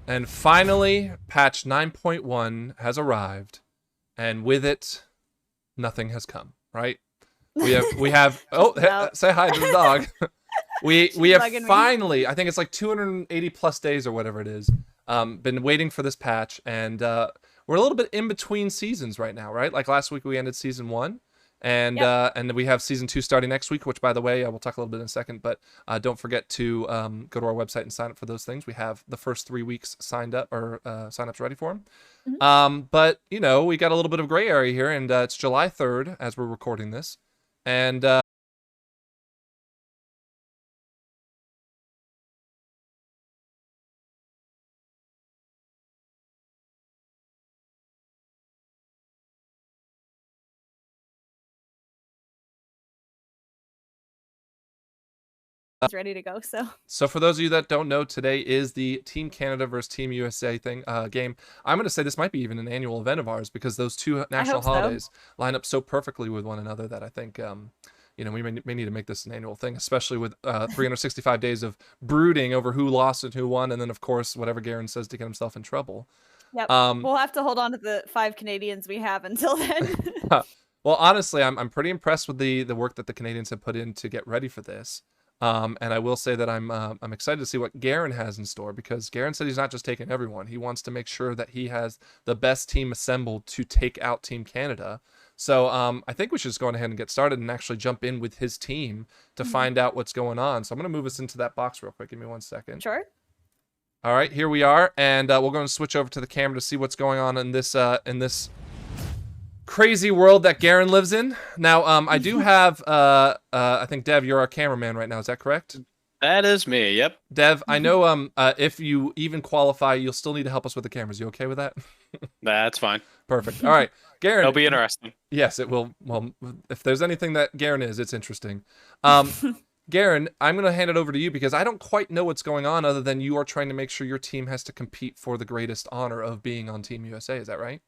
And finally, patch 9.1 has arrived, and with it, nothing has come. Right? We have. Oh, say hi to the dog. we have finally. I think it's like 280 plus days or whatever it is. Been waiting for this patch, and we're a little bit in between seasons right now. Right? Like last week we ended season 1. And we have season 2 starting next week, which, by the way, we'll talk a little bit in a second. But don't forget to go to our website and sign up for those things. We have the first 3 weeks signed up or signups ready for them. But we got a little bit of gray area here, and it's July 3rd as we're recording this, and ready to go. So for those of you that don't know, today is the Team Canada versus Team USA game. I'm going to say this might be even an annual event of ours because those two national holidays line up so perfectly with one another that I think we may need to make this an annual thing, especially with 365 days of brooding over who lost and who won, and then of course whatever Garen says to get himself in trouble. Yep. We'll have to hold on to the 5 Canadians we have until then. Well, honestly, I'm pretty impressed with the work that the Canadians have put in to get ready for this. And I will say that I'm excited to see what Garen has in store, because Garen said he's not just taking everyone. He wants to make sure that he has the best team assembled to take out Team Canada. So I think we should just go ahead and get started and actually jump in with his team to find out what's going on. So I'm going to move us into that box real quick. Give me 1 second. Sure. All right, here we are, and we're going to switch over to the camera to see what's going on in this crazy world that Garen lives in. Now, I do have, I think, Dev, you're our cameraman right now. Is that correct? That is me, yep. Dev, I know if you even qualify, you'll still need to help us with the cameras. You okay with that? That's fine. Perfect. All right. Garen. It'll be interesting. Yes, it will. Well, if there's anything that Garen is, it's interesting. Garen, I'm going to hand it over to you because I don't quite know what's going on other than you are trying to make sure your team has to compete for the greatest honor of being on Team USA. Is that right?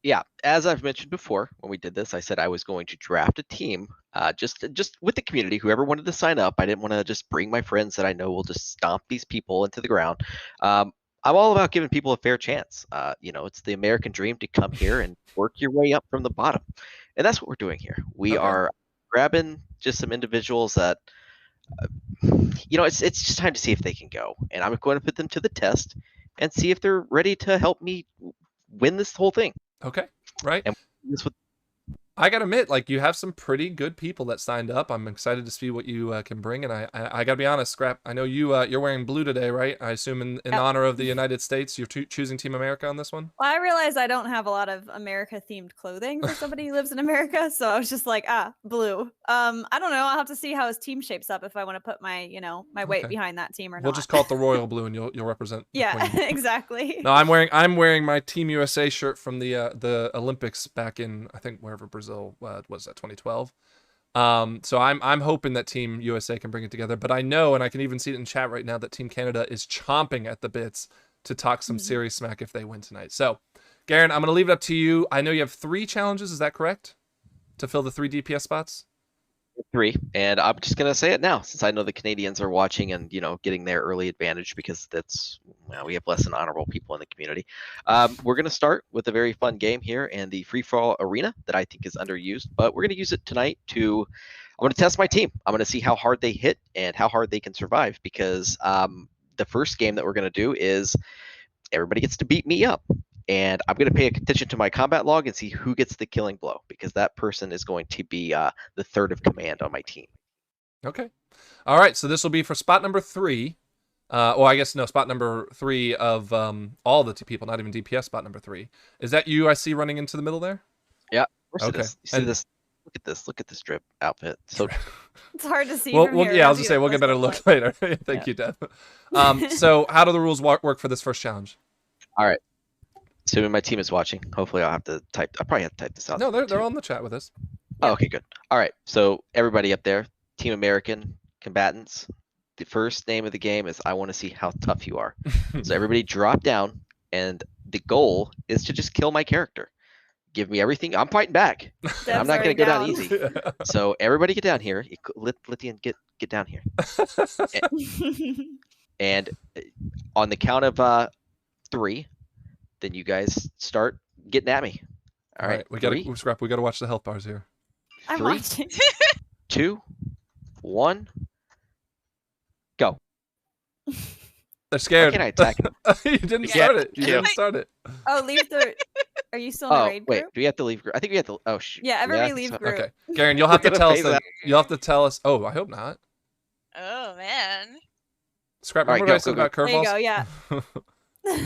Yeah, as I've mentioned before, when we did this, I said I was going to draft a team just with the community, whoever wanted to sign up. I didn't want to just bring my friends that I know will just stomp these people into the ground. I'm all about giving people a fair chance. It's the American dream to come here and work your way up from the bottom. And that's what we're doing here. We are grabbing just some individuals that, it's just time to see if they can go. And I'm going to put them to the test and see if they're ready to help me win this whole thing. Okay, right. And this would... I gotta admit, like, you have some pretty good people that signed up. I'm excited to see what you can bring, and I gotta be honest, Scrap. I know you're wearing blue today, right? I assume in honor of the United States, you're choosing Team America on this one. Well, I realize I don't have a lot of America-themed clothing for somebody who lives in America, so I was just like, blue. I don't know. I'll have to see how his team shapes up if I want to put my weight behind that team or not. We'll just call it the royal blue, and you'll represent. Yeah, exactly. No, I'm wearing my Team USA shirt from the Olympics back in, I think, wherever Brazil was that 2012. So I'm hoping that Team USA can bring it together, but I know, and I can even see it in chat right now, that Team Canada is chomping at the bits to talk some serious smack if they win tonight. So, Garen, I'm going to leave it up to you. I know you have 3 challenges. Is that correct? To fill the 3 DPS spots? 3, and I'm just gonna say it now since I know the Canadians are watching and getting their early advantage because we have less than honorable people in the community. We're gonna start with a very fun game here and the free-for-all arena that I think is underused, but we're gonna use it tonight I'm gonna test my team. I'm gonna see how hard they hit and how hard they can survive, because the first game that we're gonna do is everybody gets to beat me up. And I'm going to pay attention to my combat log and see who gets the killing blow, because that person is going to be the third of command on my team. Okay. All right. So this will be for spot number 3. I guess no, spot number 3 of all the people, not even DPS spot number 3. Is that you I see running into the middle there? Yeah, of course it is. You see this? Look at this drip outfit. So it's hard to see from here. Yeah, I was going to say, we'll get better look later. Thank you, Dev. So how do the rules work for this first challenge? All right. Assuming my team is watching, hopefully I'll have to type. I probably have to type this out. No, they're on the chat with us. Oh, okay, good. All right, so everybody up there, Team American combatants, the first name of the game is I want to see how tough you are. So everybody drop down, and the goal is to just kill my character. Give me everything. I'm fighting back. I'm not going to go down easy. So everybody get down here. Lithian, get down here. And on the count of 3, then you guys start getting at me. All right, we 3, gotta Scrap. We gotta watch the health bars here. I'm 3, watching. 2, 1, go. They're Why scared. can't I attack him? You didn't Yeah, start it. You yeah. didn't start it. Oh, leave the. Are you still in the Oh, raid wait. group? Do we have to leave group? I think we have to. Oh, shoot. Yeah, everybody I think leave so. group. Okay, Garen, you'll have to We're gonna tell us phase that. that. You'll have to tell us. Oh, I hope not. Oh man. Scrap. All right, Remember what I go, said go, about curveballs? There you go.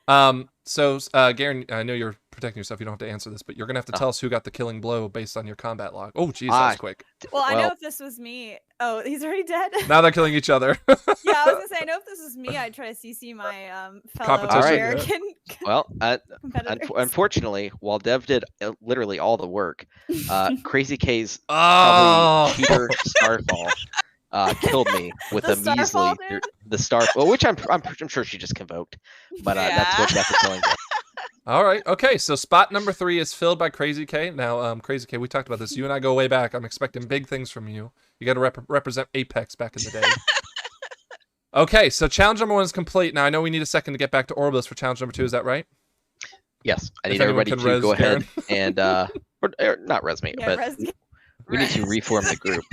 Yeah. So, Garen, I know you're protecting yourself. You don't have to answer this, but you're gonna have to tell us who got the killing blow based on your combat log. Oh, geez, that was quick. Well, I know Well- if this was me. Oh, he's already dead. Now they're killing each other. Yeah, I was gonna say I know if this was me, I'd try to CC my fellow Competition, yeah. American Well, competitors. unfortunately, while Dev did literally all the work, Crazy K's Oh, probably cheater Starfall killed me with The a measly Starfall, dude? the star. Well, which I'm sure she just convoked, but that's what got the killing. all right. Okay, so spot number 3 is filled by Crazy K. Now, Crazy K, we talked about this. You and I go way back. I'm expecting big things from you. You got to represent Apex back in the day. Okay, so challenge number 1 is complete. Now, I know we need a second to get back to Orbos for challenge number 2. Is that right? Yes, I If need anyone everybody can to go res ahead and or not res me, Yeah, but res- we need to reform the group.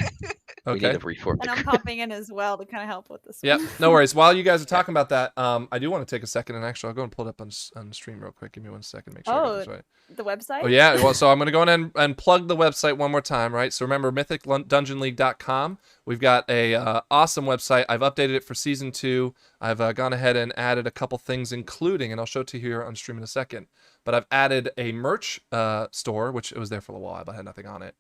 We need Okay. to reform and the I'm group. popping in as well to kind of help with this. Yep. one. No worries. While you guys are talking about that, I do want to take a second and actually I'll go and pull it up on the stream real quick. Give me 1 second. Make sure I got this right. The website. Oh yeah, well, so I'm gonna go in and plug the website one more time, right? So remember, mythicdungeonleague.com. We've got a awesome website. I've updated it for season 2. I've gone ahead and added a couple things, including, and I'll show it to you here on stream in a second. But I've added a merch store, which it was there for a while, but had nothing on it.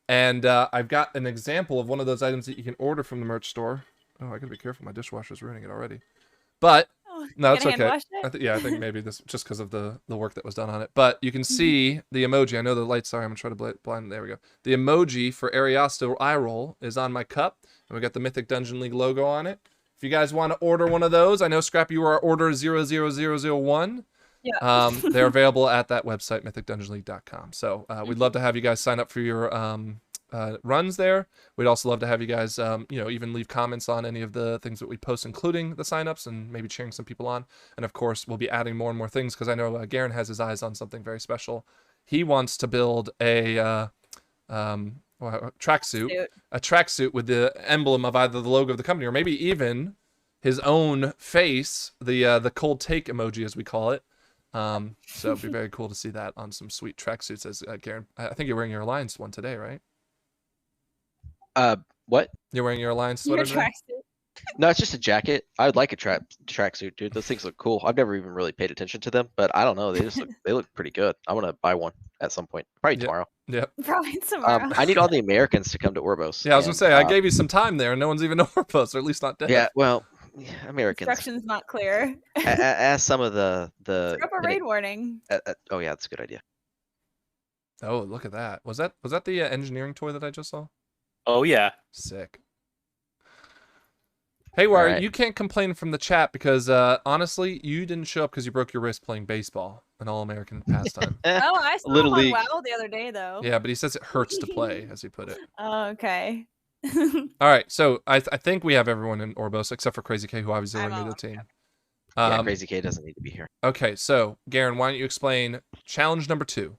And I've got an example of one of those items that you can order from the merch store. Oh, I gotta be careful. My dishwasher's ruining it already. But Oh, no, it's gonna hand okay. wash it? Yeah, I think maybe this just because of the work that was done on it. But you can see the emoji. I know the lights. Sorry, I'm gonna try to blind. There we go. The emoji for Ariosto eye roll is on my cup, and we got the Mythic Dungeon League logo on it. If you guys want to order one of those, I know Scrappy, you are order 00001. Yeah. They're available at that website, mythicdungeonleague.com. So we'd love to have you guys sign up for your runs there. We'd also love to have you guys, even leave comments on any of the things that we post, including the signups and maybe cheering some people on. And of course, we'll be adding more and more things because I know Garen has his eyes on something very special. He wants to build a tracksuit with the emblem of either the logo of the company or maybe even his own face, the cold take emoji as we call it. So it'd be very cool to see that on some sweet tracksuits. As Garen, I think you're wearing your Alliance one today, right? What? You're wearing your Alliance Your sweater today? tracksuit. No, it's just a jacket. I would like a tracksuit, dude. Those things look cool. I've never even really paid attention to them, but I don't know. They look pretty good. I want to buy one at some point, probably Yep. tomorrow. Yep. Probably tomorrow. I need all the Americans to come to Orbos. Yeah, I was gonna and, say I gave you some time there, and no one's even Orbos, or at least not dead. Yeah, well, Americans. Instructions not clear. As some of the Throw up a raid warning. oh yeah, that's a good idea. Oh, look at that. Was that the engineering toy that I just saw? Oh yeah. Sick. Hey, Wire, Alright. you can't complain from the chat because honestly, you didn't show up because you broke your wrist playing baseball, an all-American pastime. Oh, I saw Little him on League. WoW the other day though. Yeah, but he says it hurts to play, as he put it. Oh, okay. All right, so I think we have everyone in Orbos except for Crazy K, who obviously I'm we're new to all- the team. Yeah, Crazy K doesn't need to be here. Okay, so Garen, why don't you explain challenge number 2?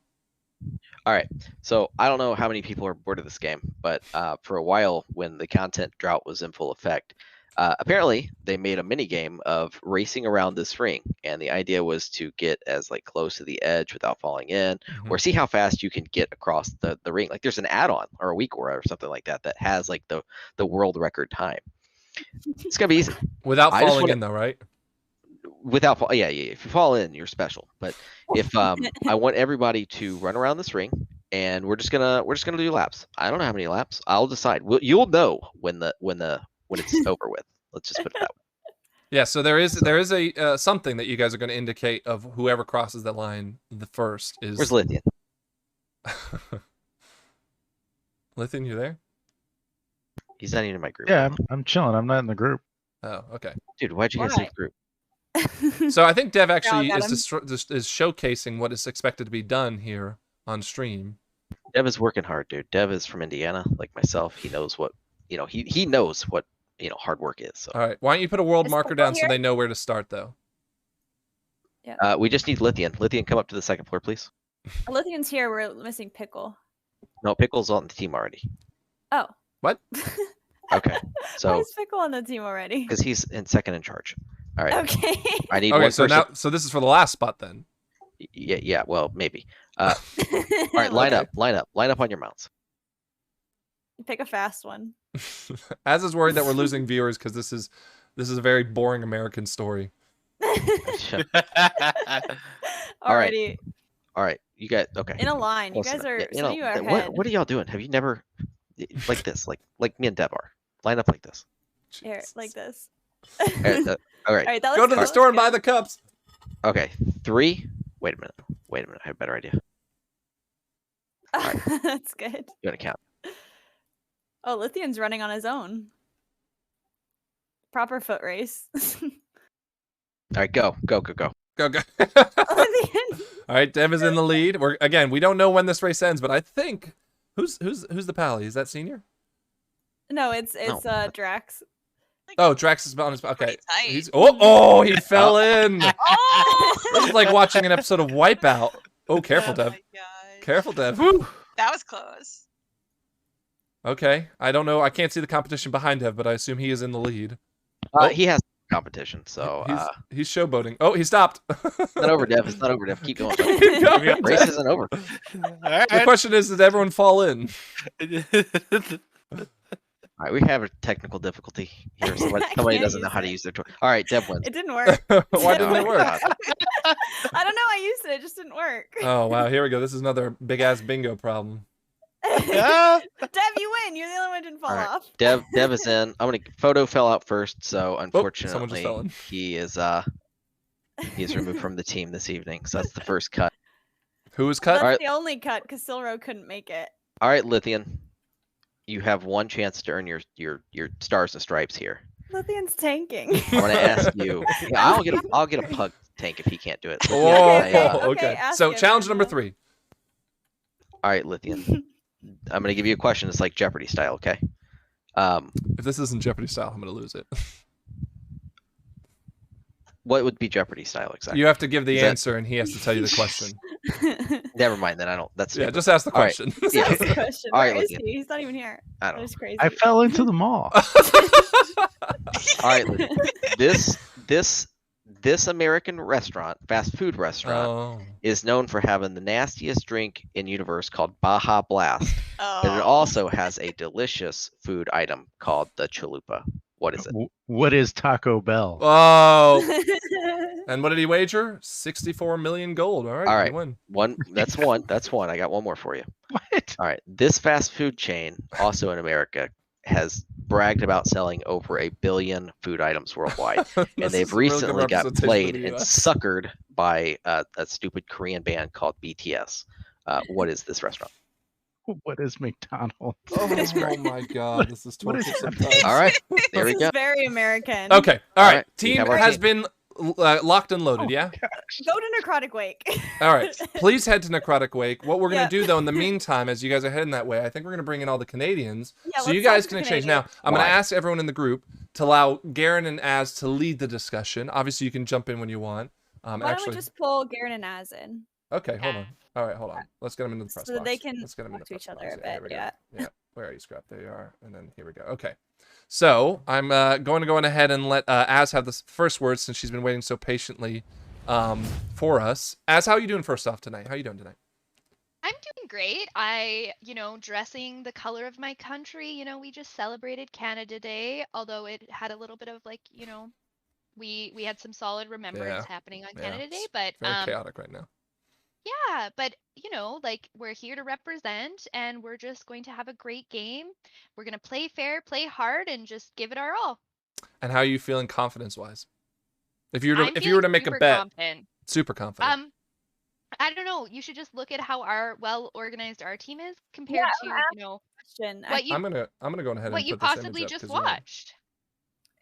All right. So I don't know how many people are bored of this game, but for a while when the content drought was in full effect, apparently they made a mini game of racing around this ring, and the idea was to get as close to the edge without falling in, or see how fast you can get across the ring. Like there's an add-on or a week or something like that that has the world record time. It's gonna be easy Without I just falling wanna- in, though, right? without fall. Yeah. If you fall in, you're special. But if I want everybody to run around this ring, and we're just gonna do laps. I don't know how many laps. I'll decide. You'll know when it's over with. Let's just put it that way. Yeah, so there is a something that you guys are going to indicate of whoever crosses the line the first is. Where's Lithian? Lithian, you there? He's not even in my group. Yeah, I'm chilling. I'm not in the group. Oh, okay. Dude, why'd you guys Why? leave group? So I think Dev actually got is showcasing what is expected to be done here on stream. Dev is working hard, dude. Dev is from Indiana, like myself. He knows what he knows what hard work is. So All right, why don't you put a world Is marker football down so here? they know where to start, though? Yeah. We just need Lithian. Lithian, come up to the second floor, please. Lithian's here. We're missing Pickle. No, Pickle's on the team already. Oh. What? Okay. Why So, is Pickle on the team already? because he's second in charge. All right. Okay. I need Okay, one so person. so this is for the last spot then. Yeah. Well, maybe. All right. Line up on your mounts. Pick a fast one. Az is worried that we're losing viewers because this is a very boring American story. Already All right. You got okay. in a line. You Close guys enough. are. Yeah, Some of you are ahead. what are y'all doing? Have you never like this? Like me and Deb are. Line up like this. Here, like this. All right. All right, that Go to the looks store and good. buy the cups. Okay. 3. Wait a minute. I have a better idea. That's good. You want to count? Oh, Lithian's running on his own. Proper foot race. All right. Go. Go. Lithian. All right, Dev is in the lead. We don't know when this race ends, but I think who's the pally? Is that senior? No, it's No. Drax. Oh, Drax is on his. Okay, Pretty tight. he's he fell in. Oh! This is like watching an episode of Wipeout. Oh, careful, Oh Dev. my gosh. Careful, Dev. That was close. Okay, I don't know. I can't see the competition behind Dev, but I assume he is in the lead. He has competition, so he's showboating. Oh, he stopped. it's not over, Dev. It's not over, Dev. Keep going. Keep going. Race isn't over. The question is, did everyone fall in? All right, we have a technical difficulty here. Somebody doesn't know how to use their toy. All right, Deb wins. It didn't work. Why didn't it work? I don't know. I used it. It just didn't work. Oh wow, here we go. This is another big ass bingo problem. Deb, you win. You're the only one who didn't fall All right. off. Deb is in. Photo fell out first, so someone just unfortunately fell in. he is removed from the team this evening. So that's the first cut. Who was That's cut? All right. the only cut because Silro couldn't make it. All right, Lithian, you have one chance to earn your stars and stripes here. Lithian's tanking. I want to ask you. Yeah, I'll get a pug tank if he can't do it. Oh, Lithian, okay. ask So it, challenge then. number 3. all right, Lithian. I'm gonna give you a question. It's like Jeopardy style, okay? If this isn't Jeopardy style, I'm gonna lose it. What would be Jeopardy style exactly? You have to give the Is that- answer, and he has to tell you the question. Never mind. Then I don't. That's Yeah, stupid. just ask the All right. question. Yeah. That's the question. All right, Where is Lithian. he? He's not even here. I don't That is crazy. I fell into the mall. All right, Lithian. This American fast food restaurant, Oh. is known for having the nastiest drink in universe called Baja Blast, Oh. but it also has a delicious food item called the chalupa. What is it? What is Taco Bell? Oh. And what did he wager? 64 million gold. All right. All you right. win. That's one. That's one. I got one more for you. What? All right. This fast food chain, also in America, has bragged about selling over 1 billion food items worldwide. And This they've is a really good recently got representation of played the and US. suckered by a stupid Korean band called BTS. What is this restaurant? What is McDonald's? Oh my God, this is What is torture happening? sometimes. All right. There we This go. is very American. Okay. All All right. right, we Team have our has team. been locked and loaded. Yeah. Go to Necrotic Wake. All right. Please head to Necrotic Wake. What we're gonna Yeah. do though, in the meantime, as you guys are heading that way, I think we're gonna bring in all the Canadians, Yeah, so you let's talk guys to can the exchange. Now, Canadians. I'm gonna Why? ask everyone in the group to allow Garen and Az to lead the discussion. Obviously, you can jump in when you want. Why don't Actually, we just pull Garen and Az in? okay. Hold on. All right, hold on. Let's get them into the press So that box. they can Let's get them in the talk to press each other box. a Yeah, here bit, we go. yeah. Yeah. Where are you, Scrap? There you are. And then here we go. Okay. So I'm going to go ahead and let Az have the first word since she's been waiting so patiently for us. Az, how are you doing first off tonight? How are you doing tonight? I'm doing great. Dressing the color of my country. We just celebrated Canada Day, although it had a little bit of we had some solid remembrance happening on Yeah, Canada Day, it's but very chaotic right now. yeah, but we're here to represent and we're just going to have a great game. We're going to play fair, play hard, and just give it our all. And how are you feeling confidence-wise? If you were I'm to make a super bet, confident. super confident. I don't know. You should just look at how well organized our team is compared to Question. what you I'm gonna go ahead what and you put this possibly image up just 'cause, you know, watched.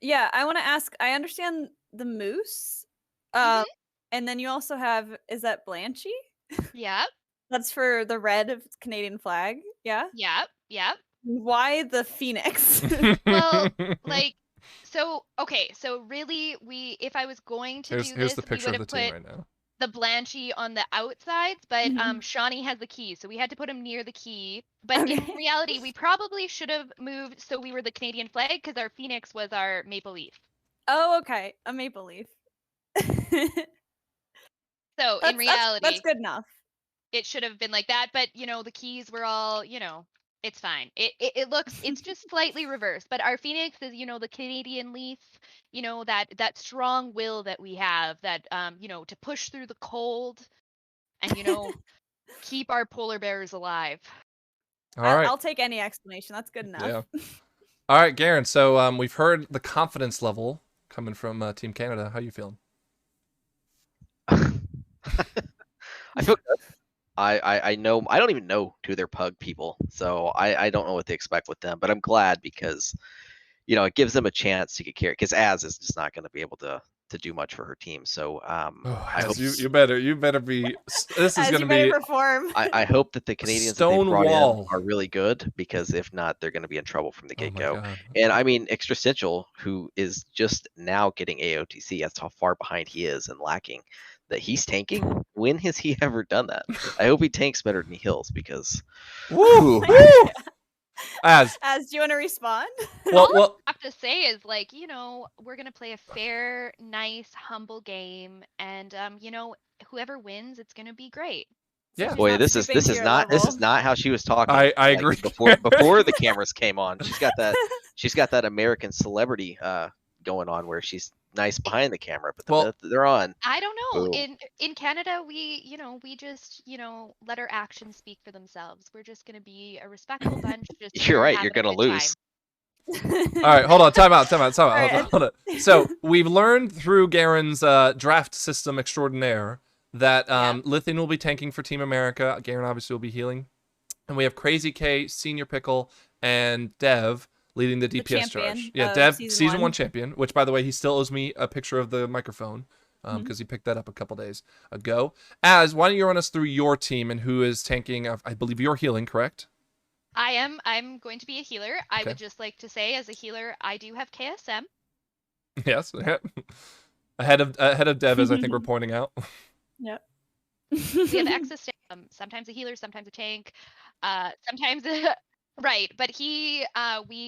Yeah, I want to ask. I understand the moose. And then you also have, is that Blanchy? Yep, That's for the red Canadian flag. Yeah. yep. Why the phoenix? Well, like So okay, so really, if I was going to do Here's this, the we picture would of the have team put right now. the Blanchy on the outsides, but Mhm. Shawnee has the key, so we had to put him near the key. But in Okay. reality, we probably should have moved so we were the Canadian flag because our phoenix was our maple leaf. Oh, okay. A maple leaf. So in reality, that's good enough. it should have been like that. But the keys were all, it's fine. It looks, it's just slightly reversed. But our phoenix is, the Canadian leaf. That strong will that we have, that to push through the cold, and keep our polar bears alive. All right. I'll take any explanation. That's good enough. Yeah. All right, Garen. So we've heard the confidence level coming from Team Canada. How you feeling? I feel good. I know I don't even know who their pug people, so I don't know what to expect with them. But I'm glad because it gives them a chance to get carried. Because Az is just not going to be able to do much for her team. So Oh, I hope you better be. This is As going you to better be perform. I hope that the Canadians that they stone brought wall. in are really good, because if not, they're going to be in trouble from the Oh get my go. god. And I mean, Existential, who is just now getting AOTC, that's how far behind he is and lacking. That he's tanking. When has he ever done that? I hope he tanks better than he heals, because Woo! my Woo! God. Az. Az, do you want to respond? Well. I have to say is, like, we're gonna play a fair, nice, humble game, and whoever wins, it's gonna be great. Yeah. She's boy, not this is stooping to your not level. how she was talking. I like, agree. before the cameras came on. She's got that American celebrity going on, where she's nice behind the camera, but the Well- minute that they're on, I don't know. boom. In Canada, we just let our actions speak for themselves. We're just gonna be a respectful bunch. Just You're here right. having You're a gonna good lose. All right, hold on. Time out. right. Hold on. So we've learned through Garen's draft system extraordinaire that Yeah. Lithian will be tanking for Team America. Garen obviously will be healing, and we have Crazy K, Senior Pickle, and Dev leading the DPS charge. champion Yeah, of Dev, season season 1 one. champion. Which, by the way, he still owes me a picture of the microphone because he picked that up a couple days ago. Az, why don't you run us through your team and who is tanking? I believe you're healing, correct? I'm going to be a healer. I Okay. would just like to say, as a healer, I do have KSM. Yes. ahead of Dev, as I think we're pointing out. Yep. We have Exos, sometimes a healer, sometimes a tank, sometimes right. But we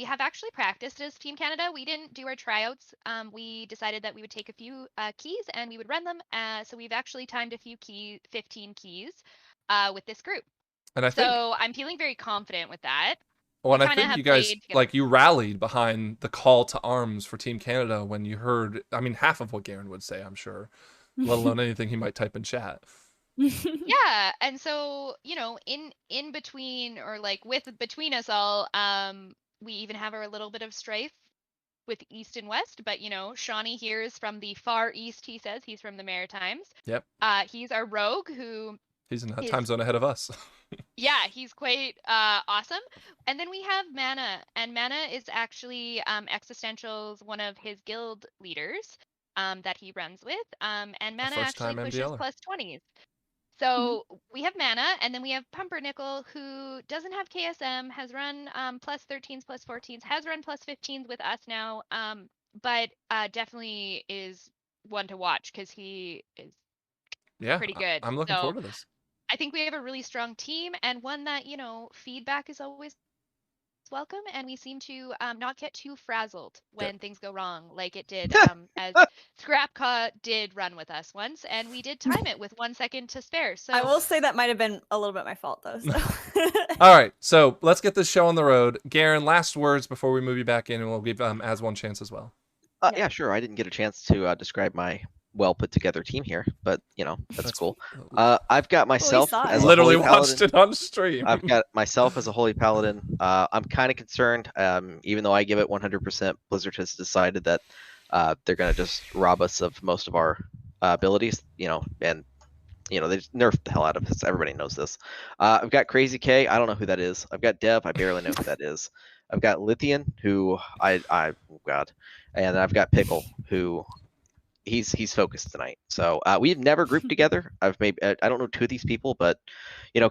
have actually practiced as Team Canada. We didn't do our tryouts. We decided that we would take a few keys and we would run them. So we've actually timed a few 15 keys, with this group. And I think, So I'm feeling very confident with that. well, and I kinda think have you guys, played together. you rallied behind the call to arms for Team Canada when you heard, I mean, half of what Garen would say, I'm sure, let alone anything he might type in chat. Yeah, and so in between, or like between us all, we even have our little bit of strife with East and West. But Shawnee here is from the far East. He says he's from the Maritimes. Yep. He's our rogue who He's in a is- time zone ahead of us. yeah, he's quite awesome. And then we have Mana, and Mana is actually Existential's one of his guild leaders that he runs with. And Mana actually first-time pushes MDLer. plus 20s. So we have Mana, and then we have Pumpernickel, who doesn't have KSM, has run plus 13s, plus 14s, has run plus 15s with us now, but definitely is one to watch because he is Yeah, pretty good. I'm looking So forward to this. I think we have a really strong team, and one that feedback is always welcome, and we seem to not get too frazzled when things go wrong, like it did as Scrapca did run with us once, and we did time it with 1 second to spare. So I will say that might have been a little bit my fault, though. So. All right, so let's get this show on the road. Garen, last words before we move you back in, and we'll give Az one chance as well. Yeah, sure. I didn't get a chance to describe my well put together team here, but that's cool. I've got myself saw as it. a Literally holy watched paladin. it on stream. I've got myself as a holy paladin. I'm kind of concerned, even though I give it 100%. Blizzard has decided that they're going to just rob us of most of our abilities, and they just nerfed the hell out of us. Everybody knows this. I've got Crazy K. I don't know who that is. I've got Dev. I barely know who that is. I've got Lithian, who oh God, and I've got Pickle, who he's focused tonight. So we've never grouped together. I don't know 2 of these people, but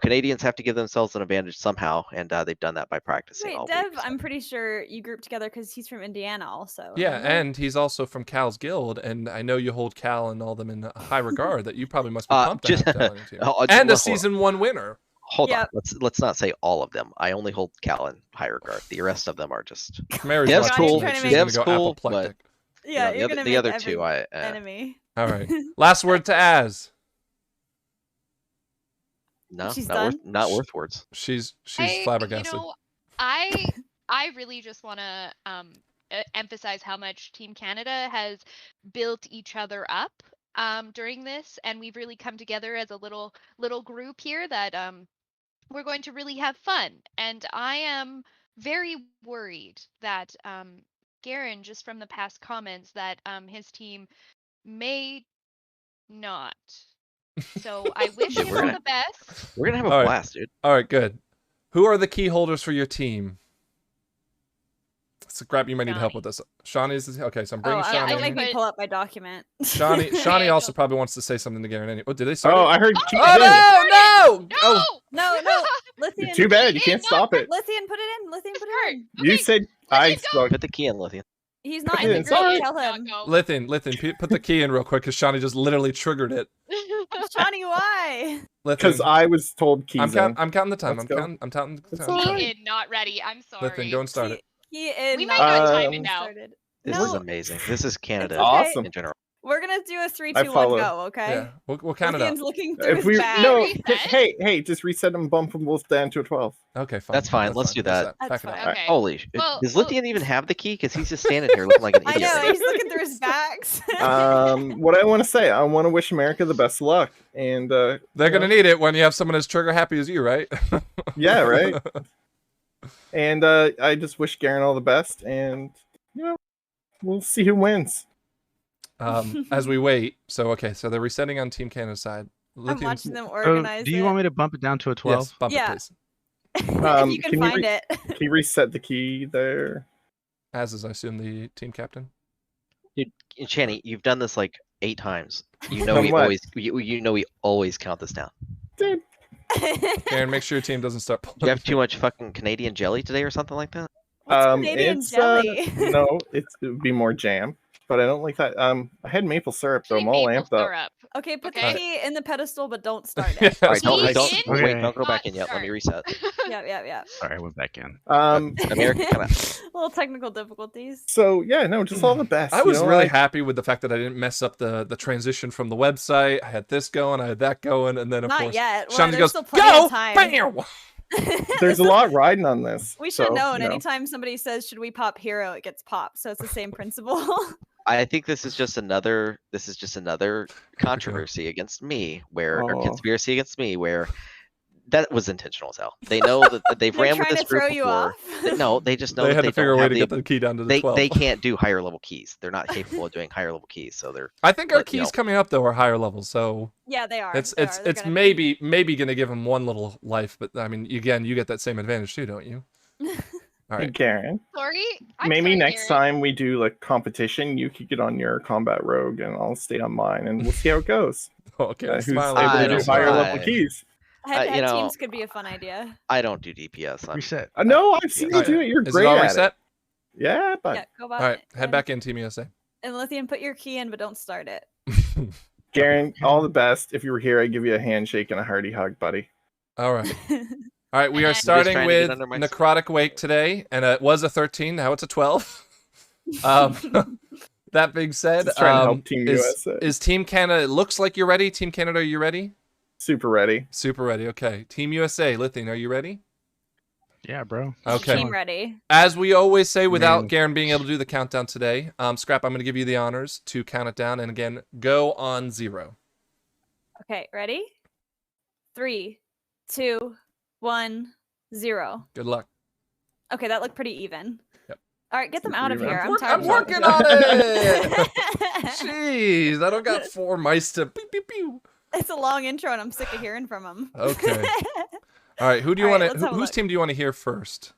Canadians have to give themselves an advantage somehow, and they've done that by practicing Wait, all Dev, week. So. I'm pretty sure you grouped together because he's from Indiana also. Yeah, remember? and he's also from Cal's guild, and I know you hold Cal and all them in high regard. That you probably must be pumped to have Cal on your team. And a season 1 winner. Hold on, Yep. let's not say all of them. I only hold Cal in high regard. The rest of them are just. Mary's Dev's watching cool. tonight. She's Dev's gonna go cool, apoplectic. Yeah, the you're other, gonna the make other every 2, I enemy. All right. Last word to Az. no, She's not worth done? not worth words. She's I, flabbergasted. I really just want to emphasize how much Team Canada has built each other up during this, and we've really come together as a little group here that we're going to really have fun. And I am very worried that Garen, just from the past comments, that his team may not. So I wish Dude, him we're all gonna- the best. We're gonna have a All right. blast, dude. All right, good. Who are the key holders for your team? So Grab, you might need help with this. Shawnee's okay, so I'm bringing Oh, Shawnee don't in make here. me pull up my document. Shawnee Okay, also go. probably wants to say something to Garen anyway. Oh, did they start? Oh, it? I heard keep Oh it in. no! No! Oh, No, Lithian. Too bad you It can't not stop it. Lithian, put it in. Lithian, put it in. You Okay, said I Lithian, go. spoke. Put the key in, Lithian. He's not Put in it the in. group. Sorry. Tell Not him. go. Lithian, put the key in real quick because Shawnee just literally triggered it. Shawnee, why? Because Lithian, I was told keys in. I'm counting the time. Let's go. I'm counting the It's time. all right. Key in, not ready. I'm sorry. Lithian, go and start it. He in. We not might not ready. time it now. Started. This No, is amazing. This is Canada okay. Awesome. in general. We're gonna do a 3, I 2, 1, follow. go. Okay. Yeah, we'll count it up. Lithian's looking through If his we bag. no, Reset? hey, just reset them, bump them both down to a 12. Okay, fine. That's fine. Let's do that. That's Back it fine. up. Okay. Holy shit. Well- Does well- Lithian even have the key? Because he's just standing here looking like an I idiot. know. right He's looking through his bags. What I want to say, I want to wish America the best of luck, and They're gonna need it when you have someone as trigger happy as you, right? yeah, right. And I just wish Garen all the best, and we'll see who wins. As we wait, so they're resetting on Team Canada's side. I'm Lithian's- watching them So, organize. do you want me to bump it down to a 12? Yes, bump Yeah. it, please. if you can can you find it. Can you reset the key there? As is, I assume, the team captain. And Channy, you've done this like 8 times. You know Done we what? always we always count this down. Dude, Aaron, make sure your team doesn't start Do you pulling. have too much fucking Canadian jelly today or something like that? What's Canadian it's jelly? no, it would be more jam, but I don't like that. I had maple syrup, so I'm all Maple amped up. syrup. Okay, put Okay. the key in the pedestal, but don't start Yeah, it. All right, Key don't in, wait, Okay. don't go back not in yet. Let me start. reset. Yep. Sorry, I went back in. America kind of Little technical difficulties. So yeah, no, just all the best. I was you know, really like- happy with the fact that I didn't mess up the transition from the website. I had this going, I had that going, and then of Not course yet. Well, Shawnee there's goes, still plenty "Go, of time." bam!" There's a lot riding on this. We should have so, known. you know. Anytime somebody says, "Should we pop hero?" it gets popped. So it's the same principle. I think this is just another controversy against me or Oh. conspiracy against me where that was intentional as hell. They know that they've They're ran with trying this to throw group you before. off. No, they just know They that had they to figure a don't way have to the get the key down to the 12. they can't do higher level keys. They're not capable of doing higher level keys, so they're I think our but, you keys know. coming up though are higher levels, so Yeah, they are. it's They are. They're it's gonna maybe gonna give them one little life, but I mean, again, you get that same advantage too, don't you? All Hey, right. Garen, Sorry. I'm maybe sorry, next Garen. time we do like competition, you could get on your combat rogue, and I'll stay on mine, and we'll see how it goes. Okay. Who's Smiling. able I to do don't higher know. level keys? Head-to-head you know- teams could be a fun idea. I don't do DPS. I'm, Reset. No, I've seen Oh, you do yeah. it. You're Is great it all at reset? it. Yeah, but Yeah, go All back. right, head in. back in Team USA. And Lithian, put your key in, but don't start it. Garen, all the best. If you were here, I'd give you a handshake and a hearty hug, buddy. All right. All right, we are I'm just starting trying to get with under my skin. Necrotic Wake today, and it was a 13, now it's a 12. That being said, Just trying to help Team is, USA. is Team Canada, it looks like you're ready. Team Canada, are you ready? Super ready. Super ready, okay. Team USA, Lithian, are you ready? Yeah, bro. Okay. Team ready. As we always say, without Man. Garen being able to do the countdown today, Scrap, I'm going to give you the honors to count it down, and again, go on 0. Okay, ready? 3, 2, 1, 0. Good luck. Okay, that looked pretty even. Yep. All right, get them out of Super here. even. I'm tired. I'm of working on it! Jeez, I don't got 4 mice to pew, pew, pew. It's a long intro, and I'm sick of hearing from them. Okay. All right, who do you All right, want let's to? have a Whose look. team do you want to hear first?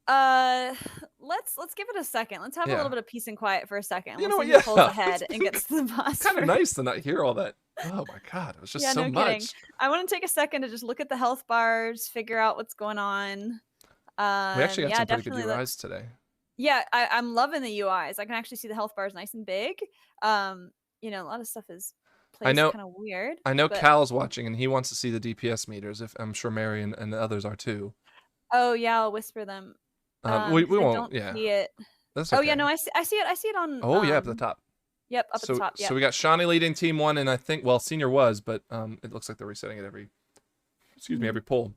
Let's give it a second. Let's have a Yeah. little bit of peace and quiet for a second. You We'll know see what? who pulls Yeah. ahead and gets to the boss. Kind of first. nice to not hear all that. Oh my god, it was just Yeah, so no kidding. much. I want to take a second to just look at the health bars, figure out what's going on. We actually got Yeah, some pretty good definitely. UIs today. Yeah, I'm loving the UIs. I can actually see the health bars nice and big. You know, a lot of stuff is placed know- kind of weird. I know but- Cal's watching and he wants to see the DPS meters. If I'm sure Mary and the others are too. Oh yeah, I'll whisper them. We 'cause I won't. don't Yeah. see it. That's Oh okay. yeah, no, I see it. I see it on. Oh yeah, up at the top. Yep, up at the top. Yeah. So we got Shawnee leading team 1, and I think Senior was, but it looks like they're resetting it every pull.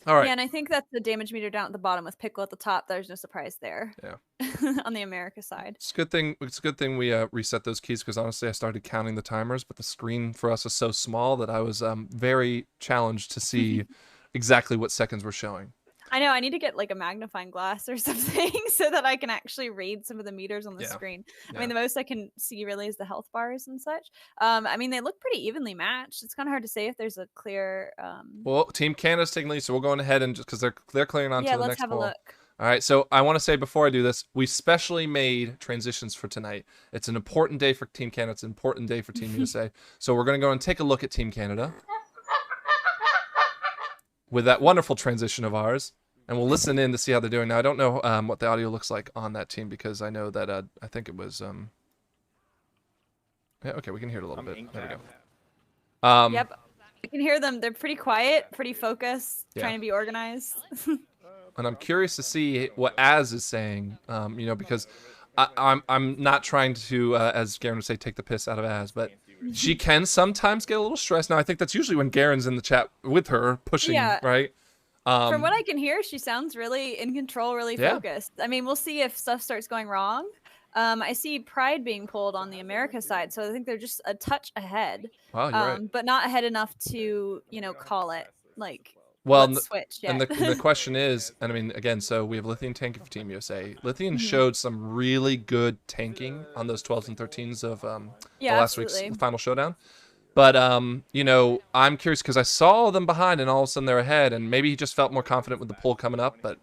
All right. Yeah, and I think that's the damage meter down at the bottom with Pickle at the top. There's no surprise there. Yeah. On the America side. It's a good thing. It's a good thing we reset those keys because honestly, I started counting the timers, but the screen for us is so small that I was very challenged to see exactly what seconds were showing. I know. I need to get like a magnifying glass or something so that I can actually read some of the meters on the screen. I mean, the most I can see really is the health bars and such. I mean, they look pretty evenly matched. It's kind of hard to say if there's a clear. Well, Team Canada's taking lead, so we'll go ahead and just because they're clearing on to the let's next have poll. a look. All right, so I want to say before I do this, we specially made transitions for tonight. It's an important day for Team Canada. It's an important day for Team USA. So we're going to go and take a look at Team Canada with that wonderful transition of ours, and we'll listen in to see how they're doing. Now, I don't know what the audio looks like on that team because I know that I think it was. Yeah, okay, we can hear it a little bit. There we go. Yep, you can hear them. They're pretty quiet, pretty focused, Yeah. trying to be organized. And I'm curious to see what Az is saying, because I'm not trying to, as Garen would say, take the piss out of Az, but she can sometimes get a little stressed. Now, I think that's usually when Garen's in the chat with her, pushing, right? From what I can hear, she sounds really in control, really Yeah. focused. I mean, we'll see if stuff starts going wrong. I see Pride being pulled on the America side, so I think they're just a touch ahead. Wow, you're right. But not ahead enough to, call it like. Well, let's switch. And yet. the question is, and I mean, again, so we have Lithian tanking for Team USA. Lithian showed some really good tanking on those 12s and 13s of last week's final showdown. But, I'm curious because I saw them behind and all of a sudden they're ahead, and maybe he just felt more confident with the pull coming up. But,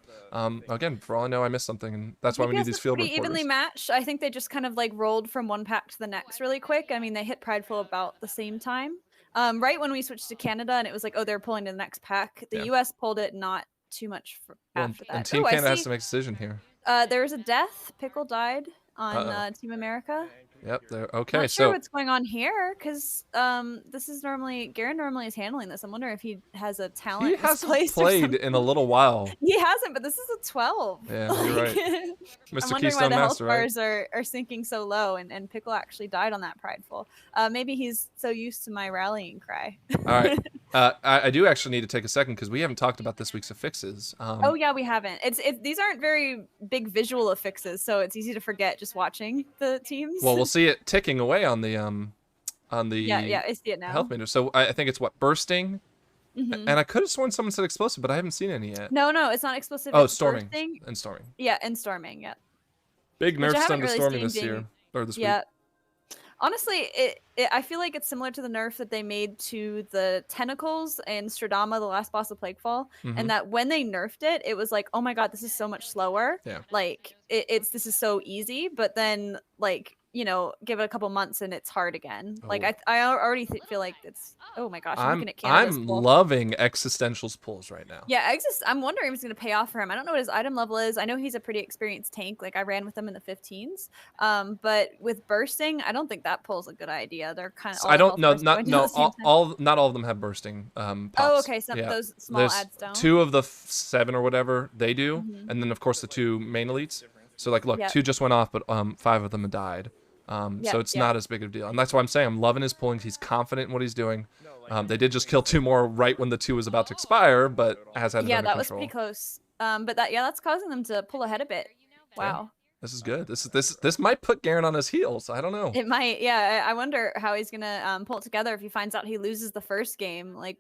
again, for all I know, I missed something, and that's why we need these field pretty reporters. evenly matched. I think they just kind of like rolled from one pack to the next really quick. I mean, they hit Prideful about the same time. Right when we switched to Canada and it was like, oh, they're pulling to the next pack. The U.S. pulled it not too much after that. And Team Canada has to make a decision here. There was a death. Pickle died on Team America. Yep. Okay. Not sure what's going on here because this is Garen normally is handling this. I'm wondering if he has a talent. He hasn't played in a little while. He hasn't, but this is a 12. Yeah, you're right. Mr. I'm wondering Keystone why the Master, health right? bars are sinking so low, and Pickle actually died on that Prideful. Maybe he's so used to my rallying cry. All right. I do actually need to take a second because we haven't talked about this week's affixes. Oh yeah, we haven't. These aren't very big visual affixes, so it's easy to forget just watching the teams. Well, we'll see it ticking away on the yeah, I see it now. health meter. So I think it's bursting, Mhm. and I could have sworn someone said explosive, but I haven't seen any yet. No, it's not explosive. Oh, it's storming bursting. and storming. Yeah, and storming. Yeah. Big Which I nerfs haven't done to really storming seen this year or this week. Yeah. Honestly, I feel like it's similar to the nerf that they made to the tentacles and Stradama, the last boss of Plaguefall, Mhm. and that when they nerfed it, it was like, oh my god, this is so much slower. Yeah. Like this is so easy, but then like give it a couple months and it's hard again. Like Oh. I already feel like it's. Oh my gosh, I'm looking at Canada's I'm pull. loving Existential's pulls right now. Yeah, I'm wondering if it's going to pay off for him. I don't know what his item level is. I know he's a pretty experienced tank. Like I ran with him in the 15s. But with bursting, I don't think that pull's a good idea. They're kind of. So I don't know. Not all of them have bursting. Pops. Oh, okay. Some Yeah. those small There's ads don't. 2 of the 7 or whatever they do, Mhm. and then of course the 2 main elites. So like, look, Yep. 2 just went off, but 5 of them have died. So it's not as big of a deal, and that's why I'm saying I'm loving his pulling. He's confident in what he's doing. They did just kill 2 more right when the 2 was about to expire, but has had it under that was control. pretty close. But that's causing them to pull ahead a bit. Wow. This is good. This might put Garen on his heels. I don't know. It might. Yeah. I wonder how he's gonna pull it together if he finds out he loses the first game. Like,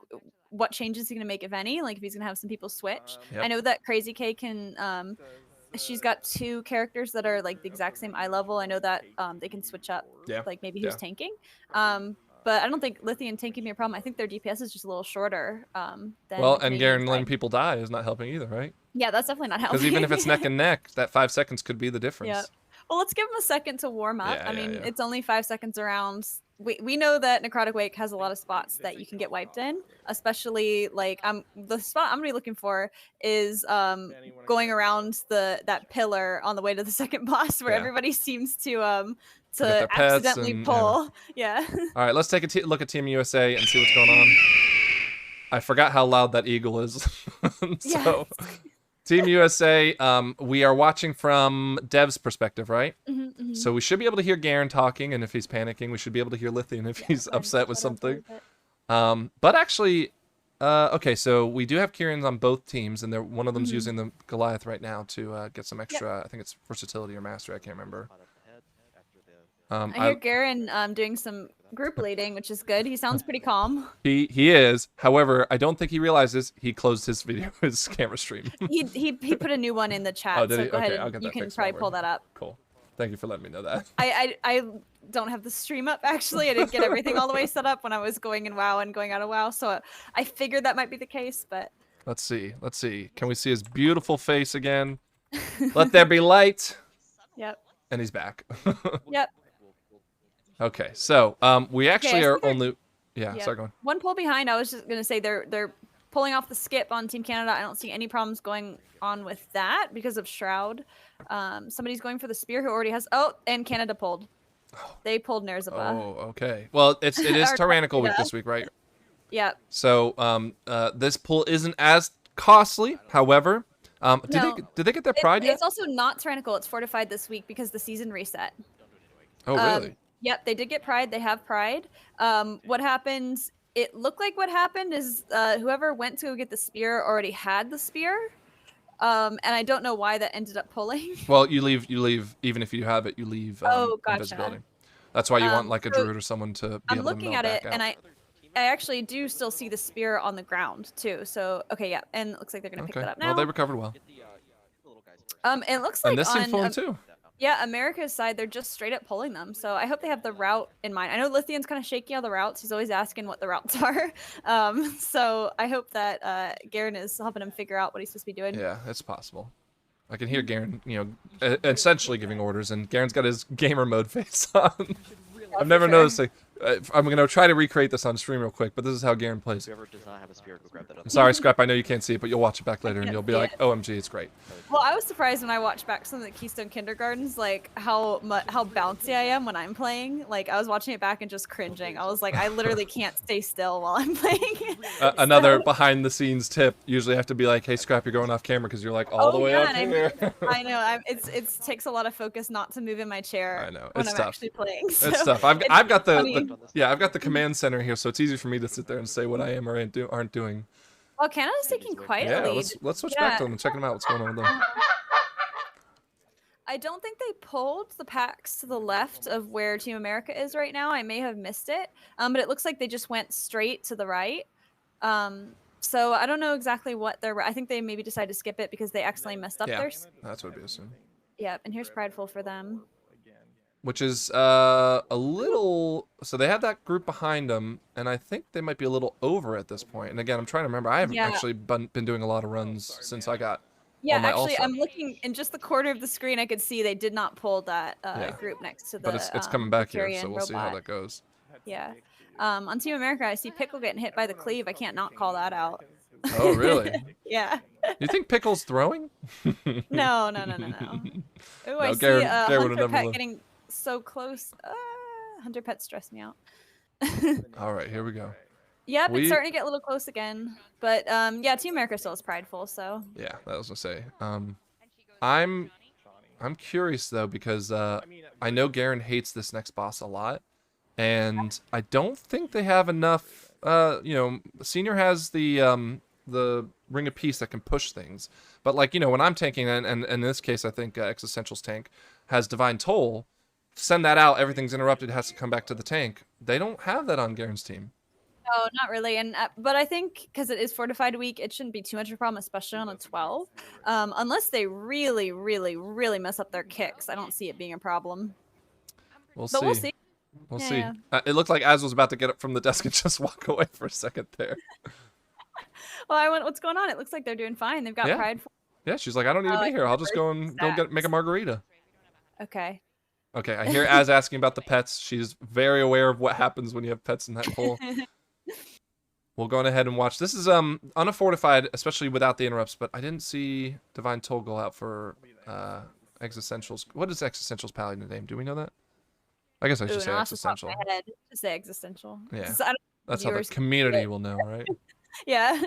what changes is he gonna make, if any? Like, if he's gonna have some people switch. Yep. I know that Crazy K can. She's got 2 characters that are like the exact same eye level. I know that they can switch up. Yeah. Like maybe Yeah. who's tanking. but I don't think Lithian tank can be a problem. I think their DPS is just a little shorter than Well, the and Canadian Garen letting side. people die is not helping either, right? Yeah, that's definitely not helping. Because even if it's neck and neck, that 5 seconds could be the difference. Yeah. Well, let's give them a second to warm up. Yeah, I mean, it's only 5 seconds around. We know that Necrotic Wake has a lot of spots that you can get wiped in, especially like the spot I'm gonna be looking for is going around that pillar on the way to the second boss where everybody seems to their pets accidentally and, pull. Yeah. All right, let's take a look at Team USA and see what's going on. I forgot how loud that eagle is. So, Team USA, we are watching from Dev's perspective, right? So we should be able to hear Garen talking, and if he's panicking, we should be able to hear Lithian if he's upset with something. But actually, okay, so we do have Kieran's on both teams, and one of them's using the Goliath right now to get some extra, I think it's versatility or mastery, I can't remember. I hear Garen doing some group leading, which is good. He sounds pretty calm. He is. However, I don't think he realizes he closed his camera stream. he put a new one in the chat. Oh, did so he? go Okay, ahead I'll and get you that can fixed probably while pull we're- that up. Cool. Thank you for letting me know that. I don't have the stream up actually. I didn't get everything all the way set up when I was going in WoW and going out of WoW, so I figured that might be the case, but Let's see. Let's see. Can we see his beautiful face again? Let there be light. Yep. And he's back. Yep. Okay, so we actually are only. Yeah, Yep. sorry, go on. One pull behind. I was just gonna say they're pulling off the skip on Team Canada. I don't see any problems going on with that because of Shroud. Somebody's going for the spear who already has. Oh, and Canada pulled. They pulled Nerzaba. Oh, okay. Well, it is Tyrannical Week this week, right? Yep. So this pull isn't as costly. However, did they get their pride yet? It's also not tyrannical. It's fortified this week because the season reset. Oh, really? Yep, they did get pride. They have pride. What happened? It looked like what happened is whoever went to go get the spear already had the spear, and I don't know why that ended up pulling. Well, you leave even if you have it, you leave Gotcha. invisibility. That's why you want like a so druid or someone to be I'm able to looking mill at it, back and out. I actually do still see the spear on the ground too. So okay, yeah, and it looks like they're gonna pick that up now. Well, they recovered well. It looks like And this on seemed fun too. yeah, America's side, they're just straight up pulling them. So I hope they have the route in mind. I know Lithian's kind of shaky on the routes. He's always asking what the routes are. So I hope that Garen is helping him figure out what he's supposed to be doing. Yeah, it's possible. I can hear Garen, essentially giving orders, and Garen's got his gamer mode face on. I've never noticed. I'm gonna try to recreate this on stream real quick, but this is how Garen plays. Whoever does not have a spear, go grab that. I'm sorry, Scrap. I know you can't see it, but you'll watch it back later, and you'll be like, "OMG, it's great." Well, I was surprised when I watched back some of the Keystone Kindergartens, like how bouncy I am when I'm playing. Like I was watching it back and just cringing. I was like, I literally can't stay still while I'm playing. Another behind-the-scenes tip: usually have to be like, "Hey, Scrap, you're going off camera because you're like all the way up here." I know. It takes a lot of focus not to move in my chair. I know. When It's I'm tough. actually playing. So It's tough. I've got funny. I've got the command center here, so it's easy for me to sit there and say what I am or aren't doing. Well, Canada's taking quite a lead. Let's switch back to them and check them out. What's going on with them? I don't think they pulled the packs to the left of where Team America is right now. I may have missed it, but it looks like they just went straight to the right. So I don't know exactly what they're. I think they maybe decided to skip it because they accidentally messed up theirs. That's what we assume. Yep, and here's Prideful for them. Which is a little. So they have that group behind them, and I think they might be a little over at this point. And again, I'm trying to remember. I haven't actually been doing a lot of runs since I got. Yeah, on my actually, All-Star. I'm looking in just the corner of the screen. I could see they did not pull that group next to the. But it's coming back here, Valkyrian so we'll see how robot. that goes. Yeah. On Team America, I see Pickle getting hit by the cleave. I can't not call that out. Oh, really? Yeah. You think Pickle's throwing? No. Oh, I see Garen Hunter would've never Pet looked. getting so close. Hunter Pet stressed me out. All right, here we go. Yep, it's starting to get a little close again. But yeah, Team America still is prideful, so. Yeah, that was gonna say. I'm curious though because I know Garen hates this next boss a lot, and I don't think they have enough. Senior has the Ring of Peace that can push things, but like when I'm tanking, and in this case I think Existential's tank has Divine Toll. Send that out, everything's interrupted, has to come back to the tank. They don't have that on Garen's team. No, not really. And but I think because it is fortified week, it shouldn't be too much of a problem, especially on a 12. Unless they really, really, really mess up their kicks, I don't see it being a problem. We'll But we'll see. We'll Yeah, see. yeah. It looked like Az was about to get up from the desk and just walk away for a second there. Well, I went, what's going on? It looks like they're doing fine. They've got Yeah. pride. Yeah, she's like, I don't need to be like here. I'll just go and go make a stacks. margarita. Okay. Okay, I hear Az asking about the pets. She's very aware of what happens when you have pets in that pool. We'll go on ahead and watch. This is unfortified, especially without the interrupts, but I didn't see Divine Toll go out for Existentials. What is Existentials Paladin name? Do we know that? I guess I should say Existential. Just say Existential. Yeah. I don't That's how the viewers- community will know, right? Yeah.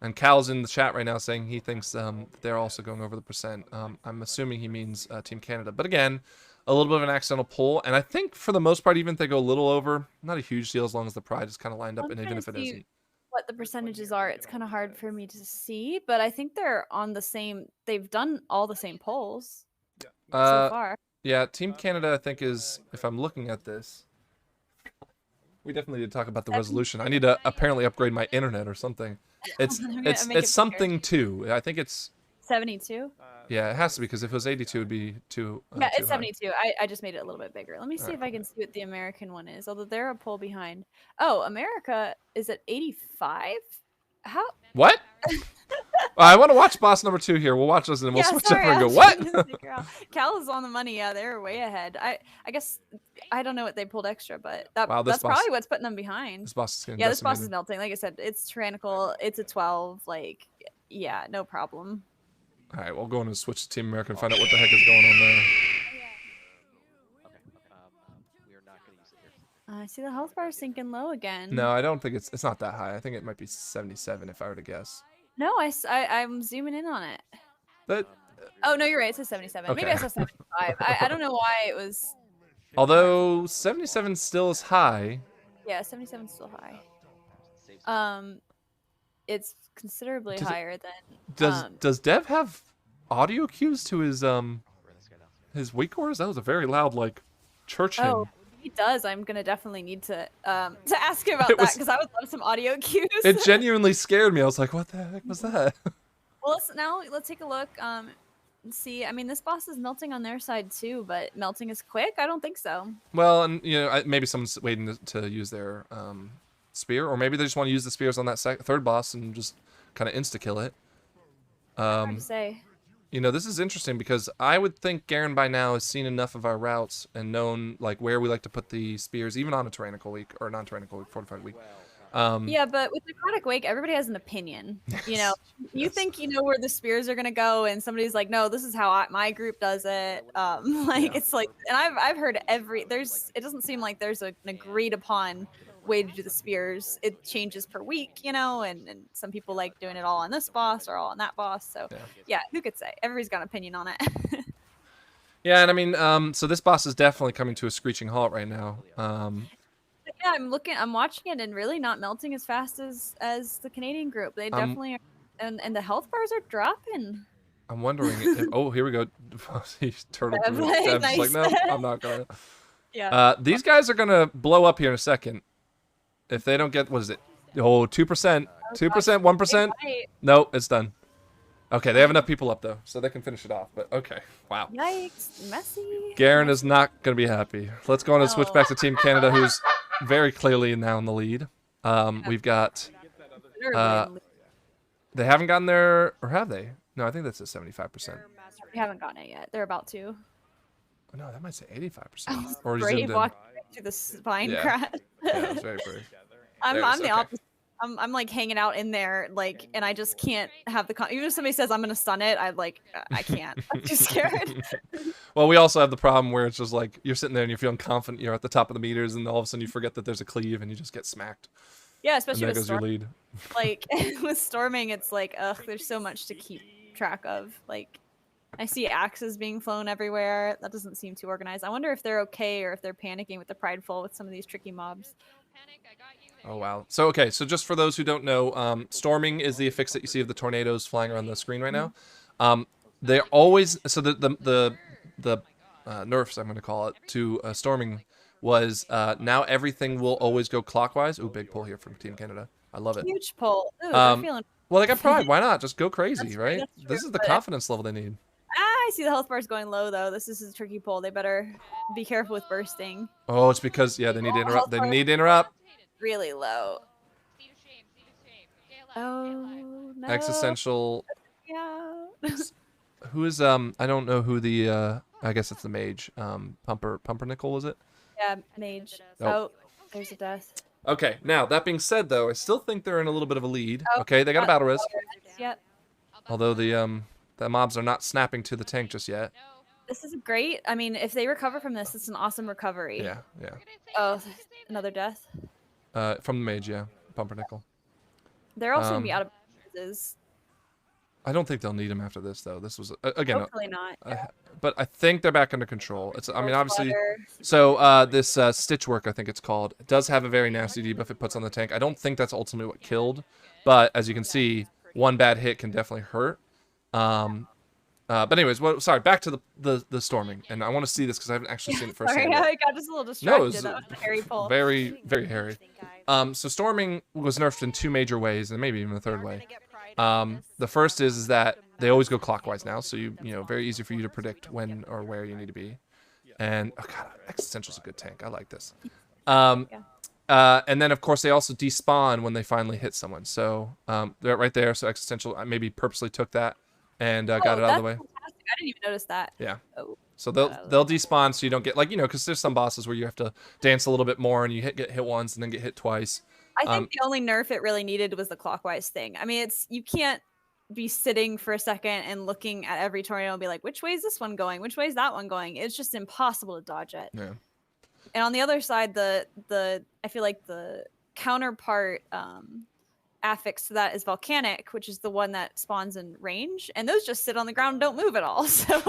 And Cal's in the chat right now saying he thinks they're also going over the percent. I'm assuming he means Team Canada. But again, a little bit of an accidental pull. And I think for the most part, even if they go a little over, not a huge deal as long as the pride is kind of lined up. And even if it isn't. What the percentages are, it's kind of hard for me to see. But I think they're on the same. They've done all the same polls so far. Yeah, Team Canada, I think, is, if I'm looking at this, we definitely need to talk about the resolution. I need to apparently upgrade my internet or something. It's something too. I think it's 72. Yeah, it has to be, because if it was 82, it'd be too. Yeah, too it's high. 72. I just made it a little bit bigger. Let me see Alright. if I can see what the American one is. Although they're a poll behind. Oh, America is at 85. How? What? I want to watch boss number 2 here. We'll watch this and then we'll switch over and go, what? Cal is on the money. Yeah, they're way ahead. I guess I don't know what they pulled extra, but that's boss- probably what's putting them behind. This boss is getting Yeah, this boss is decimated. melting. Like I said, it's tyrannical. It's a 12. Like, yeah, no problem. All right, we'll go in and switch to Team America and find out what the heck is going on there. We are not going to use it here. I see the health bar sinking low again. No, I don't think it's not that high. I think it might be 77 if I were to guess. No, I'm zooming in on it. But Oh, no, you're right. It says 77. Maybe I Okay. saw 75. I don't know why it was. although 77 still is high, Yeah, 77 is still high. It's considerably Does it- higher than. does Dev have audio cues to his weak cores? That was a very loud like church hymn. Oh, he does. I'm gonna definitely need to ask him about It that was- because I would love some audio cues. It genuinely scared me. I was like, what the heck was that? Well, let's take a look. And see. I mean, this boss is melting on their side too, but melting is quick. I don't think so. Well, and maybe someone's waiting to use their spear, or maybe they just want to use the spears on that third boss and just kind of insta kill it. Hard to say. This is interesting because I would think Garen by now has seen enough of our routes and known like where we like to put the spears, even on a tyrannical week or non-tyrannical week, fortified week. Yeah, but with Necrotic Wake, everybody has an opinion. You think you know where the spears are gonna go, and somebody's like, "No, this is how my group does it." It's like, and I've heard it doesn't seem like there's an agreed upon way to do the spears. It changes per week, and some people like doing it all on this boss or all on that boss. So yeah, who could say? Everybody's got an opinion on it. Yeah, and I mean, so this boss is definitely coming to a screeching halt right now. Yeah, I'm watching it and really not melting as fast as the Canadian group. They definitely are, and the health bars are dropping. I'm wondering if, oh, here we go. He's turtle. Dev, Dev's nice. like, no, I'm not gonna. Yeah. These guys are gonna blow up here in a second. If they don't get, what is it? Oh, 2%, 2%, 1%. No, it's done. Okay, they have enough people up though, so they can finish it off. But okay, wow. Yikes, messy. Garen is not gonna be happy. Let's go on and switch back to Team Canada, who's very clearly now in the lead. We've got. They haven't gotten there, or have they? No, I think that's at 75%. We haven't gotten it yet. They're about to. Oh, no, that might say 85%. Or Brave zoomed in. walking through the spine Yeah. crash. Yeah, that's very brave. I'm There it is, the okay. opposite. I'm like hanging out in there, like, and I just can't have the even if somebody says I'm gonna stun it, I can't. I'm too scared. Well, we also have the problem where it's just like you're sitting there and you're feeling confident you're at the top of the meters, and all of a sudden you forget that there's a cleave and you just get smacked. Yeah, And especially there with goes your storm. lead. Like with storming, it's like there's so much to keep track of. Like I see axes being flown everywhere. That doesn't seem too organized. I wonder if they're okay or if they're panicking with the prideful with some of these tricky mobs. Oh, wow. So, okay, so just for those who don't know, storming is the affix that you see of the tornadoes flying around the screen right now. They're always, so the nerfs, I'm going to call it, to storming was now everything will always go clockwise. Ooh, big pull here from Team Canada. I love it. Huge pull. Ooh, they're feeling. Well, they got pride. Why not? Just go crazy, That's true, right? that's true, This is the but- confidence level they need. I see the health bars going low though. This is a tricky pull. They better be careful with bursting. Oh, it's because yeah, they need to interrupt. They need to interrupt. Really low. Oh no. Existential. Yeah. Who is I don't know who the I guess it's the mage. Pumpernickel was it? Yeah, mage. Oh. Oh, there's a death. Okay. Now that being said, though, I still think they're in a little bit of a lead. Oh, Okay, they got a battle risk. Yep. Although the mobs are not snapping to the tank just yet. This is great. I mean, if they recover from this, it's an awesome recovery. Yeah, yeah. Oh, another death. From the mage, yeah, Pumpernickel. They're also gonna be out of boxes. I don't think they'll need him after this though. This was again. Hopefully not. But I think they're back under control. It's I mean obviously. Flutter. So this stitch work I think it's called it does have a very nasty debuff it puts on the tank. I don't think that's ultimately what killed, but as you can see, one bad hit can definitely hurt. But anyways, sorry. Back to the storming, and I want to see this because I haven't actually seen it firsthand. Sorry, yet. I got just a little distracted. No, it was that was a hairy pull. very very hairy. So storming was nerfed in two major ways, and maybe even a third way. The first is that they always go clockwise now, so you know very easy for you to predict when or where you need to be. And oh god, Existential's a good tank. I like this. And then of course they also despawn when they finally hit someone. So they're right there. So Existential maybe purposely took that and got it out of the way. Fantastic. I didn't even notice that. Yeah. Oh. So they'll despawn so you don't get like because there's some bosses where you have to dance a little bit more and you get hit once and then get hit twice. I think the only nerf it really needed was the clockwise thing. I mean, you can't be sitting for a second and looking at every tornado and be like, which way is this one going? Which way is that one going? It's just impossible to dodge it. Yeah. And on the other side, I feel like the counterpart affix to that is volcanic, which is the one that spawns in range, and those just sit on the ground and don't move at all. So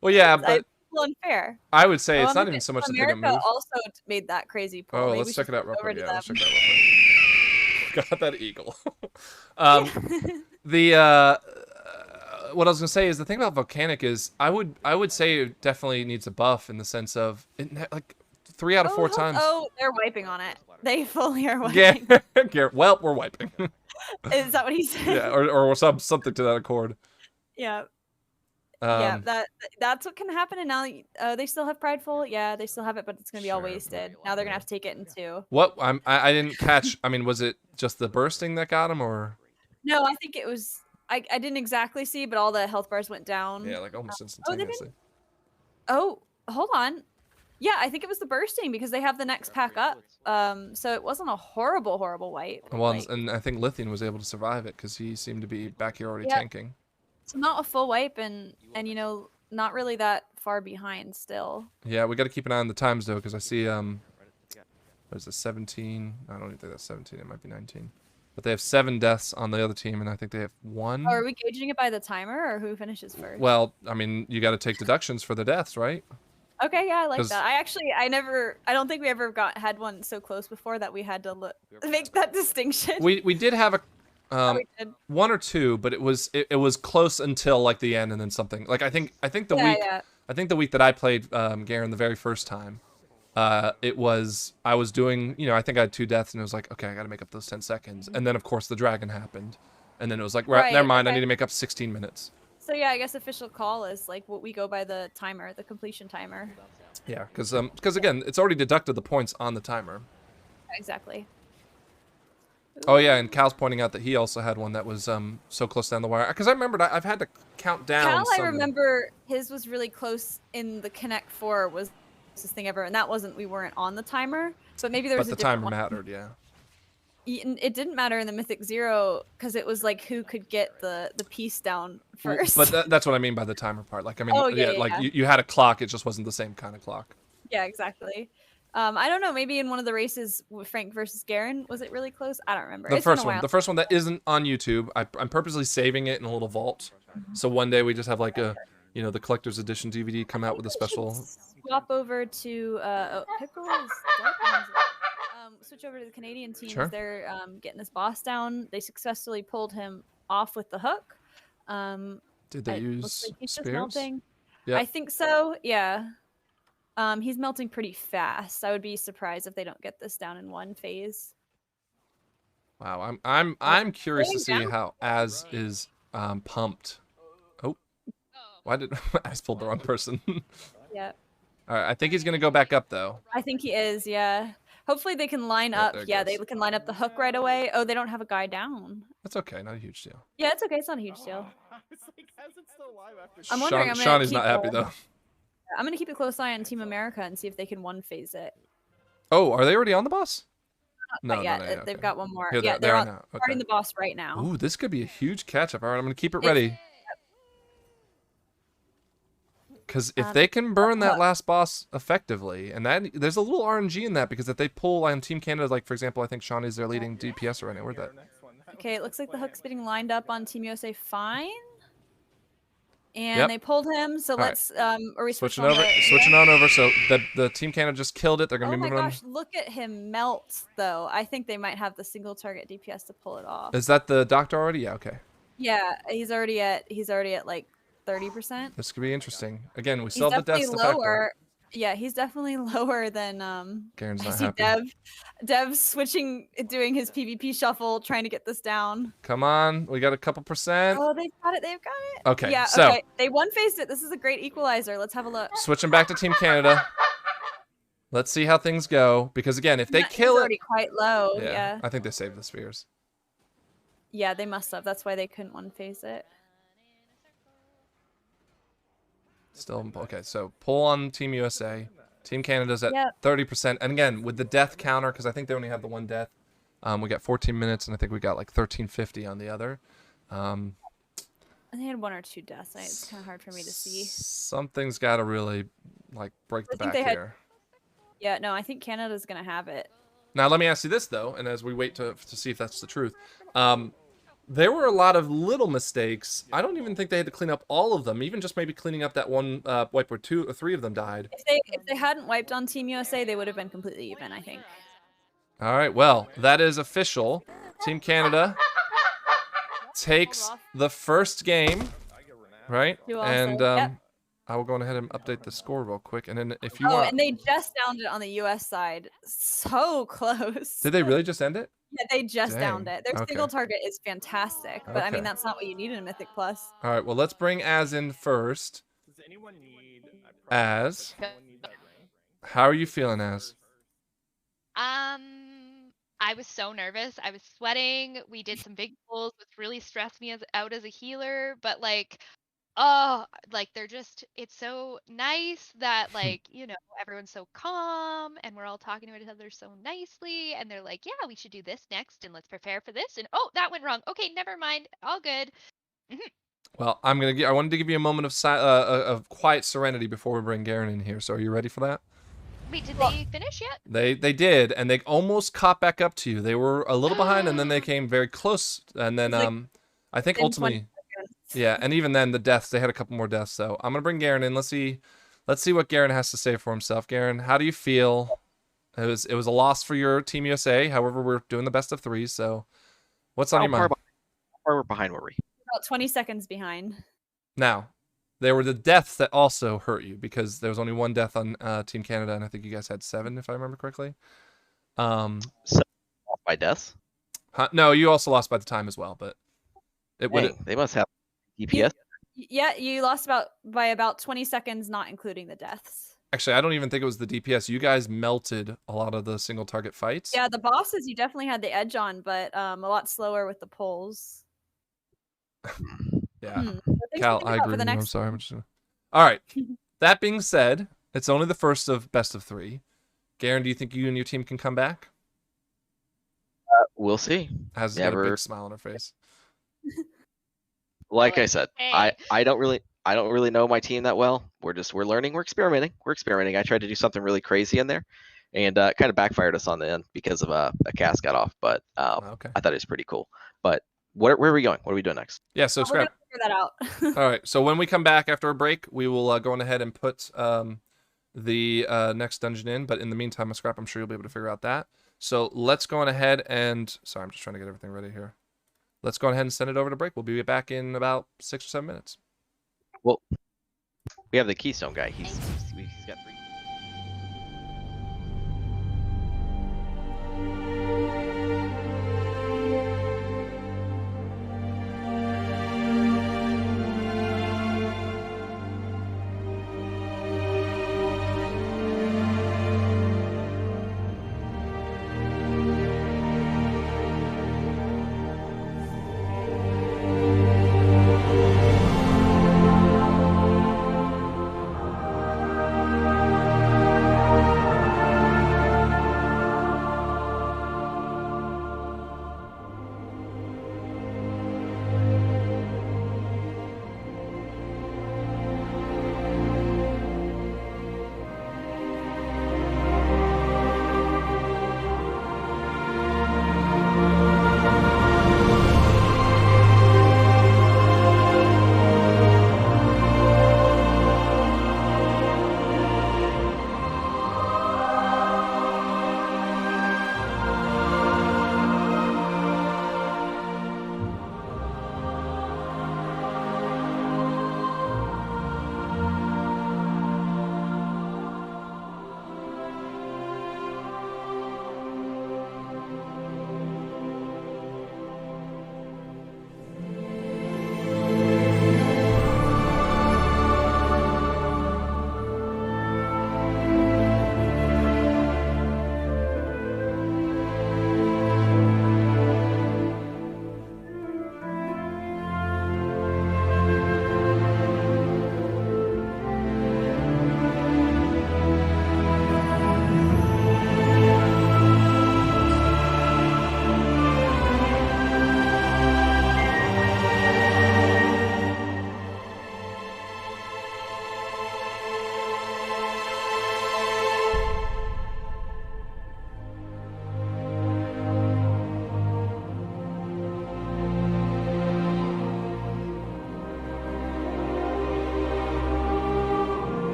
well, yeah, it's but a little unfair. I would say it's not even so much that they don't America move. also made that crazy pull. Oh, Maybe we let's check should it out switch real over quick. to Yeah, let's them. check it out real quick. Got that eagle. What I was gonna say is the thing about volcanic is I would say it definitely needs a buff in the sense of like 3 out of 4 times. Oh, they're wiping on it. They fully are wiping. Yeah. Well, we're wiping. Is that what he said? Yeah, or something to that accord. Yeah. Yeah, that's what can happen. And now they still have prideful. Yeah, they still have it, but it's gonna be all Sure. wasted. Now they're gonna have to take it in 2. What I didn't catch. I mean, was it just the bursting that got him, or? No, I think it was. I didn't exactly see, but all the health bars went down. Yeah, like almost they instantaneously. Oh, hold on. Yeah, I think it was the bursting because they have the next pack up. So it wasn't a horrible wipe. Well, and I think Lithian was able to survive it because he seemed to be back here already tanking. It's not a full wipe, and not really that far behind still. Yeah, we got to keep an eye on the times though, because I see what is it, 17? I don't even think that's 17. It might be 19. But they have 7 deaths on the other team, and I think they have 1. Oh, are we gauging it by the timer or who finishes first? Well, I mean, you got to take deductions for the deaths, right? Okay, yeah, I like that. I don't think we ever had one so close before that we had to make that distinction. We did have a we did. 1 or 2, but it was close until like the end, and then something. Like I think the week I think the week that I played Garen the very first time, I was doing, I think I had 2 deaths, and it was like, okay, I got to make up those 10 seconds, and then of course the dragon happened, and then it was like, right, never mind, I need to make up 16 minutes. So yeah, I guess official call is like what we go by the timer, the completion timer. Yeah, because again, it's already deducted the points on the timer. Exactly. Oh yeah, and Cal's pointing out that he also had one that was so close down the wire. Because I remembered I've had to count down. Cal, I remember his was really close in the Connect 4 was this thing ever, and we weren't on the timer, but maybe there was a timer mattered, yeah. It didn't matter in the Mythic 0 because it was like who could get the piece down first. But that's what I mean by the timer part. Like I mean, yeah. You had a clock, it just wasn't the same kind of clock. Yeah, exactly. I don't know. Maybe in one of the races with Frank versus Garen, was it really close? I don't remember. The first one that isn't on YouTube. I'm purposely saving it in a little vault, so one day we just have like a, the collector's edition DVD come out with a special. Swap over to Pickle is switch over to the Canadian team. Sure. They're getting this boss down. They successfully pulled him off with the hook. Did they use like he's spears? just melting. Yeah. I think so. Yeah. He's melting pretty fast. I would be surprised if they don't get this down in one phase. Wow, I'm curious to see how Az is pumped. Oh. Why did I just pulled the wrong person? Yeah. All right, I think he's gonna go back up though. I think he is, yeah. Hopefully they can line up. there it Yeah, goes. they can line up the hook right away. Oh, they don't have a guy down. That's okay, not a huge deal. Yeah, it's okay. It's not a huge deal. It's like, how's it still alive after I'm wondering, I'm gonna Shawnee's keep not happy a- though. I'm gonna keep a close eye on Team America and see if they can one phase it. Oh, are they already on the boss? No, Not yet. no, They've okay. got one more. Here Yeah, they are on, now. starting Okay. the boss right now. Ooh, this could be a huge catch-up. All right, I'm gonna keep it It's- ready. Because if Um, they can burn that last boss effectively, and that there's a little RNG in that, because if they pull on Team Canada, like for example, I think Shawnee's their leading DPS right now. Where'd that? Okay, it looks like the hook's getting lined up on Team USA fine. And Yep. they pulled him, so All right. let's are we Switching switching over, on the- switching on over. So the Team Canada just killed it. They're gonna Oh be my moving gosh, look at him melt though. I think they might have the single target DPS to pull it off. on. Is that the doctor already? Yeah. Okay. Yeah, he's already at like 30%. This could be interesting. Again, we He's still have the definitely deaths to factor. lower. Yeah, he's definitely lower than Garen's I not see happy. Dev switching, doing his PvP shuffle, trying to get this down. Come on, we got a couple percent. Oh, they've got it. They've got it. Okay, Yeah. so Okay. They one phased it. This is a great equalizer. Let's have a look. switching back to Team Canada. Let's see how things go. Because again, if they He's kill it, already quite low. Yeah. I think they saved the spheres. Yeah, they must have. That's why they couldn't one phase it. Still okay. So pull on Team USA. Team Canada's at Yep. 30%, and again with the death counter, because I think they only have the one death. We got 14 minutes, and I think we got like 1350 on the other. And they had one or two deaths. It's kind of hard for me to see. Something's got to really like break the I think back they had- here. Yeah, no, I think Canada's gonna have it. Now let me ask you this though, and as we wait to see if that's the truth, there were a lot of little mistakes. I don't even think they had to clean up all of them. Even just maybe cleaning up that one wipe where 2 or 3 of them died. If they hadn't wiped on Team USA, they would have been completely even, I think. All right, well that is official. Team Canada takes the first game, right? You also- And yep. I will go ahead and update the score real quick. And then if you Oh, want, and they just downed it on the US side. So close. did they really just end it? Yeah, they just downed Dang, it. Their okay. single target is fantastic, but I Okay. mean that's not what you need in a Mythic Plus. All right, well let's bring Az in first. Does anyone need Az, anyone need that ring? how are you feeling, Az? I was so nervous. I was sweating. We did some big pulls, which really stressed me out as a healer. But like, oh, like it's so nice that like, everyone's so calm and we're all talking to each other so nicely. And they're like, yeah, we should do this next and let's prepare for this. And oh, that went wrong. Okay, never mind. All good. Well, I wanted to give you a moment of quiet serenity before we bring Garen in here. So are you ready for that? Wait, did they finish yet? They did, and they almost caught back up to you. They were a little behind, and then they came very close. And then I think within 20 ultimately, seconds. yeah. And even then, the deaths, they had a couple more deaths. So I'm gonna bring Garen in. Let's see what Garen has to say for himself. Garen, how do you feel? It was a loss for your Team USA. However, we're doing the best of 3. So what's on your mind? How far behind were we? About 20 seconds behind. Now, there were the deaths that also hurt you, because there was only 1 death on Team Canada, and I think you guys had 7, if I remember correctly. By deaths? No, you also lost by the time as well, but it would. Dang, they must have DPS. Yeah, you lost by about 20 seconds, not including the deaths. Actually, I don't even think it was the DPS. You guys melted a lot of the single target fights. Yeah, the bosses you definitely had the edge on, but a lot slower with the pulls. Yeah. So things to Cal, think I about agree for the with you. I'm next sorry. All right. That being said, it's only the first of best of 3. Garen, do you think you and your team can come back? We'll see. Has got a Never. big smile on her face. Like I said, Hey. I don't really know my team that well. We're learning. We're experimenting. I tried to do something really crazy in there, and kind of backfired us on the end because of a cast got off. But Okay. I thought it was pretty cool. But where are we going? What are we doing next? Yeah. So we're scrap. gonna figure that out. All right. So when we come back after a break, we will go on ahead and put the next dungeon in. But in the meantime, Scrap, I'm sure you'll be able to figure out that. So let's go on ahead and sorry, I'm just trying to get everything ready here. Let's go ahead and send it over to break. We'll be back in about 6 or 7 minutes. Well, we have the Keystone guy. He's got 3.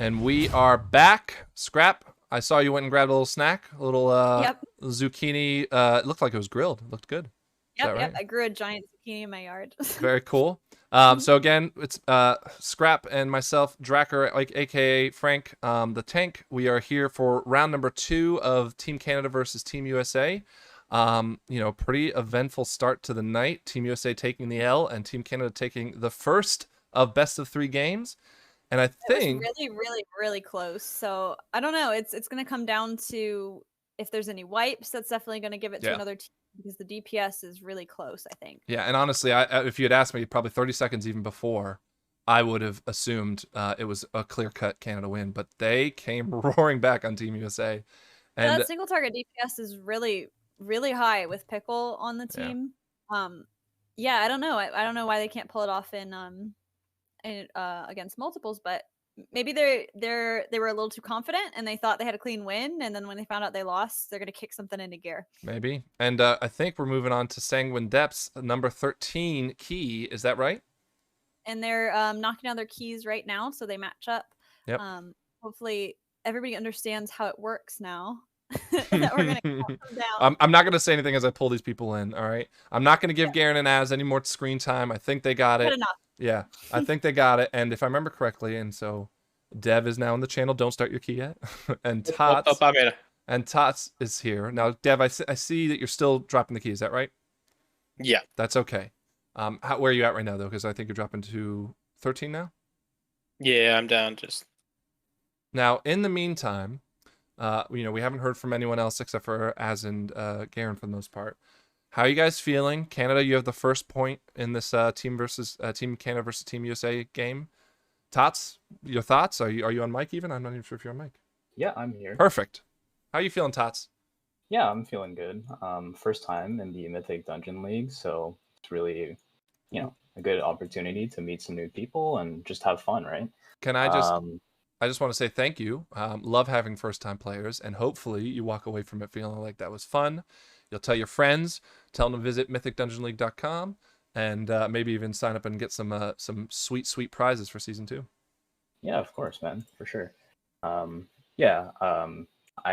And we are back. Scrap, I saw you went and grabbed a little snack, a little zucchini. It looked like it was grilled. It looked good. Yep, right? I grew a giant zucchini in my yard. Very cool. So again, it's Scrap and myself, Dracker, like aka Frank, the tank. We are here for round number 2 of Team Canada versus Team USA. Pretty eventful start to the night. Team USA taking the L and Team Canada taking the first of best of 3 games. And I think it was really, really, really close. So I don't know. It's going to come down to if there's any wipes. That's definitely going to give it to another team because the DPS is really close, I think. Yeah, and honestly, if you had asked me probably 30 seconds even before, I would have assumed it was a clear-cut Canada win. But they came roaring back on Team USA. And that single target DPS is really, really high with Pickle on the team. Yeah, I don't know. I don't know why they can't pull it off in against multiples, but maybe they were a little too confident and they thought they had a clean win, and then when they found out they lost, they're gonna kick something into gear. Maybe. And I think we're moving on to Sanguine Depths, number 13 key. Is that right? And they're knocking down their keys right now, so they match up. Yep. Hopefully everybody understands how it works now. That we're gonna count them down. I'm not gonna say anything as I pull these people in. All right. I'm not gonna give Garen and Az any more screen time. I think they got it. Good enough. Yeah, I think they got it. And if I remember correctly, and so Dev is now in the channel. Don't start your key yet. And Tots. I made it. And Tots is here now. Dev, I see that you're still dropping the key. Is that right? Yeah. That's okay. Where are you at right now though? Because I think you're dropping to 13 now. Yeah, I'm down. Just now. In the meantime, we haven't heard from anyone else except for Az and Garen for the most part. How are you guys feeling? Canada, you have the first point in this Team Canada versus Team USA game. Tots, your thoughts? Are you on mic even? I'm not even sure if you're on mic. Yeah, I'm here. Perfect. How are you feeling, Tots? Yeah, I'm feeling good. First time in the Mythic Dungeon League, so it's really, a good opportunity to meet some new people and just have fun, right? Can I just want to say thank you. Love having first-time players, and hopefully you walk away from it feeling like that was fun. You'll tell your friends, tell them to visit mythicdungeonleague.com, and maybe even sign up and get some sweet, sweet prizes for season 2. Yeah, of course, man, for sure. I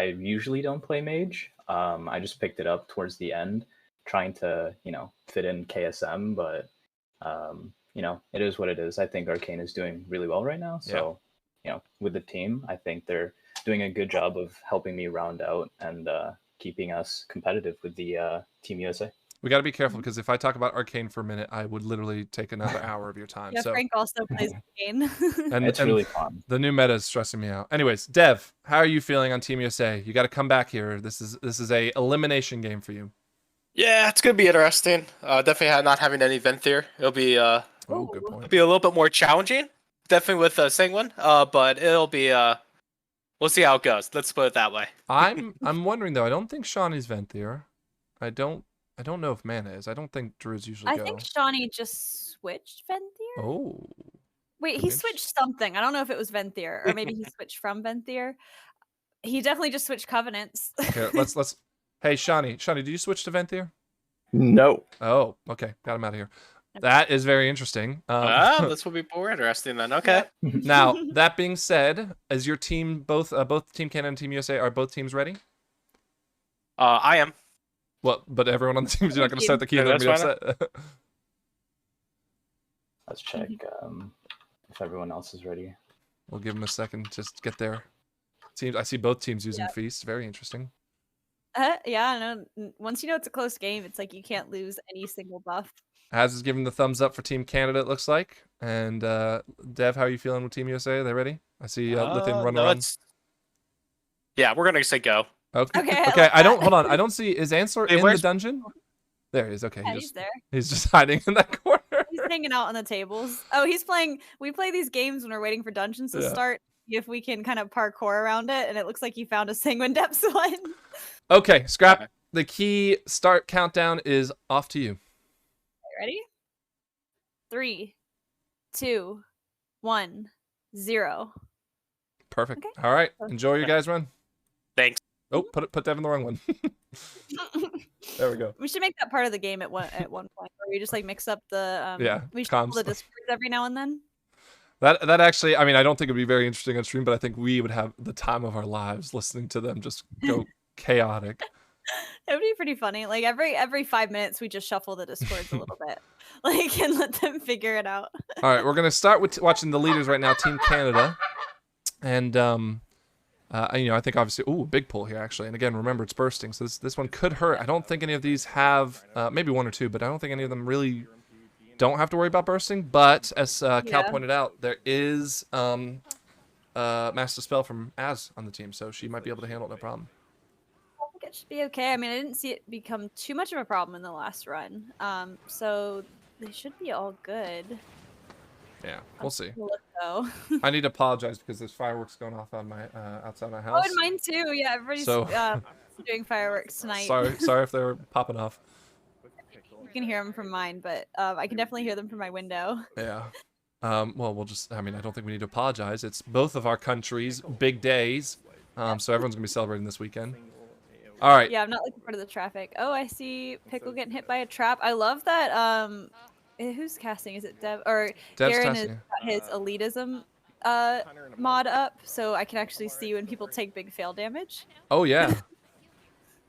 usually don't play mage. I just picked it up towards the end, trying to, fit in KSM, but, it is what it is. I think Arcane is doing really well right now. So, with the team, I think they're doing a good job of helping me round out and keeping us competitive with the Team USA. We got to be careful because if I talk about Arcane for a minute, I would literally take another hour of your time. Yeah, so Frank also plays Arcane. and it's really fun. The new meta is stressing me out. Anyways, Dev, how are you feeling on Team USA? You got to come back here. This is a elimination game for you. Yeah, it's gonna be interesting. Definitely not having any Venthyr. It'll be good point. It'll be a little bit more challenging. Definitely with Sanguine. But it'll be we'll see how it goes. Let's put it that way. I'm wondering though. I don't think Shawnee's Venthyr. I don't know if Mana is. I don't think Druids usually go. I think Shawnee just switched Venthyr. Oh. Wait, he switched something. I don't know if it was Venthyr or maybe he switched from Venthyr. He definitely just switched Covenants. Okay, let's. Hey, Shawnee, did you switch to Venthyr? No. Oh, okay. Got him out of here. That is very interesting. This will be more interesting then. Okay. Now, that being said, is your team both Team Canada and Team USA, are both teams ready? I am. Well, but everyone on the team is not going to start the key and that's be upset. Let's check if everyone else is ready. We'll give them a second. Just get there. Teams. I see both teams using Feast. Very interesting. Yeah, no. Once you know it's a close game, it's like you can't lose any single buff. Az is giving the thumbs up for Team Canada, it looks like. And Dev, how are you feeling with Team USA? Are they ready? I see Lithium run around. Yeah, we're gonna say go. Okay. Okay. Okay. I don't. Hold on. I don't see. Is Answer in the where's- dungeon? There he is. Okay. Yeah, he's there. He's just hiding in that corner. He's hanging out on the tables. Oh, he's playing. We play these games when we're waiting for dungeons to start. If we can kind of parkour around it, and it looks like you found a Sanguine Depths one. Okay, Scrap. The key start countdown is off to you. Ready? 3, 2, 1, 0. Perfect. Okay. All right. Enjoy your guys' run. Thanks. Oh, put Dev in the wrong one. There we go. We should make that part of the game at one point, where we just like mix up the Yeah, we should comms. pull the Discords every now and then. That actually, I mean, I don't think it'd be very interesting on stream, but I think we would have the time of our lives listening to them just go chaotic. It would be pretty funny. Like every 5 minutes, we just shuffle the discords a little bit, like, and let them figure it out. All right, we're gonna start with watching the leaders right now, Team Canada, and I think obviously, big pull here actually, and again, remember it's bursting, so this one could hurt. I don't think any of these have, maybe one or two, but I don't think any of them really don't have to worry about bursting. But as Cal pointed out, there is Master Spell from Az on the team, so she might be able to handle it no problem. I think it should be okay. I mean, I didn't see it become too much of a problem in the last run, so they should be all good. Yeah, we'll see. Look, though. I need to apologize because there's fireworks going off on my outside my house. Oh, and mine too. Yeah, everybody's doing fireworks tonight. Sorry if they're popping off. You can hear them from mine, but I can definitely hear them from my window. Yeah. Well, we'll just. I mean, I don't think we need to apologize. It's both of our countries' big days, so everyone's gonna be celebrating this weekend. All right. Yeah, I'm not looking forward to the traffic. Oh, I see Pickle getting hit by a trap. I love that. Who's casting? Is it Dev or Dev's Garen has casting. got his elitism mod up, so I can actually see when people take big fail damage. Oh yeah.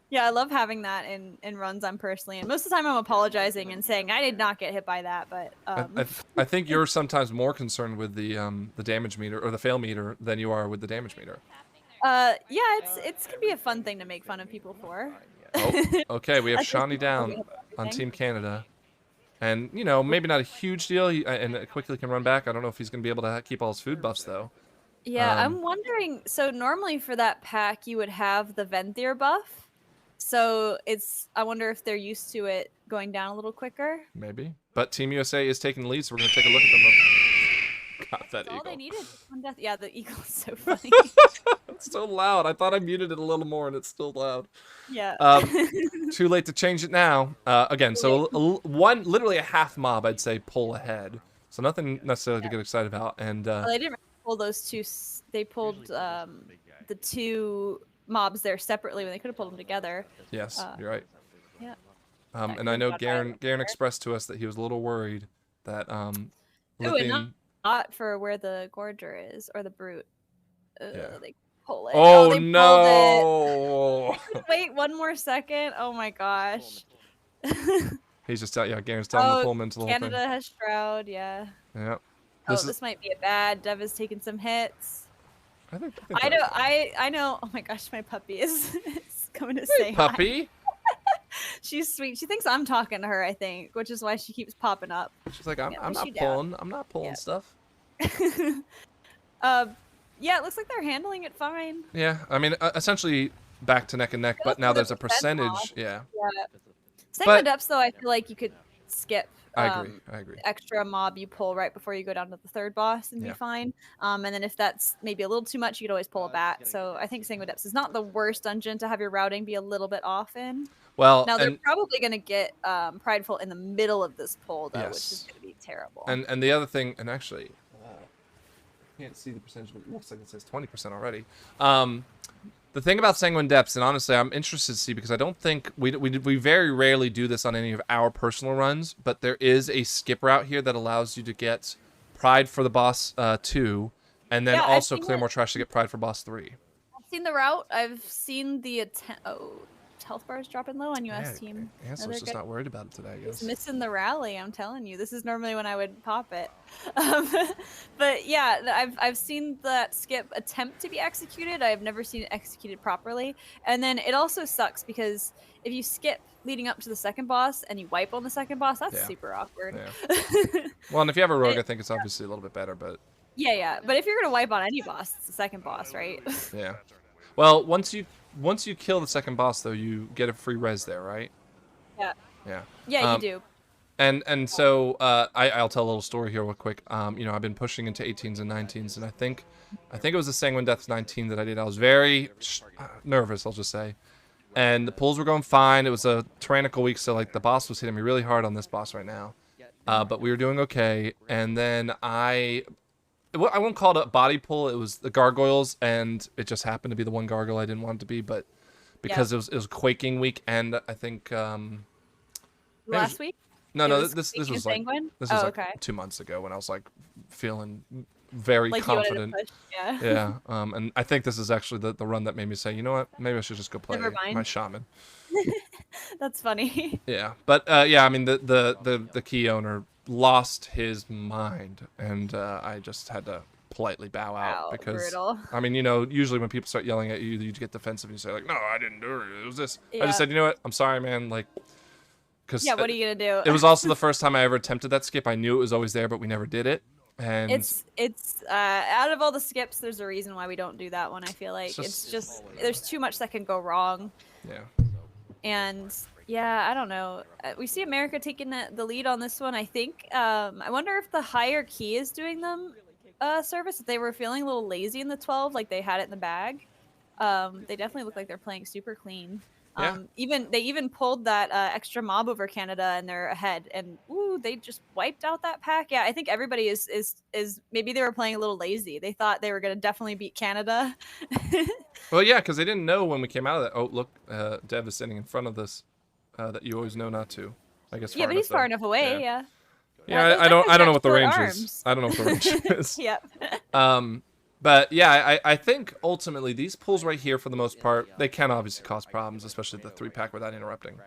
Yeah, I love having that in runs I'm personally in. Most of the time I'm apologizing and saying I did not get hit by that, but I think you're sometimes more concerned with the damage meter or the fail meter than you are with the damage meter. yeah, it's gonna be a fun thing to make fun of people for. Oh, okay, we have I think Shawnee down on Team Canada. And, maybe not a huge deal, and quickly can run back. I don't know if he's going to be able to keep all his food buffs, though. Yeah, I'm wondering, so normally for that pack, you would have the Venthyr buff. So I wonder if they're used to it going down a little quicker. Maybe. But Team USA is taking the lead, so we're going to take a look at them. God, that eagle. All they needed was one death. Yeah, the eagle is so funny. It's so loud. I thought I muted it a little more, and it's still loud. Yeah. Too late to change it now. Again, so literally a half mob, I'd say, pull ahead. So nothing necessarily to get excited about. And well, they didn't pull those two. They pulled the two mobs there separately when they could have pulled them together. Yes, you're right. Yeah. And I know Garen expressed to us that he was a little worried that and not for where the Gorger is or the Brute. They pull it. Oh, they no! Wait 1 more second. Oh my gosh. He's just Garen's telling him to pull him into the whole thing. Canada has Shroud, yeah. Yeah. This might be a bad. Dev is taking some hits. I know. Oh my gosh, my puppy is coming to say puppy. Hi. She's sweet. She thinks I'm talking to her, I think, which is why she keeps popping up. She's like, I'm not pulling. I'm not pulling stuff. Yeah, it looks like they're handling it fine. Yeah, I mean, essentially back to neck and neck, but now there's a percentage. Yeah. Sanguine Depths, though, I feel like you could skip. I agree. Extra mob you pull right before you go down to the third boss and be fine. And then if that's maybe a little too much, you could always pull a bat. So I think Sanguine Depths is not the worst dungeon to have your routing be a little bit off in. Well, now they're probably going to get Prideful in the middle of this pull, though, which is going to be terrible. And the other thing, and actually, I can't see the percentage, but it looks like it says 20% already. The thing about Sanguine Depths, and honestly, I'm interested to see because I don't think we very rarely do this on any of our personal runs, but there is a skip route here that allows you to get Pride for the boss 2, and then also clear more trash to get Pride for boss 3. I've seen the route. I've seen the health bars dropping low on U.S. team. Yeah, so I was just not worried about it today, I guess. It's missing the rally, I'm telling you. This is normally when I would pop it. But yeah, I've seen that skip attempt to be executed. I've never seen it executed properly. And then it also sucks because if you skip leading up to the second boss and you wipe on the second boss, that's super awkward. Yeah. Well, and if you have a rogue, I think it's obviously a little bit better, but... Yeah. But if you're going to wipe on any boss, it's the second boss, right? Yeah. Well, once you kill the second boss, though, you get a free res there, right? Yeah. Yeah. Yeah, you do. And so I'll tell a little story here real quick. I've been pushing into 18s and 19s, and I think it was the Sanguine Depths 19 that I did. I was very nervous, I'll just say. And the pulls were going fine. It was a tyrannical week, so like the boss was hitting me really hard on this boss right now. But we were doing okay. And then I won't call it a body pull. It was the gargoyles, and it just happened to be the one gargoyle I didn't want it to be, but because it was quaking week, and I think last week. No, this was like Sanguine? this was like 2 months ago when I was like feeling very Like you wanted to confident. push, yeah. Yeah. And I think this is actually the run that made me say, you know what, maybe I should just go play Never mind. my shaman. That's funny. Yeah, but yeah, I mean the key owner lost his mind, and I just had to politely bow out Wow, because brutal. I mean, usually when people start yelling at you, you get defensive and you say like, no, I didn't do it. It was this. I Yeah. just said, you know what, I'm sorry, man. Like, because Yeah, what are you gonna do? it was also the first time I ever attempted that skip. I knew it was always there, but we never did it. And it's out of all the skips, there's a reason why we don't do that one. I feel like it's just there's too much that can go wrong. Yeah. And yeah, I don't know. We see America taking the lead on this one. I think. I wonder if the higher key is doing them service. If they were feeling a little lazy in the 12, like they had it in the bag. They definitely look like they're playing super clean. Yeah. They even pulled that extra mob over Canada and they're ahead, and ooh, they just wiped out that pack. Yeah, I think everybody is maybe they were playing a little lazy. They thought they were gonna definitely beat Canada. Well, yeah, because they didn't know when we came out of that. Oh, look, Dev is sitting in front of this. That you always know not to. I guess. Yeah, but he's far enough away. Yeah. Yeah, I don't know what the range is. I don't know what the range is. Yep. But yeah, I think ultimately these pulls right here, for the most part, they can obviously cause problems, especially the 3-pack without interrupting.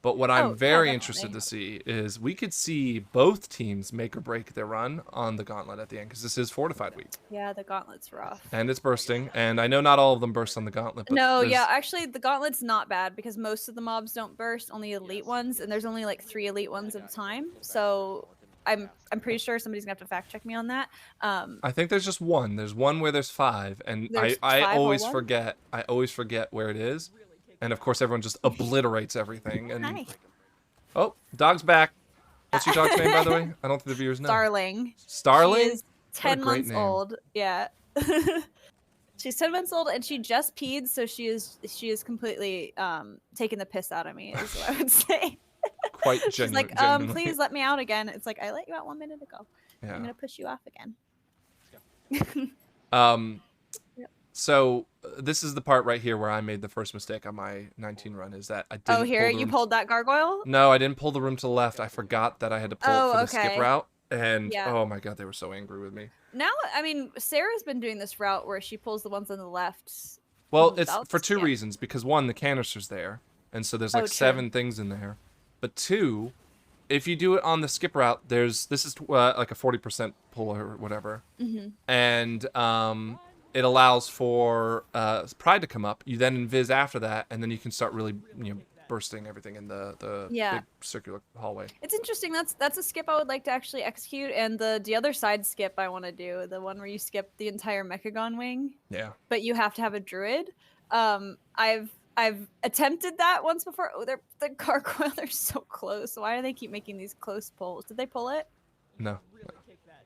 But what I'm very interested to see is we could see both teams make or break their run on the gauntlet at the end, because this is Fortified Week. Yeah, the gauntlet's rough. And it's bursting, and I know not all of them burst on the gauntlet. But no, yeah, actually the gauntlet's not bad because most of the mobs don't burst, only elite ones, and there's only like 3 elite ones at a time. So I'm pretty sure somebody's gonna have to fact check me on that. I think there's just one. There's one where there's 5, and I always forget. I always forget where it is, and of course everyone just obliterates everything. And Hi. Oh, dog's back. What's your dog's name, by the way? I don't think the viewers know. Starling. Starling. She is 10 months old. Yeah. She's 10 months old and she just peed, so she is completely taking the piss out of me, is what I would say. Quite genuine. She's like, genuinely. please let me out again. It's like, I let you out 1 minute ago. Yeah. I'm gonna push you off again. So this is the part right here where I made the first mistake on my 19 run, is that I didn't. Oh, here you pulled that gargoyle? No, I didn't pull the room to the left. I forgot that I had to pull it for the skip route, and oh my god, they were so angry with me. Now, I mean, Sarah's been doing this route where she pulls the ones on the left. Well, it's for 2 reasons. Because 1, the canister's there, and so there's like 7 things in there. But 2, if you do it on the skip route, this is like a 40% pull or whatever, and it allows for Pride to come up. You then invis after that, and then you can start really bursting everything in the big circular hallway. It's interesting. That's a skip I would like to actually execute, and the other side skip I want to do, the one where you skip the entire Mechagon wing. Yeah. But you have to have a druid. I've attempted that once before. Oh, the gargoyle, they're so close. Why do they keep making these close pulls? Did they pull it? No.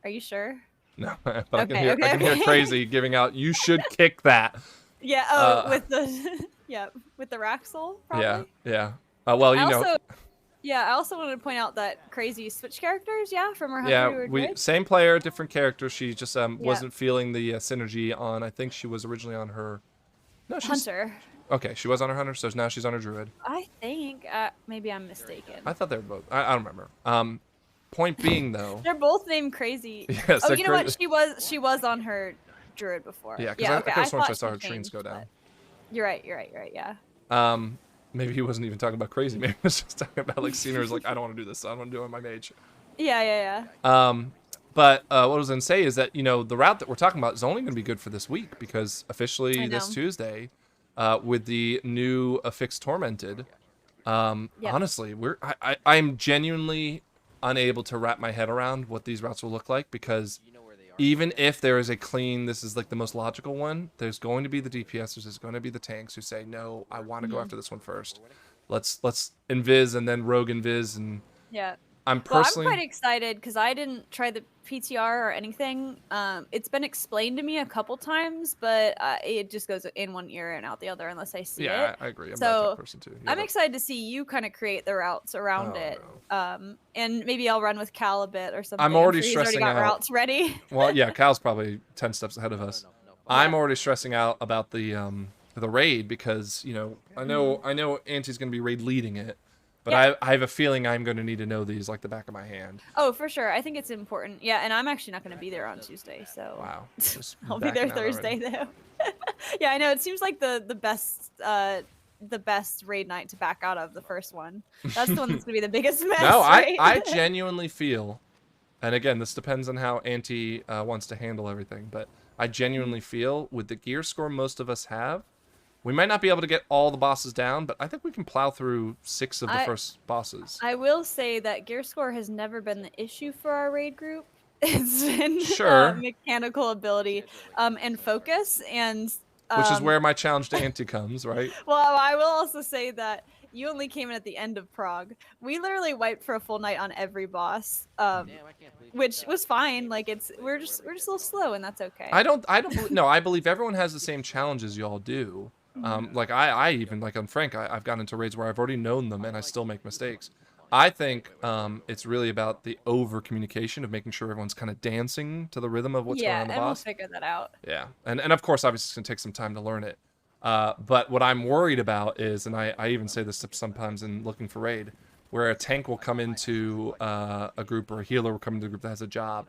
Are you sure? No, but I can hear Crazy giving out, you should kick that. Yeah, with the with the Raxel, probably. Yeah. Well, I also wanted to point out that Crazy switch characters, from her hunter to her same player, different character. She just wasn't feeling the synergy on, I think she was originally on her hunter. Okay, she was on her hunter, so now she's on her druid. I think maybe I'm mistaken. I thought they were both. I don't remember. Point being, though, they're both named Crazy. Yes, oh, you know what? She was on her druid before. Yeah, because I could have sworn I saw her trains go down. You're right. Yeah. Maybe he wasn't even talking about Crazy. Maybe he was just talking about like sceners. Like, I don't want to do this. I want to do it on my mage. Yeah. But what I was gonna say is that the route that we're talking about is only gonna be good for this week, because officially this Tuesday, with the new affixed Tormented, honestly, I'm genuinely unable to wrap my head around what these routes will look like, because even if there is a clean, this is like the most logical one, there's going to be the DPSers, there's going to be the tanks who say, no, I want to go after this one first. Let's invis and then rogue invis, and I'm quite excited because I didn't try the PTR or anything. It's been explained to me a couple times, but it just goes in one ear and out the other unless I see it. Yeah, I agree. I'm that type of person too. I'm excited to see you kind of create the routes around it. No. And maybe I'll run with Cal a bit or something. I'm already stressing got out. Routes ready. Well, yeah, Cal's probably 10 steps ahead of us. I'm already stressing out about the raid, because I know Auntie's gonna be raid leading it. But Yeah. I have a feeling I'm going to need to know these like the back of my hand. Oh, for sure. I think it's important. Yeah, and I'm actually not going to be there on Tuesday, so Wow. I'll be there backing out Thursday already. though. Yeah, I know. It seems like the best raid night to back out of, the first one. That's the one that's going to be the biggest mess, No, right? I genuinely feel, and again, this depends on how Auntie wants to handle everything, but I genuinely feel with the gear score most of us have, we might not be able to get all the bosses down, but I think we can plow through 6 of the first bosses. I will say that gear score has never been the issue for our raid group. It's been Sure. mechanical ability and focus, and which is where my challenge to Auntie comes, right? Well, I will also say that you only came in at the end of Prague. We literally wiped for a full night on every boss, which was fine. Like we're just a little slow, and that's okay. No, I believe everyone has the same challenges y'all do. Like I even like on Frank, I've gotten into raids where I've already known them and I still make mistakes. I think it's really about the over communication of making sure everyone's kind of dancing to the rhythm of what's going on in the and we'll boss. figure that out. Yeah, and of course, obviously, it's gonna take some time to learn it. But what I'm worried about is, and I even say this sometimes in looking for raid, where a tank will come into a group or a healer will come into a group that has a job,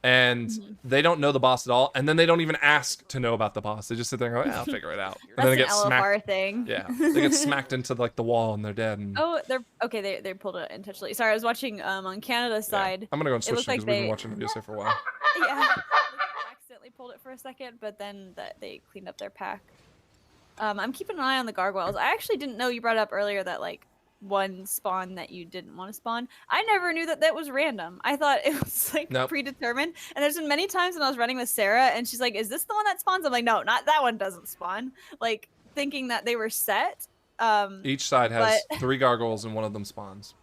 and they don't know the boss at all, and then they don't even ask to know about the boss. They just sit there and go, "Yeah, I'll figure it out." And then they get LFR smacked. thing. Yeah, they get smacked into like the wall and they're dead. And... Oh, they're okay. They pulled it intentionally. Sorry, I was watching on Canada's side. Yeah. I'm gonna go and switch because like we've been watching U.S.A. for a while. Yeah, I accidentally pulled it for a second, but then they cleaned up their pack. I'm keeping an eye on the gargoyles. I actually didn't know you brought up earlier that like one spawn that you didn't want to spawn. I never knew that was random. I thought it was like predetermined. And there's been many times when I was running with Sarah and she's like, "Is this the one that spawns?" I'm like, "No, not that one doesn't spawn." Like thinking that they were set. Each side has 3 gargoyles and one of them spawns.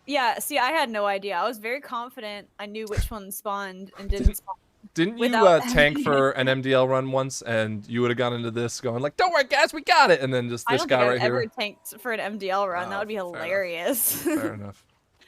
Yeah, see, I had no idea. I was very confident I knew which one spawned and didn't spawn. Didn't you tank for an MDL run once, and you would have gone into this going like, "Don't worry, guys, we got it," and then just this guy right here. I don't think I've ever tanked for an MDL run. That would be hilarious. Fair enough.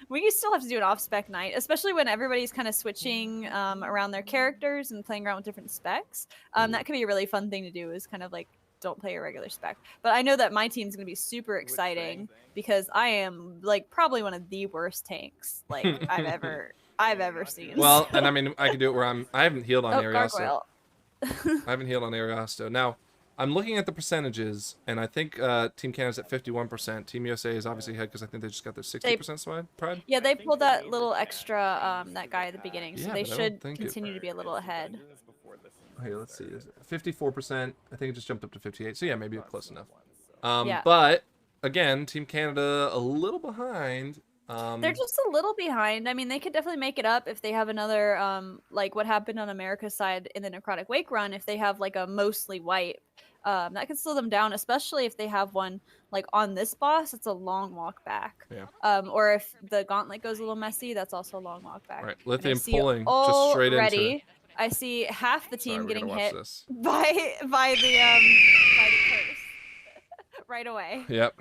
We still have to do an off-spec night, especially when everybody's kind of switching around their characters and playing around with different specs. That could be a really fun thing to do. Is kind of like don't play a regular spec. But I know that my team's gonna be super exciting because I am like probably one of the worst tanks like I've ever seen. Well, and I mean, I can do it where I haven't healed on Ariosto. Gargoyle. I haven't healed on Ariosto. Now, I'm looking at the percentages, and I think Team Canada's at 51%. Team USA is obviously ahead because I think they just got their 60% pride. Yeah, they pulled that little extra, that guy at the beginning, so they should continue to be a little ahead. Hey, let's see. 54%. I think it just jumped up to 58. So yeah, maybe close enough. Yeah. But again, Team Canada a little behind. They're just a little behind. I mean, they could definitely make it up if they have another, like what happened on America's side in the Necrotic Wake run. If they have like a mostly wipe, that could slow them down, especially if they have one like on this boss. It's a long walk back. Yeah. Or if the gauntlet goes a little messy, that's also a long walk back. Right. Lithium pulling just straight into it. I see half the team getting hit this. by the curse right away. Yep.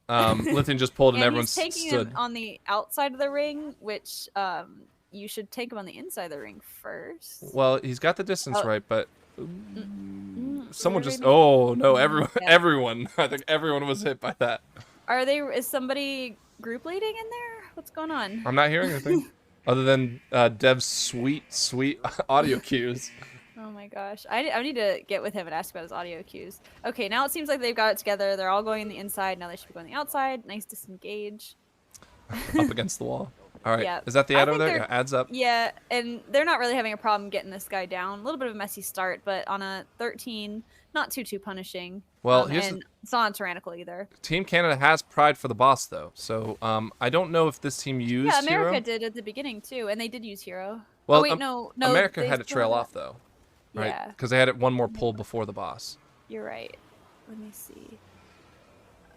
Lithium just pulled and everyone he's taking stood. him on the outside of the ring, which you should take him on the inside of the ring first. Well, he's got the distance right, but someone just no, everyone I think everyone was hit by that. Is somebody group leading in there? What's going on? I'm not hearing anything other than Dev's sweet audio cues. Oh my gosh. I need to get with him and ask about his audio cues. Okay, now it seems like they've got it together. They're all going in the inside. Now they should be going the outside. Nice disengage. Up against the wall. All right. Yeah. Is that the ad over there? Yeah, adds up. Yeah, and they're not really having a problem getting this guy down. A little bit of a messy start, but on a 13, not too punishing. Well, and it's not tyrannical either. Team Canada has pride for the boss, though. So I don't know if this team used Yeah, America Hero. did at the beginning, too, and they did use Hero. Well, oh, wait, no. America had to trail off, though. Right? Yeah. Because they had it one more pull before the boss. You're right. Let me see.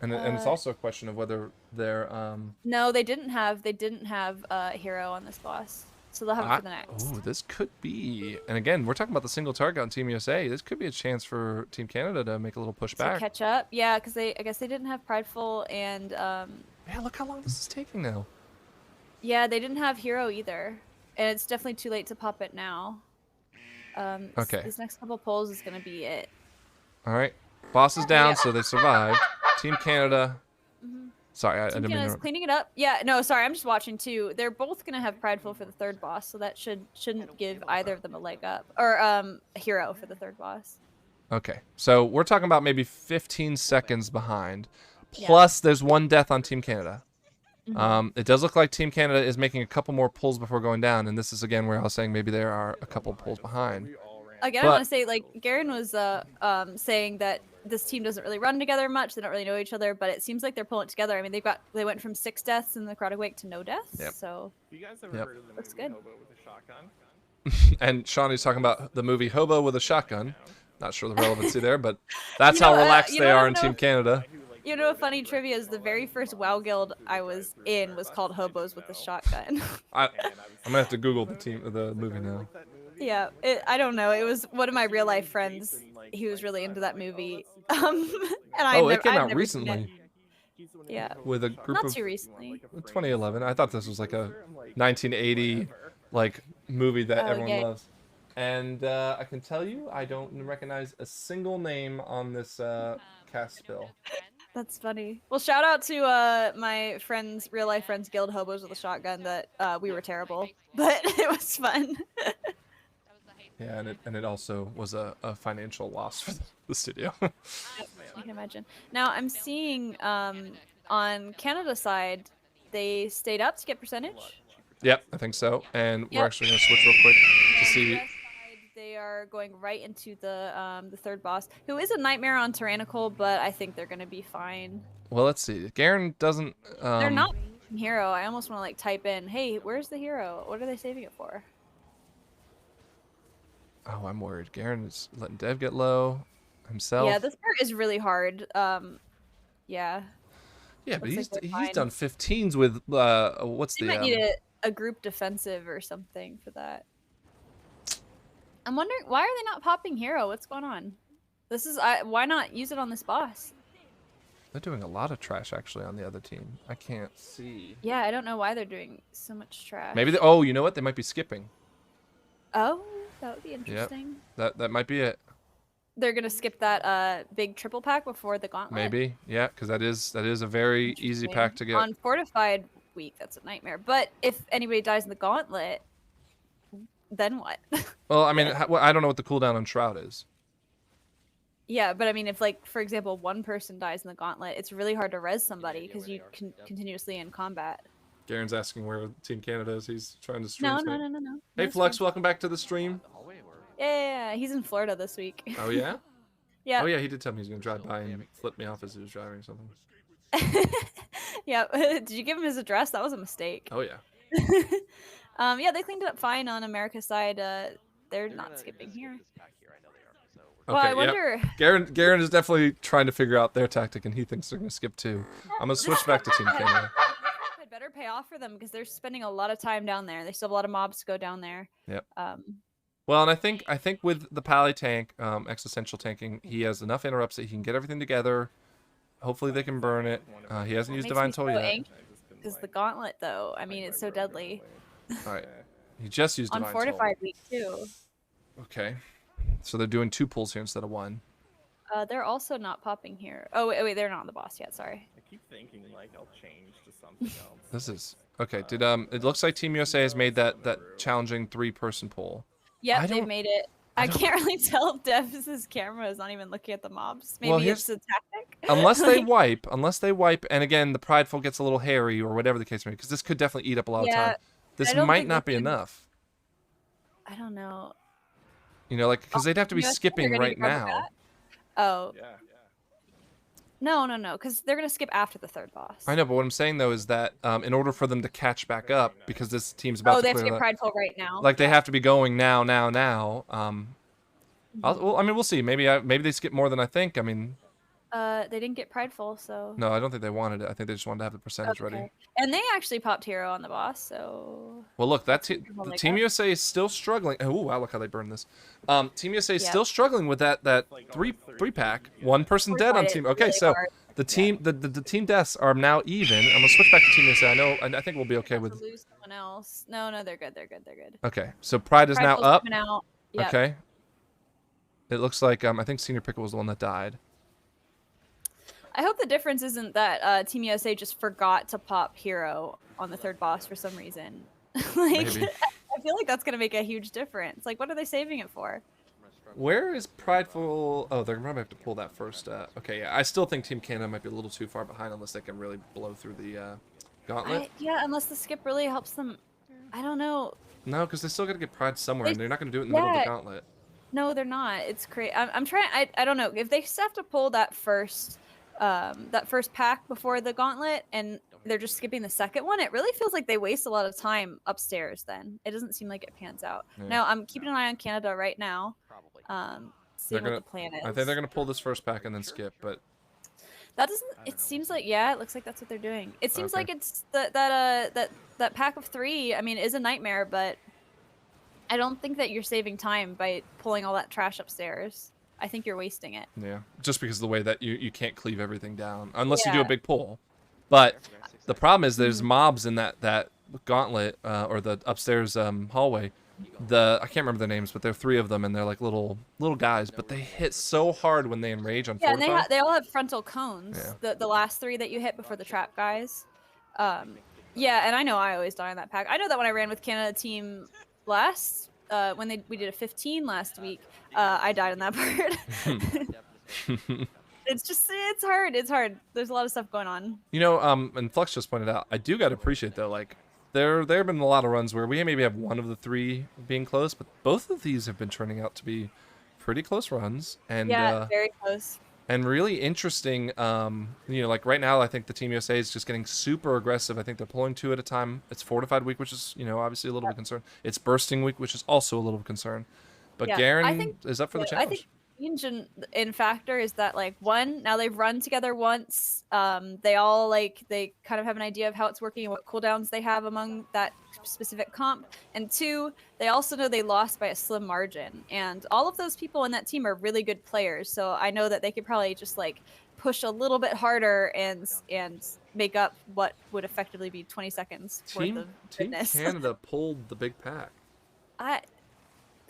And it's also a question of whether they're No, they didn't have Hero on this boss. So they'll have it for the next. Oh, this could be. And again, we're talking about the single target on Team USA. This could be a chance for Team Canada to make a little push back. Catch up. Yeah, because I guess they didn't have Prideful and Yeah, look how long this is taking now. Yeah, they didn't have Hero either. And it's definitely too late to pop it now. Okay. These next couple pulls is gonna be it. All right. Boss is down, so they survived. Team Canada Sorry, I Team didn't mean Canada's to. cleaning it up. Yeah, no, sorry, I'm just watching too. They're both gonna have Prideful for the third boss, so that shouldn't give either of them a leg up, or a hero for the third boss. Okay, so we're talking about maybe 15 seconds behind. Yeah. Plus, there's one death on Team Canada. Mhm. It does look like Team Canada is making a couple more pulls before going down, and this is again where I was saying maybe there are a couple pulls behind. Again, I want to say, like, Garen was saying that this team doesn't really run together much. They don't really know each other, but it seems like they're pulling it together. I mean, they went from 6 deaths in the Necrotic Wake to no deaths. Yep. So You guys ever Yep. heard of the Looks movie good. Hobo with a Shotgun? And Shawnee's talking about the movie Hobo with a Shotgun. Not sure the relevancy there, but that's You know, how relaxed you they know are what in I Team know? Canada. You know, what funny trivia is the very first WoW guild I was in was called Hobos with a Shotgun. I'm gonna have to Google the movie now. Yeah, I don't know. It was one of my real life friends. He was really into that movie. And Oh, it came I've out never seen it. recently Yeah, with a group not of too recently. 2011. I thought this was like a 1980 like movie that Oh, everyone yeah. loves. And I can tell you, I don't recognize a single name on this cast bill. That's funny. Well, shout out to my friends, real life friends, guild Hobos with a Shotgun. That we were terrible, but it was fun. Yeah, and it also was a financial loss for the studio. I can imagine. Now I'm seeing on Canada side, they stayed up to get percentage. Yep, I think so. And we're Yep. actually gonna switch real quick to And see. US side, they are going right into the third boss, who is a nightmare on Tyrannical, but I think they're gonna be fine. Well, let's see. Garen doesn't. They're not hero. I almost want to like type in, "Hey, where's the hero? What are they saving it for?" Oh, I'm worried. Garen is letting Dev get low himself. Yeah, this part is really hard. Yeah. Yeah, but looks like they're he's fine. done 15s with what's They the might need a group defensive or something for that. I'm wondering, why are they not popping hero? What's going on? This is why not use it on this boss? They're doing a lot of trash actually on the other team. I can't see. Yeah, I don't know why they're doing so much trash. Maybe oh, you know what? They might be skipping. Oh, that would be interesting. That might be it. They're gonna skip that big triple pack before the gauntlet. Maybe. Yeah, because that is a very easy pack to get. On fortified week, that's a nightmare. But if anybody dies in the gauntlet, then what? Well, I mean, I don't know what the cooldown on Shroud is. Yeah, but I mean, if like for example, one person dies in the gauntlet, it's really hard to res somebody because you can continuously in combat. Garen's asking where Team Canada is. He's trying to stream. No. Hey, No Flux, stream. welcome back to the stream. Yeah, he's in Florida this week. Oh yeah. Yeah. Oh yeah, he did tell me he's gonna drive by and flip me off as he was driving or something. Yeah. Did you give him his address? That was a mistake. Oh yeah. Yeah, they cleaned it up fine on America's side. They're not skipping here. Okay, Well, I yep. wonder. Garen is definitely trying to figure out their tactic, and he thinks they're gonna skip too. I'm gonna switch back to Team Canada. It better pay off for them because they're spending a lot of time down there. They still have a lot of mobs to go down there. Yep. Um, Well, and I think with the Pally tank, existential tanking, he has enough interrupts that he can get everything together. Hopefully they can burn it. He hasn't used Divine Toll yet. Because the gauntlet, though, I mean, it's so deadly. All right, he just used On Divine fortified week too. Toll. Okay, so they're doing 2 pulls here instead of 1. They're also not popping here. Oh wait, they're not on the boss yet. Sorry. I keep thinking like I'll change to something else. This is okay. Did it looks like Team USA has made that challenging 3-person pull. Yep, I they've don't- made it. I can't really tell if Dev's camera is not even looking at the mobs. Maybe Well, it's a tactic. Unless they wipe, and again the prideful gets a little hairy or whatever the case may be, because this could definitely eat up a lot of Yeah, time. This I don't might think not they be can- enough. I don't know. You know, like because they'd have to be USA, skipping they're gonna right get rubber now. bat? Oh Yeah. no, because they're gonna skip after the third boss. I know, but what I'm saying though is that in order for them to catch back up, because this team's about Oh, to they have to clear get that, prideful right now. like they have to be going now. Well, I mean, we'll see. Maybe they skip more than I think. I mean, They didn't get prideful, so. no, I don't think they wanted it. I think they just wanted to have the percentage ready. Okay. And they actually popped hero on the boss, so. Well, look, Well, the they Team got- USA is still struggling. Oh, wow, look how they burned this. Team USA is Yeah. still struggling with that three pack. One person dead on Fortified team. is Okay, really so hard. the team the team deaths are now even. I'm gonna switch back to Team USA. I think we'll be okay To with. lose someone else. No, they're good. They're good. Okay, so Pride is now Prideful's up. coming out. Yep. Okay. It looks like I think Senior Pickle was the one that died. I hope the difference isn't that Team USA just forgot to pop Hero on the third boss for some reason. Like, Maybe. I feel like that's gonna make a huge difference. Like, what are they saving it for? Where is Prideful? Oh, they're gonna have to pull that first. Okay, yeah. I still think Team Canada might be a little too far behind unless they can really blow through the gauntlet. Yeah, unless the skip really helps them. I don't know. No, because they still gotta get Pride somewhere, They- and they're not gonna do it in the middle of the gauntlet. No, they're not. It's crazy. I'm trying. I don't know if they just have to pull that first pack before the gauntlet, and they're just skipping the second one. It really feels like they waste a lot of time upstairs. Then it doesn't seem like it pans out. Yeah. Now I'm keeping an eye on Canada right now. Seeing what the plan is. I think they're gonna pull this first pack and then skip, but That doesn't. It seems like it looks like that's what they're doing. It seems Okay. like it's that pack of 3. I mean, is a nightmare, but I don't think that you're saving time by pulling all that trash upstairs. I think you're wasting it. yeah, just because of the way that you can't cleave everything down unless you do a Yeah. big pull. But the problem is there's mobs in that gauntlet or the upstairs hallway. I can't remember their names, but there are 3 of them, and they're like little guys, but they hit so hard when they enrage on Yeah, and Fortify. they all have frontal cones. Yeah. The last 3 that you hit before the trap guys. Yeah, and I know I always die on that pack. I know that when I ran with Canada team last, when we did a 15 last week, I died on that part. It's hard. It's hard. There's a lot of stuff going on. You know, and Flux just pointed out, I do gotta appreciate though, like there have been a lot of runs where we maybe have one of the 3 being close, but both of these have been turning out to be pretty close runs, and Yeah, very close. and really interesting. You know, like right now, I think the Team USA is just getting super aggressive. I think they're pulling 2 at a time. It's Fortified week, which is, you know, obviously a little bit of concern. It's Bursting week, which is also a little concern. But Yeah, Garen I think- is up for the I challenge. think change in factor is that, like, 1, now they've run together once. They all they kind of have an idea of how it's working and what cooldowns they have among that specific comp. And 2, they also know they lost by a slim margin. And all of those people in that team are really good players. So I know that they could probably just like push a little bit harder and make up what would effectively be 20 seconds worth Team of Team goodness. Canada pulled the big pack.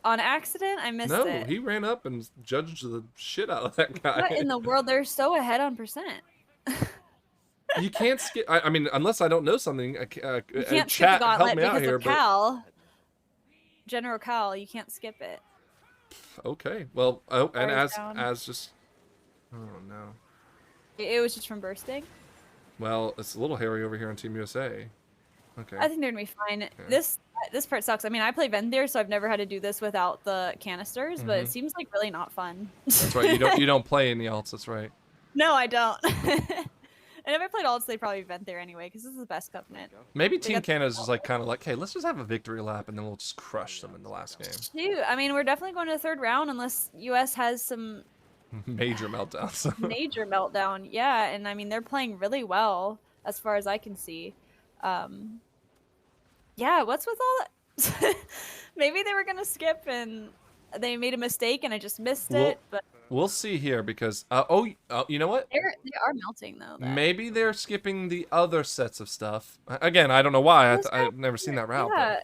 On accident, I missed No, it. he ran up and judged the shit out of that guy. What in the world? They're so ahead on percent. You can't skip. I mean, unless I don't know something. You can't skip the Chat, help gauntlet me out because here. of Cal. General Cal, you can't skip it. But okay, well, oh, and Bars down. as just. Oh no. It was just from bursting. Well, it's a little hairy over here on Team USA. Okay. I think they're gonna be fine. This part sucks. I mean, I play Vendir, so I've never had to do this without the canisters, but it seems like really not fun. That's right. You don't play any alts. That's right. No, I don't. And if I played alts, they'd probably vent there anyway, because this is the best covenant. Maybe They Team got- Canada's just like kind of like, hey, let's just have a victory lap and then we'll just crush them in the last game. Dude, I mean, we're definitely going to the 3rd round unless US has some Major meltdowns. major meltdown. Yeah, and I mean, they're playing really well as far as I can see. Yeah, what's with all that? Maybe they were gonna skip and they made a mistake and I just missed Well, it. But We'll see here because you know what? they are melting though. that- Maybe they're skipping the other sets of stuff. Again, I don't know why. Those I've never seen that route. Yeah,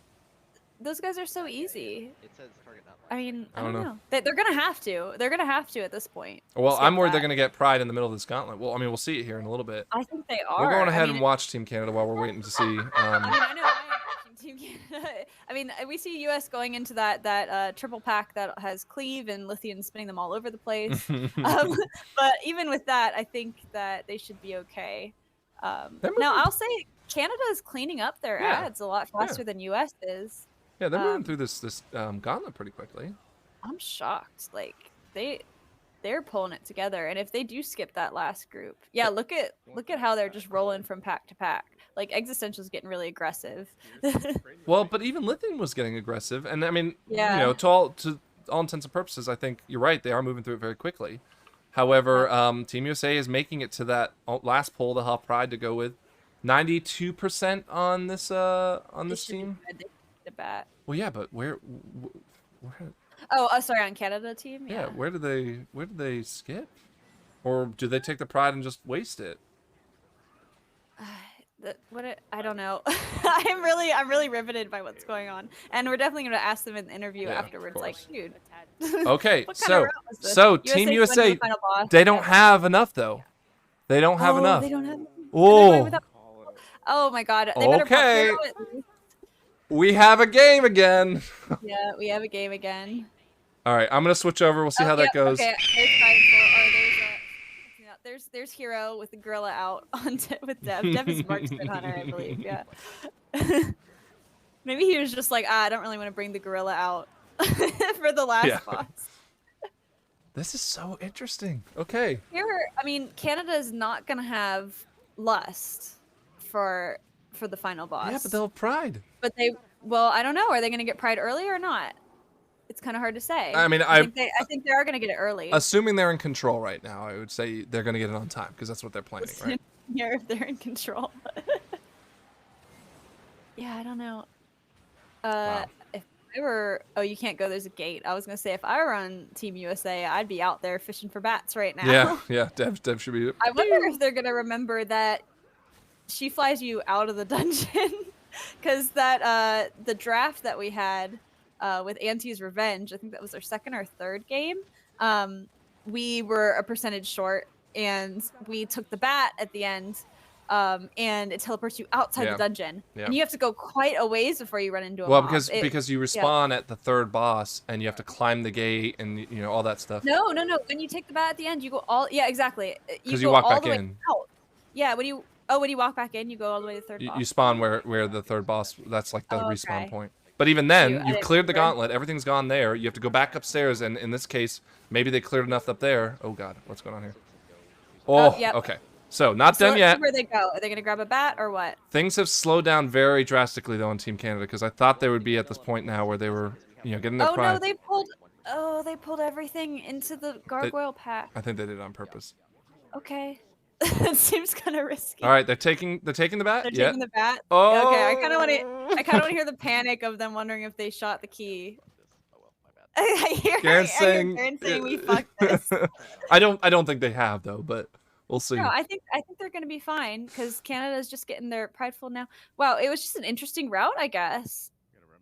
those guys are so easy. It says target not I mean, I I don't don't know. know. They're gonna have to. They're gonna have to at this point. But, well, skip I'm worried they're that. going to get Pride in the middle of this gauntlet. Well, I mean, we'll see it here in a little bit. I think they are. We're going ahead I mean, and watch Team Canada while we're waiting to see. I mean, I know I am watching Team Canada. I mean, we see US going into that triple pack that has Cleave and Lithian spinning them all over the place. But even with that, I think that they should be okay. They're Now, moving- I'll say Canada is cleaning up their Yeah, ads a lot faster than US is. Yeah, they're moving Um, through this gauntlet pretty quickly. I'm shocked. Like they're pulling it together, and if they do skip that last group, yeah, look at how they're just rolling from pack to pack. Like Existential's getting really aggressive. Well, but even Lithium was getting aggressive, and I mean, Yeah. you know, to all intents and purposes, I think you're right. They are moving through it very quickly. However, Team USA is making it to that last pull. They'll have Pride to go with. 92% on this They should be team. good. They should be the bat. Well, yeah, but where Oh, sorry, on Canada team. yeah, Yeah. where do they skip? Or do they take the Pride and just waste it? I don't know. I'm really riveted by what's going on, and we're definitely going to ask them in the interview Yeah, of afterwards. Like, course. dude. Okay, what kind of so route was this? so USA Team went to USA, the final boss. they don't Yeah. have enough though. They don't have enough. They don't have. They're Oh. going without- Oh my god. They better pop Okay. Hero at least. We have a game again. Yeah, we have a game again. All right, I'm gonna switch over. We'll see how that goes. Okay, there's Prideful, or there's Hero with the gorilla out on with Dev. Dev is Marksman Hunter, I believe. Yeah. Maybe he was just like, I don't really want to bring the gorilla out for the last boss. This is so interesting. Okay. Here, I mean, Canada is not gonna have Lust for the final boss. Yeah, but they'll have Pride. But well, I don't know. Are they gonna get Pride early or not? It's kind of hard to say. I mean, I think they are gonna get it early. Assuming they're in control right now, I would say they're gonna get it on time because that's what they're planning, right? Yeah, if they're in control. Yeah, I don't know. Wow. If I were, you can't go. There's a gate. I was gonna say if I were on Team USA, I'd be out there fishing for bats right now. Yeah. Dev should be. I wonder if they're gonna remember that she flies you out of the dungeon, because that the draft that we had with Auntie's Revenge, I think that was our second or third game. We were a percentage short, and we took the bat at the end. And it teleports you outside the dungeon, and you have to go quite a ways before you run into a mob. Because you respawn at the third boss, and you have to climb the gate, and all that stuff. No. When you take the bat at the end, you go all exactly. Because you walk back in. Yeah, when you walk back in, you go all the way to the third boss. You spawn where the third boss. That's like the respawn point. But even then, you've cleared the gauntlet. Everything's gone there. You have to go back upstairs, and in this case, maybe they cleared enough up there. Oh god, what's going on here? Okay. So, not done yet. Where they go? Are they going to grab a bat or what? Things have slowed down very drastically, though, on Team Canada, because I thought they would be at this point now where they were, getting their pride. No, they pulled everything into the gargoyle pack. I think they did it on purpose. Okay. It seems kind of risky. All right, they're taking the bat? They're taking the bat? Oh! Okay, I kind of want to hear the panic of them wondering if they shot the key. I hear Garen saying we fucked this. I don't think they have, though, but... We'll see. No, I think they're gonna be fine because Canada's just getting their prideful now. Wow, it was just an interesting route, I guess.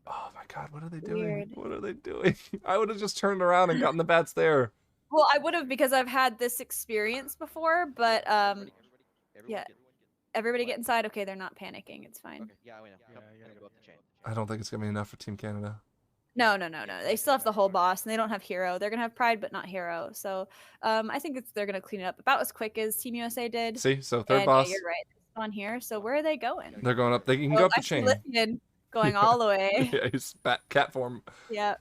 Oh my god, what are they doing? Weird. What are they doing? I would have just turned around and gotten the bats there. Well, I would have because I've had this experience before, but yeah. Everybody get inside. Okay, they're not panicking. It's fine. Okay. Yeah, I know. I don't think it's gonna be enough for Team Canada. No. They still have the whole boss, and they don't have Hero. They're gonna have Pride, but not Hero. So, I think they're gonna clean it up about as quick as Team USA did. See, so third boss. Yeah, you're right. It's on here. So where are they going? They're going up. They can go up the chain. Going all the way. Yeah, he's cat form. Yeah.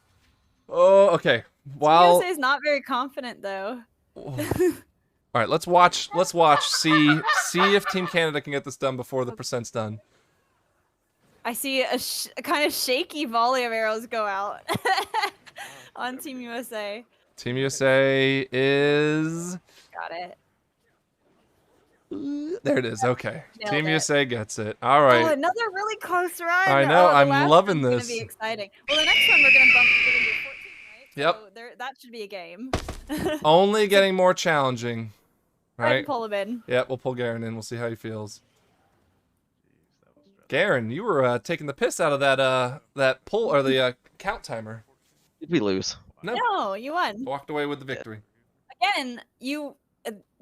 Oh, okay. Wow. USA is not very confident though. All right, let's watch. See if Team Canada can get this done before the percent's done. I see a kind of shaky volley of arrows go out on Team USA. Team USA is... Got it. There it is. Okay. Team USA gets it. All right. Oh, another really close run. I know. I'm loving this. It's going to be exciting. Well, the next one we're going to do 14, right? Yep. So that should be a game. Only getting more challenging. Right? Pull him in. Yeah, we'll pull Garen in. We'll see how he feels. Garen, you were taking the piss out of that pull or the count timer. Did we lose? No, you won. Walked away with the victory. Again,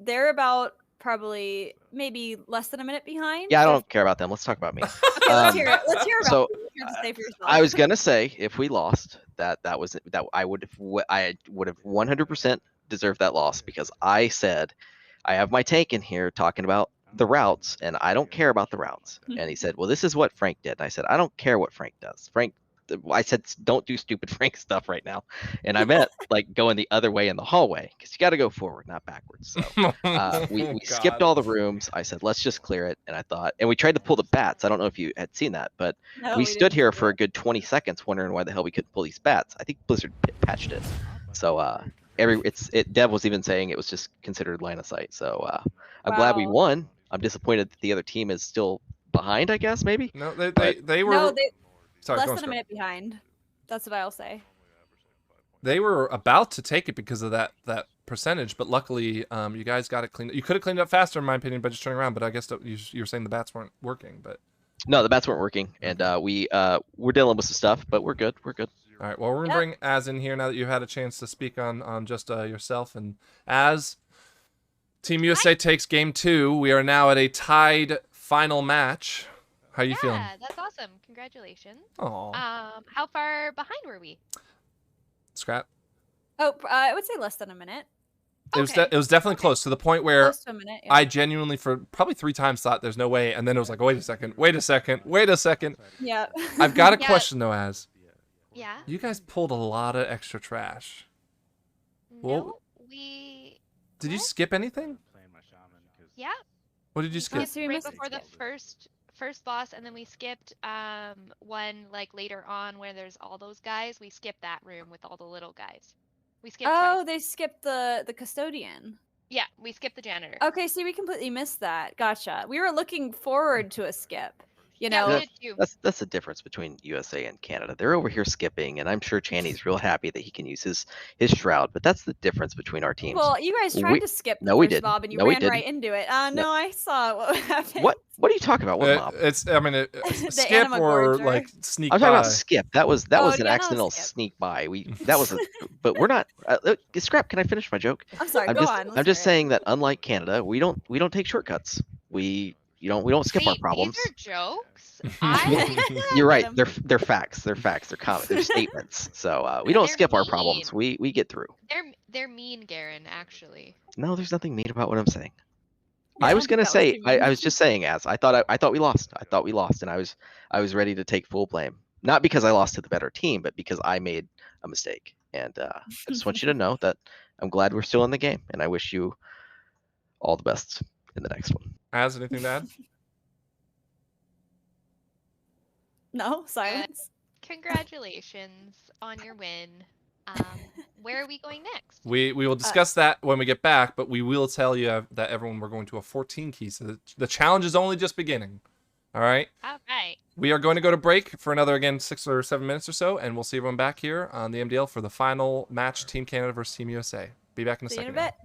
they're about probably maybe less than a minute behind. Yeah, I don't care about them. Let's talk about me. Okay, let's hear it. Let's hear about so, what you have to say for yourself. I was gonna say if we lost, that I would have 100% deserved that loss because I said I have my tank in here talking about the routes and I don't care about the routes. And he said, well, this is what Frank did. And I said, I don't care what Frank does. I said, don't do stupid Frank stuff right now. And I meant like going the other way in the hallway because you got to go forward, not backwards. So we skipped all the rooms. I said, let's just clear it. And I thought, and we tried to pull the bats. I don't know if you had seen that, but we stood here for a good 20 seconds wondering why the hell we couldn't pull these bats. I think Blizzard patched it. So Dev was even saying it was just considered line of sight. So I'm glad we won. I'm disappointed that the other team is still behind, I guess, maybe. No, they were... No, Sorry, less than a minute behind. That's what I'll say. They were about to take it because of that percentage, but luckily you guys got it cleaned. You could have cleaned it up faster, in my opinion, by just turning around, but I guess you were saying the bats weren't working. But no, the bats weren't working, and we're dealing with some stuff, but we're good. All right, well, we're going to bring Az in here now that you've had a chance to speak on just yourself. And Az, Team USA takes game 2. We are now at a tied final match. How are you feeling? Yeah, that's awesome. Congratulations. Oh. How far behind were we? Scrap. Oh, I would say less than a minute. It was definitely close to the point where Close to a minute. Yeah. I genuinely, for probably 3 times, thought there's no way, and then it was like, wait a second. Yeah. I've got a Yeah. question though, Az. Yeah. You guys pulled a lot of extra trash. No, we. Did you What? skip anything? Yeah. What did you skip? Yes, we Right missed before the first boss, and then we skipped one like later on where there's all those guys. We skipped that room with all the little guys. We skipped Oh, twice. they skipped the custodian. Yeah, we skipped the janitor. Okay, see, we completely missed that. Gotcha. We were looking forward to a skip. You Yeah, know, we did too. That's the difference between USA and Canada. They're over here skipping, and I'm sure Channy's real happy that he can use his shroud. But that's the difference between our teams. well, you guys tried We- to skip the no, we first didn't. mob, and you No, we ran right didn't. into it. No, I saw what happened. What are you talking about? What mob? It's, I mean, The skip anima or gorger. like sneak I'm talking by. about skip. That was Oh, an yeah, no, accidental skip. sneak by. But we're not. Scrap. Can I finish my joke? I'm sorry. I'm Go just on. I'm just saying that unlike Canada, we don't take shortcuts. We don't skip our Wait, problems. These are jokes. You're right. Them. They're facts. They're facts. They're comments. They're statements. So we don't They're skip our problems. mean. We get through. They're mean, Garen. Actually. No, there's nothing mean about what I'm saying. Yeah, I I was don't gonna think that was say too mean. I was just saying as I thought we lost. I thought we lost, and I was ready to take full blame. Not because I lost to the better team, but because I made a mistake. And I just want you to know that I'm glad we're still in the game, and I wish you all the best in the next one. Az, anything to add? No silence. Congratulations on your win. Where are we going next? We will discuss that when we get back, but we will tell you that everyone we're going to a 14 key, so the challenge is only just beginning. All right. All right. We are going to go to break for another, again, 6 or 7 minutes or so, and we'll see everyone back here on the MDL for the final match, Team Canada versus Team USA. Be back in a See you in second. a now. bit.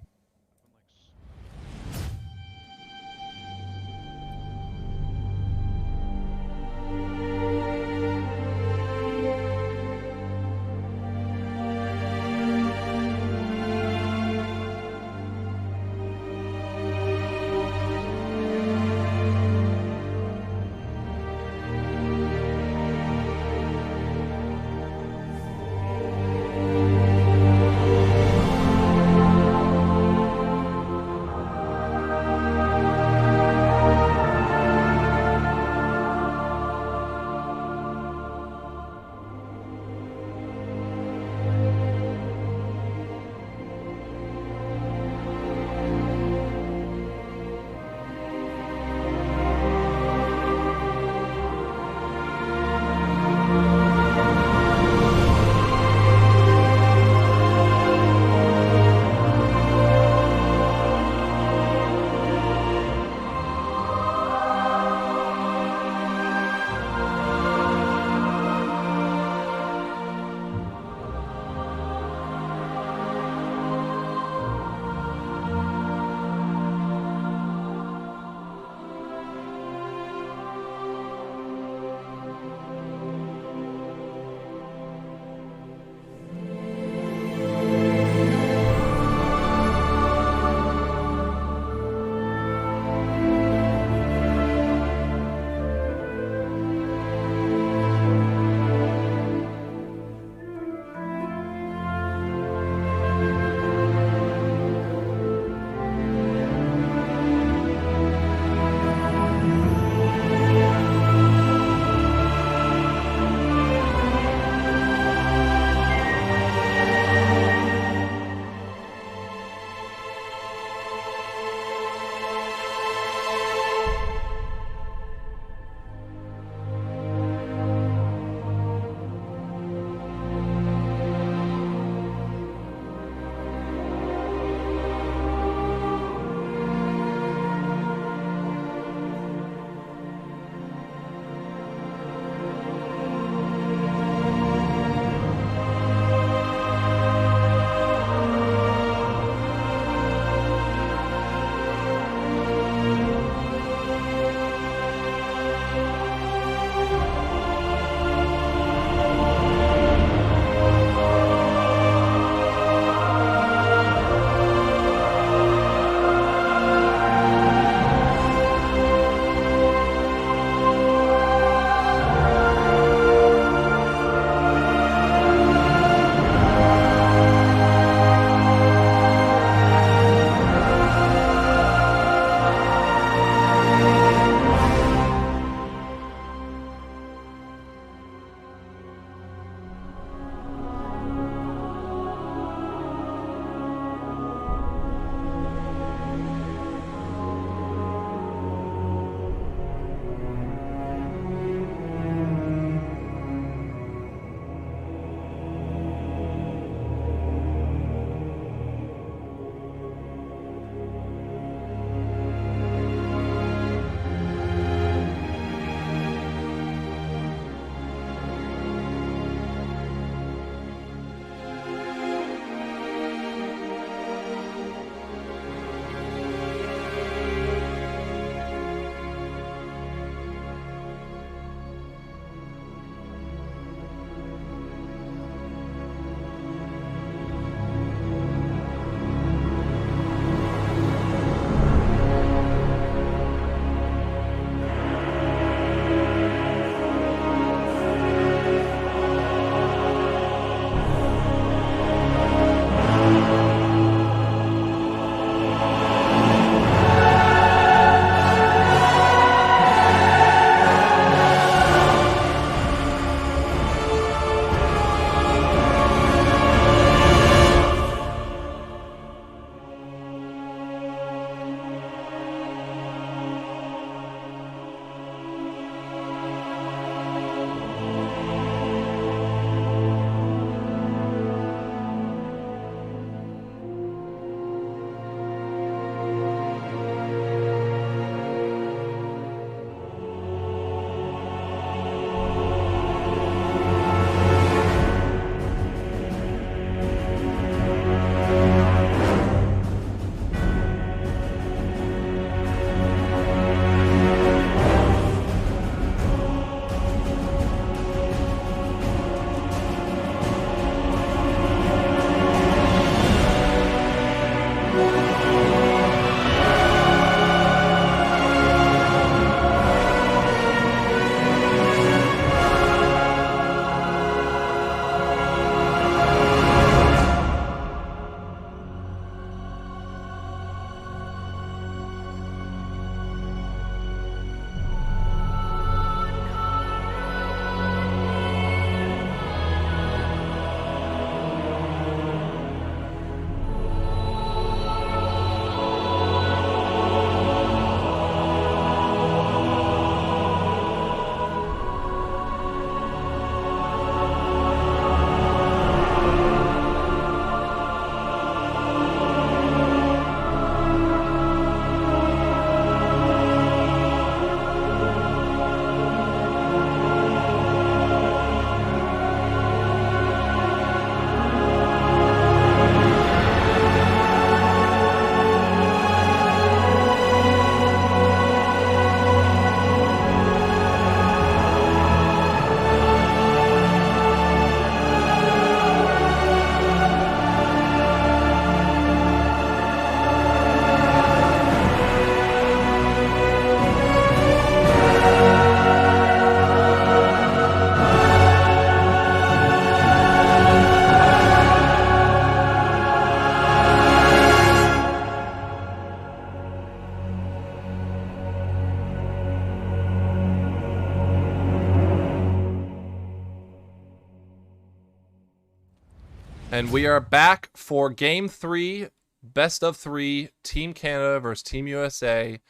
And we are back for Game 3, best of 3, Team Canada versus Team USA.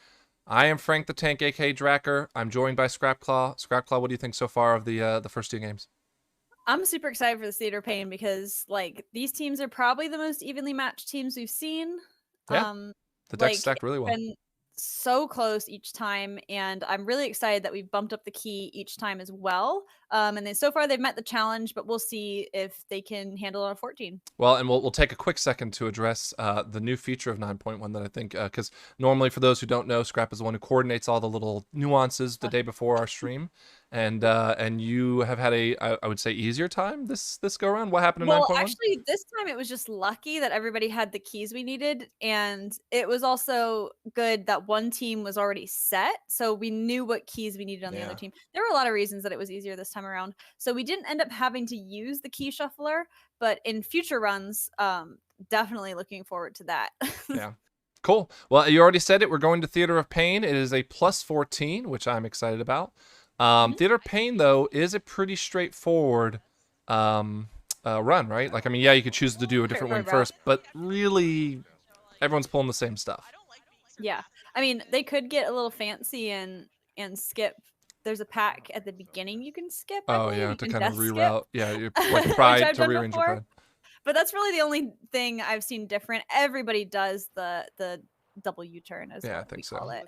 I am Frank the Tank, aka Dracker. I'm joined by Scrapclaw. Scrapclaw, what do you think so far of the first 2 games? I'm super excited for the Theater Pain because like these teams are probably the most evenly matched teams we've seen. Yeah, the deck's Like, stacked really well. been so close each time, and I'm really excited that we've bumped up the key each time as well. And then so far they've met the challenge, but we'll see if they can handle it on 14. Well, and we'll take a quick second to address the new feature of 9.1 that I think, because normally for those who don't know, Scrap is the one who coordinates all the little nuances the day before our stream, and you have had I would say easier time this go around. What happened in 9.1? Well, actually, this time it was just lucky that everybody had the keys we needed, and it was also good that one team was already set, so we knew what keys we needed on the other team. There were a lot of reasons that it was easier this time around, so we didn't end up having to use the key shuffler, but in future runs, definitely looking forward to that. Yeah. Cool. Well, you already said it. We're going to Theater of Pain. It is a plus 14, which I'm excited about. Theater of Pain, though, is a pretty straightforward run, right? Like, I mean, yeah, you could choose to do a different win first, but really, everyone's pulling the same stuff. Yeah. I mean, they could get a little fancy and skip. There's a pack at the beginning you can skip. Oh, yeah, to kind of reroute. Yeah, you're like pride to rearrange your pride. But that's really the only thing I've seen different. Everybody does the double U-turn, as I think call it.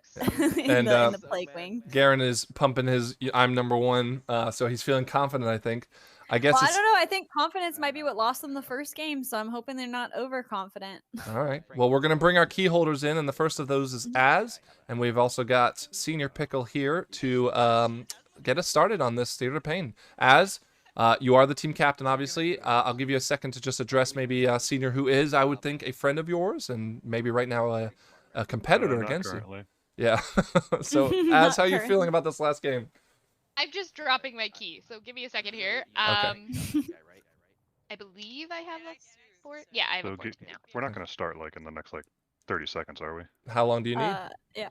Yeah. in the Plague Wing. Garen is pumping his I'm number 1, so he's feeling confident, I think. I guess I don't know. I think confidence might be what lost them the first game, so I'm hoping they're not overconfident. All right. Well, we're going to bring our key holders in, and the first of those is Az, and we've also got Senior Pickle here to get us started on this Theater of Pain. Az, you are the team captain, obviously. I'll give you a second to just address maybe Senior, who is, I would think, a friend of yours, and maybe right now a competitor against currently. you. Yeah. So, Az, how are you feeling about this last game? I'm just dropping my key, so give me a second here. Okay. I believe I have a port. Yeah, I have a port now. We're not going to start like in the next 30 seconds, are we? How long do you need? Yeah.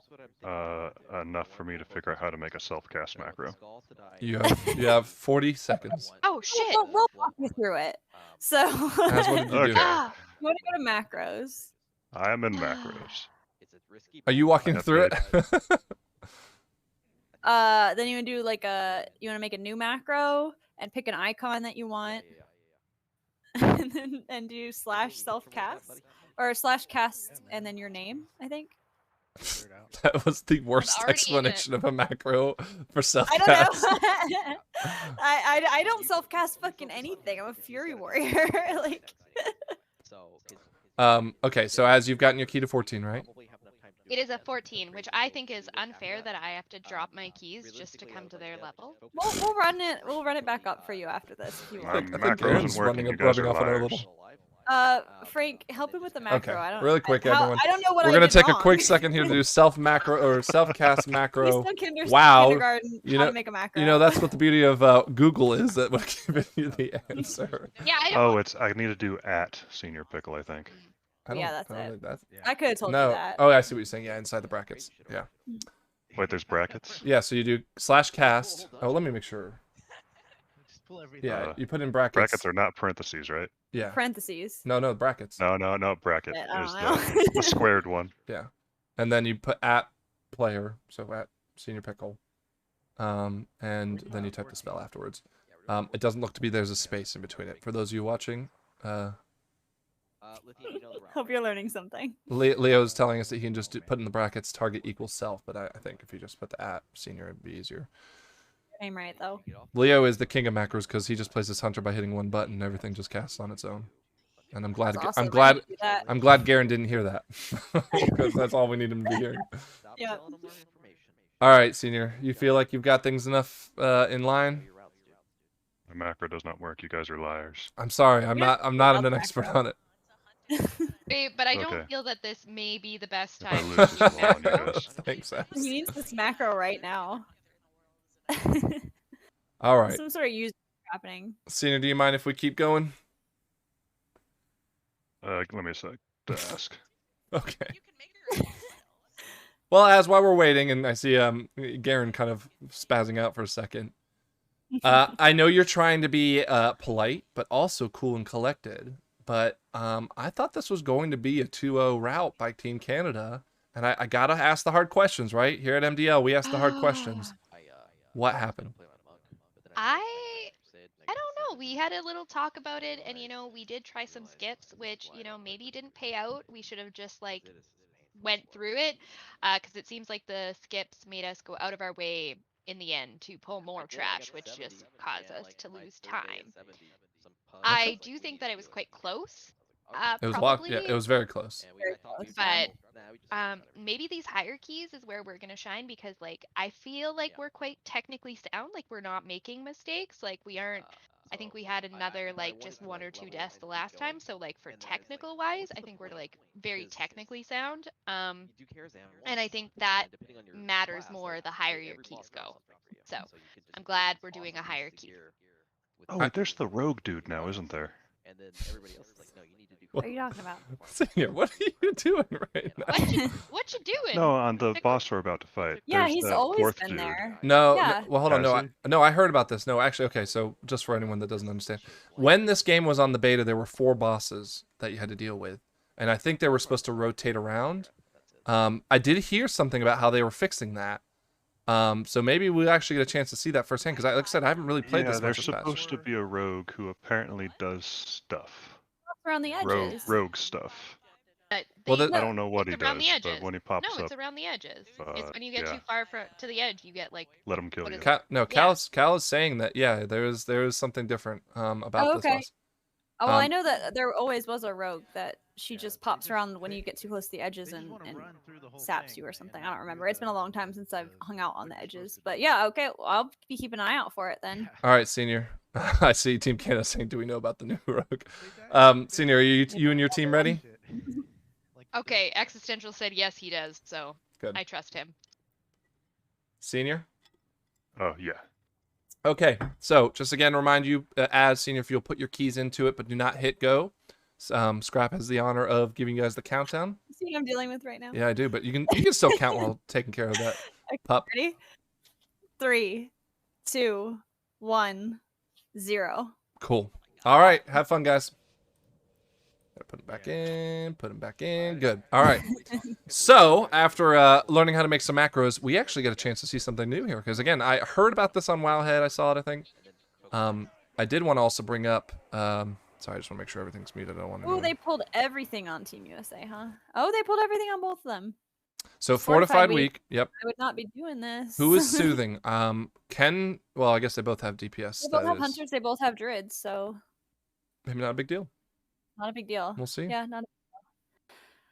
Enough for me to figure out how to make a self-cast macro. You have 40 seconds. Oh shit! We'll walk you through it. So. Az, what did you do? Okay. You want to go to macros? I am in macros. Are you walking through it? Then you want to do like you want to make a new macro and pick an icon that you want, and do /self-cast or /cast and then your name, I think. That was the worst explanation of a macro for I self-cast. don't know. I don't self-cast fucking anything. I'm a Fury Warrior. Like. Okay, so Az, you've gotten your key to 14, right? It is a 14, which I think is unfair that I have to drop my keys just to come to their level. We'll run it. We'll run it back up for you after this if you My want. macro isn't working. You guys are liars. Frank, help him with the macro. Okay, I don't. really quick, everyone. I don't know what We're I gonna did take a wrong. quick second here to do self-macro or self-cast macro. Kindergarten, Wow, how to make a macro. you know that's what the beauty of Google is, that would give you the answer. Yeah, I don't. I need to do at Senior Pickle, I think. Yeah, that's it. Think that's... I could have told No. you that. Oh, I see what you're saying. Yeah, inside the brackets. Yeah. Wait, there's brackets? Yeah, so you do /cast. Oh, let me make sure. Yeah, you put in brackets. Brackets are not parentheses, right? Yeah. Parentheses. No, brackets. No, bracket I is don't the squared one. Yeah. And then you put at player, so at Senior Pickle. And then you type the spell afterwards. It doesn't look to be there's a space in between it. For those of you watching, Hope you're learning something. Leo's telling us that he can just put in the brackets target equals self, but I think if you just put the at Senior, it'd be easier. I'm right though. Leo is the king of macros because he just plays this hunter by hitting one button and everything just casts on its own. And I'm glad That's awesome. I'm glad Garen didn't hear that, because that's all we need him to be hearing. Yep. All right, Senior, you feel like you've got things enough in line? My macro does not work. You guys are liars. I'm sorry, I'm not an expert on it. But I Okay. don't feel that this may be the best If I time. lose this law on you guys. Thanks, Az. He needs this macro right now. All right, Some sort of use happening. Senior, do you mind if we keep going? Let me a sec to ask. Okay. Well, as while we're waiting, and I see Garen kind of spazzing out for a second. I know you're trying to be polite, but also cool and collected. But I thought this was going to be a 2-0 route by Team Canada. And I gotta ask the hard questions, right? Here at MDL, we ask the hard questions. What happened? I don't know. We had a little talk about it, and we did try some skips, which maybe didn't pay out. We should have just like went through it, because it seems like the skips made us go out of our way in the end to pull more trash, which just caused us to lose time. I do think that it was quite close. It was Probably, it was very close. Very close, but maybe these hierarchies is where we're gonna shine, because like I feel like we're quite technically sound, like we're not making mistakes, like we aren't. I think we had another like just 1 or 2 deaths the last time, so like for technical wise, I think we're like very technically sound. And I think that matters more the higher your keys go. So I'm glad we're doing a hierarchy. Oh, wait, there's the rogue dude now, isn't there? What are you talking about? Senior, what are you doing right now? What you doing? No, on the boss we're about to fight. Yeah, there's he's that always fourth been dude. there. No, Yeah. well, hold on. Has No, I heard about this. No, actually, okay. So just for anyone that doesn't understand, when this game was on the beta, there were 4 bosses that you had to deal with, and I think they were supposed to rotate around. I did hear something about how they were fixing that. So maybe we'll actually get a chance to see that firsthand, because like I said, I haven't really played Yeah, this there's much this past. supposed to be a rogue who apparently does stuff. Around the edges. Rogue stuff. Well, I don't know what he It's around does, the edges. but when he pops No, it's up, around the edges. It's when you get yeah. too far to the edge, you get like. Let him kill what you. is it? No, Yeah. Cal is saying that there is something different about Oh, this okay. boss. Oh, well, I know that there always was a rogue that she just pops around when you get too close to the edges and saps you or something. I don't remember. It's been a long time since I've hung out on the edges. But yeah, okay. Well, I'll be keeping an eye out for it then. All right, Senior. I see Team Canada saying, "Do we know about the new rogue?" Senior, are you and your team ready? Okay, Existential said yes, he does. So Good. I trust him. Senior. Oh, yeah. Okay, so just again remind you, as Senior, if you'll put your keys into it, but do not hit go. Scrap has the honor of giving you guys the countdown. See what I'm dealing with right now? Yeah, I do, but you can still count while taking care of that pup. Ready? 3, 2, 1, 0. Cool. All right, have fun, guys. Gotta put him back in. Put him back in. Good. All right. So after learning how to make some macros, we actually get a chance to see something new here. Because again, I heard about this on Wowhead. I saw it, I think. I did want to also bring up. Sorry, I just want to make sure everything's muted. I don't want to. Oh, they pulled everything on Team USA, huh? Oh, they pulled everything on both of them. So fortified week. Yep. I would not be doing this. Who is soothing? Ken. Well, I guess they both have DPS. They both have hunters. They both have druids. So maybe not a big deal. not a big deal. We'll see. Yeah, not.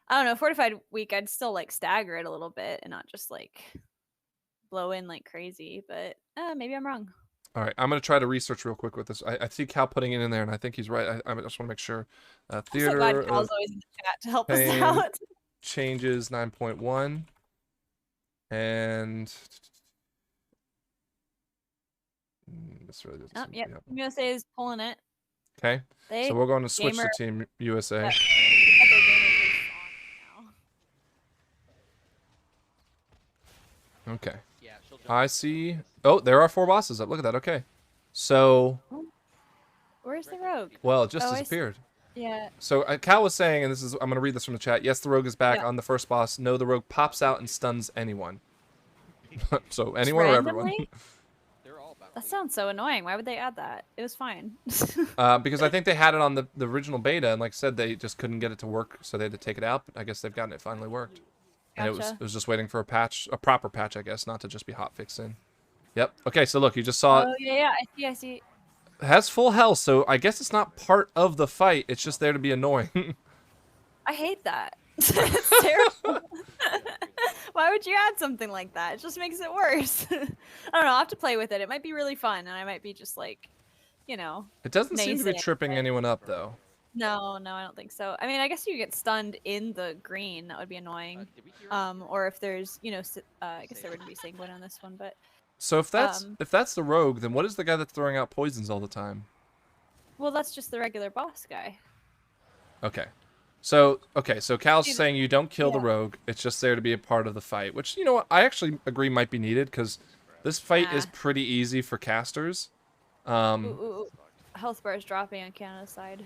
I don't know. Fortified week, I'd still like stagger it a little bit and not just like blow in like crazy. But maybe I'm wrong. All right, I'm gonna try to research real quick with this. I see Cal putting it in there, and I think he's right. I just want to make sure. Theater. I'm so glad Cal's always in the chat to help us out. Changes 9.1, and this really doesn't. Yep, USA is pulling it. Okay, so we're going to switch to Team USA. Okay. I see. Oh, there are 4 bosses up. Look at that. Okay. So. Where's the rogue? Well, it just disappeared. Yeah. So Cal was saying, and I'm going to read this from the chat. Yes, the rogue is back on the first boss. No, the rogue pops out and stuns anyone. So anyone or everyone. That sounds so annoying. Why would they add that? It was fine. Because I think they had it on the original beta, and like I said, they just couldn't get it to work, so they had to take it out. But I guess they've gotten it finally worked. And it was just waiting for a proper patch, I guess, not to just be hotfixed in. Yep. Okay, so look, you just saw it. Oh yeah, I see. It has full health, so I guess it's not part of the fight. It's just there to be annoying. I hate that. It's terrible. Why would you add something like that? It just makes it worse. I don't know. I'll have to play with it. It might be really fun, and I might be just like, It doesn't seem to be naysaying tripping anyone up, though. No, I don't think so. I mean, I guess you get stunned in the green. That would be annoying. Or if there's, I guess there wouldn't be sanguine on this one, but. So if that's the rogue, then what is the guy that's throwing out poisons all the time? Well, that's just the regular boss guy. Okay. So Cal's saying you don't kill the rogue. It's just there to be a part of the fight, which, you know what, I actually agree might be needed, because this fight is pretty easy for casters. Ooh. Health bar is dropping on Canada's side.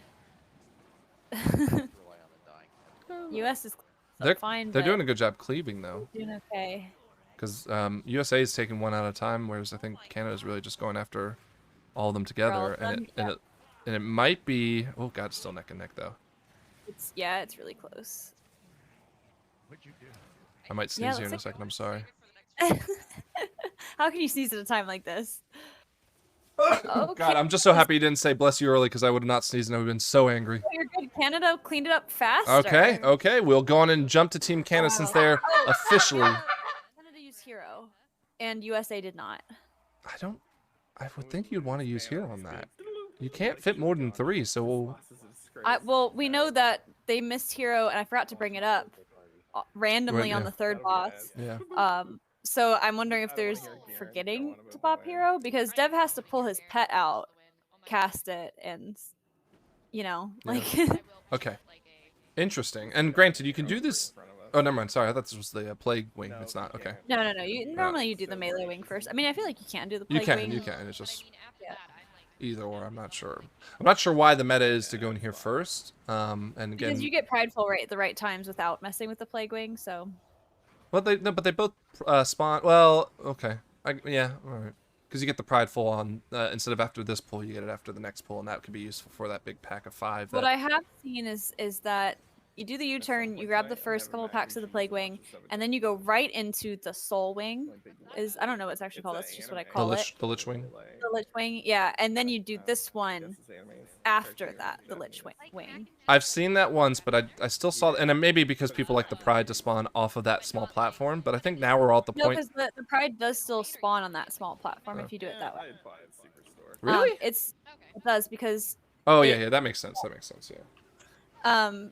U.S. is They're fine. they're but doing a good job cleaving though, doing okay. because U.S.A. is taking one at a time, whereas I think Canada's really just going after all of them all together, of and them, it might be. Oh God, it's still neck and neck though. It's really close. I might sneeze here in a second. I'm sorry. How can you sneeze at a time like this? God, I'm just so happy you didn't say bless you early, because I would have not sneezed and I would have been so angry. Oh, you're good. Canada cleaned it up faster. Okay, we'll go on and jump to Team Canada since they're officially. Canada used hero, and USA did not. I would think you'd want to use hero on that. You can't fit more than 3, so we'll. Well, we know that they missed hero, and I forgot to bring it up randomly on the third boss. Yeah. So I'm wondering if there's forgetting to pop hero, because Dev has to pull his pet out, cast it, and like. Okay. Interesting. And granted, you can do this. Oh, never mind. Sorry, I thought this was the plague wing. It's not. Okay. No. Normally you do the melee wing first. I mean, I feel like you can do the plague wing. You can. It's just either or. I'm not sure. I'm not sure why the meta is to go in here first. And again, because you get prideful right at the right times without messing with the plague wing. So. Well, but they both spawn. Well, okay. Yeah. All right. Because you get the prideful on instead of after this pull, you get it after the next pull, and that could be useful for that big pack of 5. What I have seen is that you do the U-turn, you grab the first couple packs of the plague wing, and then you go right into the soul wing. I don't know what it's actually called. That's just what I call it. The lich wing. The lich wing, yeah. And then you do this one after that, the lich wing. I've seen that once, but I still saw, and it may be because people like the pride to spawn off of that small platform. But I think now we're all at the point. No, because the pride does still spawn on that small platform if you do it that way. Really? It does because. Oh yeah, that makes sense. Yeah.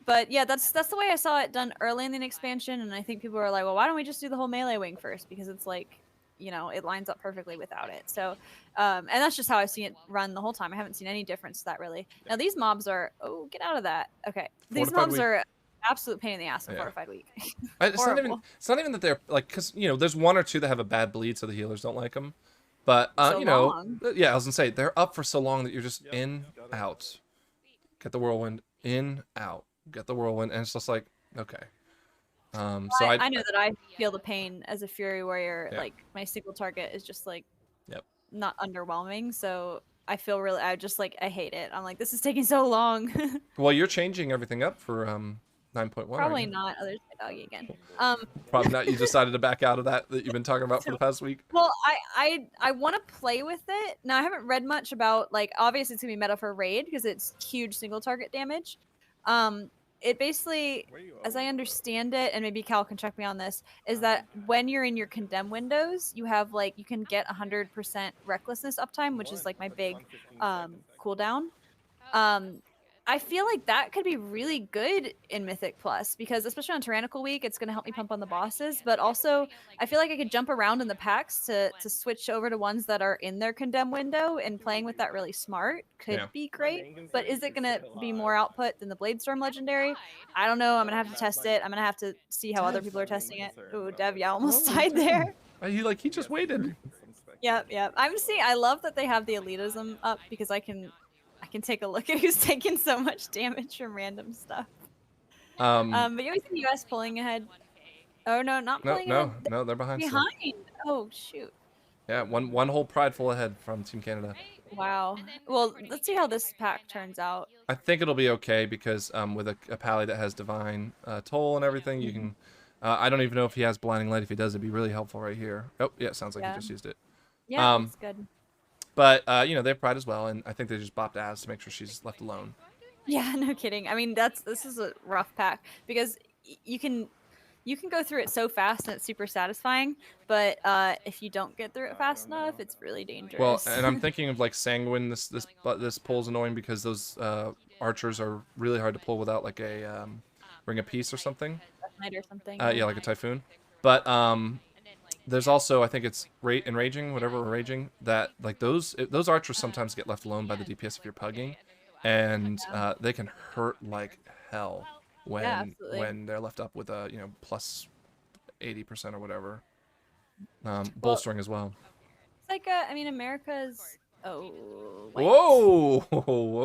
But yeah, that's the way I saw it done early in the expansion, and I think people were like, well, why don't we just do the whole melee wing first? Because it's like, it lines up perfectly without it. So, and that's just how I've seen it run the whole time. I haven't seen any difference to that really. Now these mobs are, get out of that. Okay, these mobs are absolute pain in the ass in Fortified Week. It's not even that they're like, because there's 1 or 2 that have a bad bleed, so the healers don't like them. But long. Yeah, I was gonna say they're up for so long that you're just in, out, get the whirlwind, in, out, get the whirlwind, and it's just like, okay. So I know that I feel the pain as a Fury Warrior. Like my single target is just like, not underwhelming. So I feel I hate it. I'm like, this is taking so long. Well, you're changing everything up for 9.1. Probably not. Oh, there's my doggy again. Probably not. You decided to back out of that you've been talking about for the past week. Well, I want to play with it. Now I haven't read much about, like, obviously it's gonna be meta for raid because it's huge single target damage. It basically, as I understand it, and maybe Cal can check me on this, is that when you're in your condemn windows, you have you can get 100% recklessness uptime, which is like my big cooldown. I feel like that could be really good in Mythic Plus because especially on Tyrannical Week, it's going to help me pump on the bosses. But also, I feel like I could jump around in the packs to switch over to ones that are in their condemn window, and playing with that really smart could be great. But is it going to be more output than the Bladestorm Legendary? I don't know. I'm going to have to test it. I'm going to have to see how other people are testing it. Ooh, Dev, yeah, almost died there. He just waited. Yep. I love that they have the elitism up because I can take a look at who's taking so much damage from random stuff. But you always see the U.S. pulling ahead. Oh no, not pulling ahead. No, they're behind. Oh shoot. Yeah, one whole prideful ahead from Team Canada. Wow. Well, let's see how this pack turns out. I think it'll be okay because with a pally that has divine toll and everything, you can. I don't even know if he has blinding light. If he does, it'd be really helpful right here. Oh yeah, it sounds like he just used it. Yeah, that's good. But they have pride as well, and I think they just bopped Az to make sure she's left alone. Yeah, no kidding. I mean, this is a rough pack because you can go through it so fast and it's super satisfying, but if you don't get through it fast enough, it's really dangerous. Well, and I'm thinking of like Sanguine. This pull's annoying because those archers are really hard to pull without like a Ring of Peace or something. Or something. Yeah, like a Typhoon. But there's also, I think it's Enraging, whatever Enraging, that like those archers sometimes get left alone by the DPS if you're pugging, and they can hurt like hell when they're left up with a plus 80% or whatever. Bolstering as well. It's like I mean, America's. Oh. Wait. Whoa.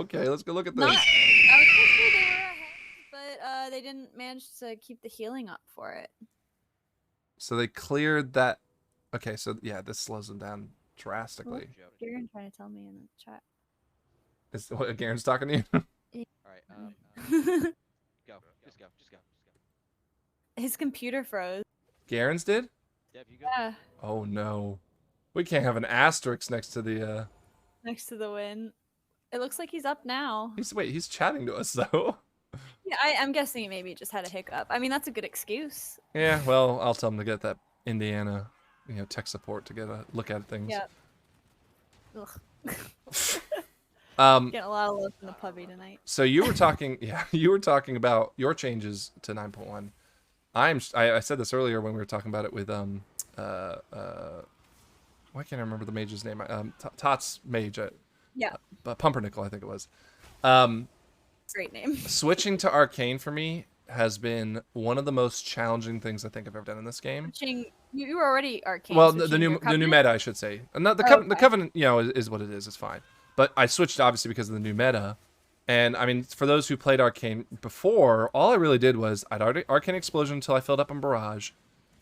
Okay, let's go look at this. I was supposed to say they were ahead. they didn't manage to keep the healing up for it. So they cleared that. Okay, so yeah, this slows them down drastically. You're gonna try to tell me in the chat. Is what Garen's talking to you? All right. Go. Just go. His computer froze. Garen's did? Deb, you go. Yeah, Oh no. We can't have an asterisk next to the next to the win. It looks like he's up now. he's chatting to us though. Yeah, I'm guessing he maybe just had a hiccup. I mean, that's a good excuse. Yeah, well, I'll tell him to get that Indiana, tech support to get a look at things. Yep. Ugh. Getting a lot of love from the puppy tonight. So you were talking, you were talking about your changes to 9.1. I said this earlier when we were talking about it with why can't I remember the mage's name? Tots mage. Yeah. Pumpernickel, I think it was. Great name. Switching to arcane for me has been one of the most challenging things I think I've ever done in this game. You were already arcane. Well, the new meta, I should say. Not the okay. The covenant, is what it is. It's fine. But I switched obviously because of the new meta. And I mean, for those who played arcane before, all I really did was I'd arcane explosion until I filled up on barrage,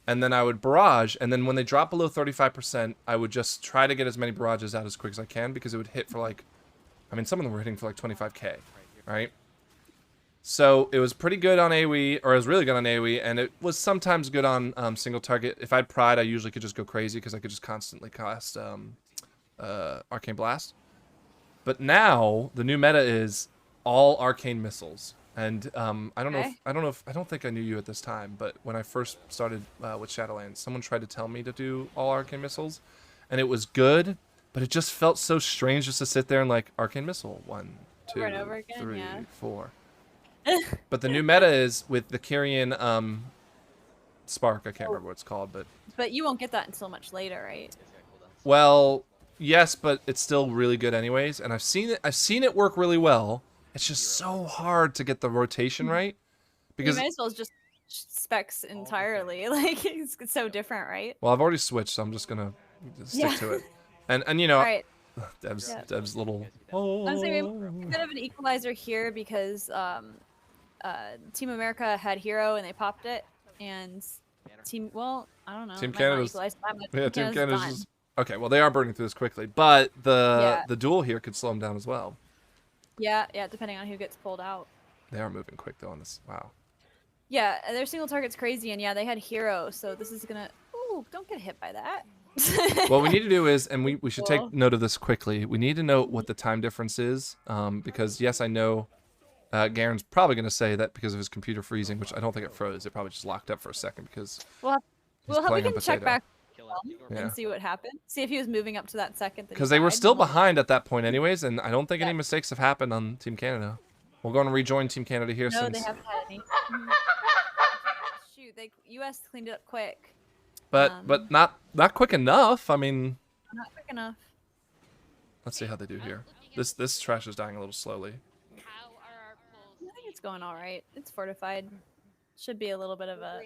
and then I would barrage, and then when they drop below 35%, I would just try to get as many barrages out as quick as I can because it would hit for like, I mean, some of them were hitting for like 25k, right? So it was pretty good on AoE, or it was really good on AoE, and it was sometimes good on single target. If I had Pride, I usually could just go crazy because I could just constantly cast Arcane Blast. But now the new meta is all arcane missiles, and I don't think I knew you at this time, but when I first started with Shadowlands, someone tried to tell me to do all arcane missiles, and it was good, but it just felt so strange just to sit there and like arcane missile 1, 2, over and over again, 3, yeah. 4. But the new meta is with the Kyrian Spark. I can't remember what it's called, but you won't get that until much later, right? Well, yes, but it's still really good anyways, and I've seen it work really well. It's just so hard to get the rotation right because you might as well just specs entirely. Like it's so different, right? Well, I've already switched, so I'm just gonna stick to it. And all right. Deb's little. I'm saying a bit of an equalizer here because Team America had hero and they popped it, and I don't know. Team Canada's Team Canada's done. just, okay. Well, they are burning through this quickly, but the duel here could slow them down as well. Yeah, depending on who gets pulled out. They are moving quick though on this. Wow. Yeah, their single target's crazy, and yeah, they had hero, so this is gonna. Ooh, don't get hit by that. What we need to do is, and we should take note of this quickly. We need to know what the time difference is, because yes, I know Garen's probably going to say that because of his computer freezing, which I don't think it froze. It probably just locked up for a second because we can check back and see what happened. See if he was moving up to that second. Because they were still behind at that point anyways, and I don't think any mistakes have happened on Team Canada. We're going to rejoin Team Canada here. No, they haven't had any. Shoot, U.S. cleaned it up quick. But not quick enough. I mean, not quick enough. Let's see how they do here. This trash is dying a little slowly. I think it's going all right. It's fortified. Should be a little bit of a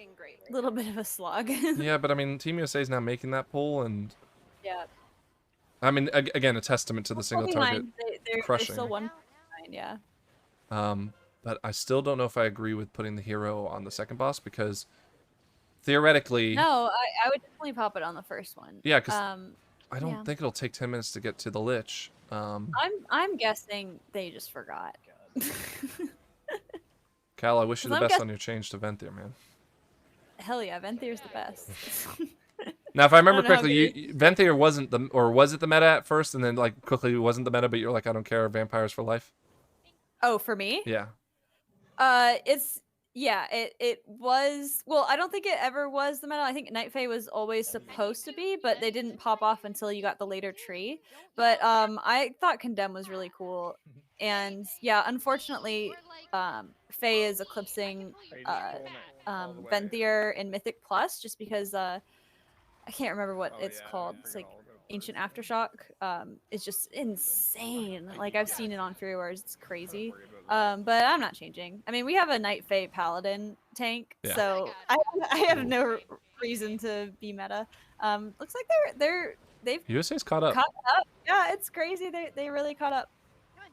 slog. Yeah, but I mean, Team USA is now making that pull, and yeah. I mean, again, a testament to the single target crushing. They're still one behind, yeah. But I still don't know if I agree with putting the hero on the second boss because theoretically. No, I would definitely pop it on the first one. Yeah, because I don't think it'll take 10 minutes to get to the Lich. I'm guessing they just forgot. Cal, I wish you the best on your change to Venthyr, man. Hell yeah, Venthyr's the best. Now, if I remember correctly, Venthyr wasn't was it the meta at first, and then like quickly it wasn't the meta, but you're like, I don't care, vampires for life. Oh, for me? Yeah. It was. Well, I don't think it ever was the meta. I think Night Fae was always supposed to be, but they didn't pop off until you got the later tree. But I thought Condemn was really cool, and yeah, unfortunately, Fae is eclipsing Venthyr in Mythic Plus just because I can't remember what it's called. It's like Ancient Aftershock. It's just insane. Like I've seen it on Fury Wars. It's crazy. But I'm not changing. I mean, we have a Night Fae Paladin tank, so I have no reason to be meta. Looks like they've USA's caught up. Yeah, it's crazy. They really caught up.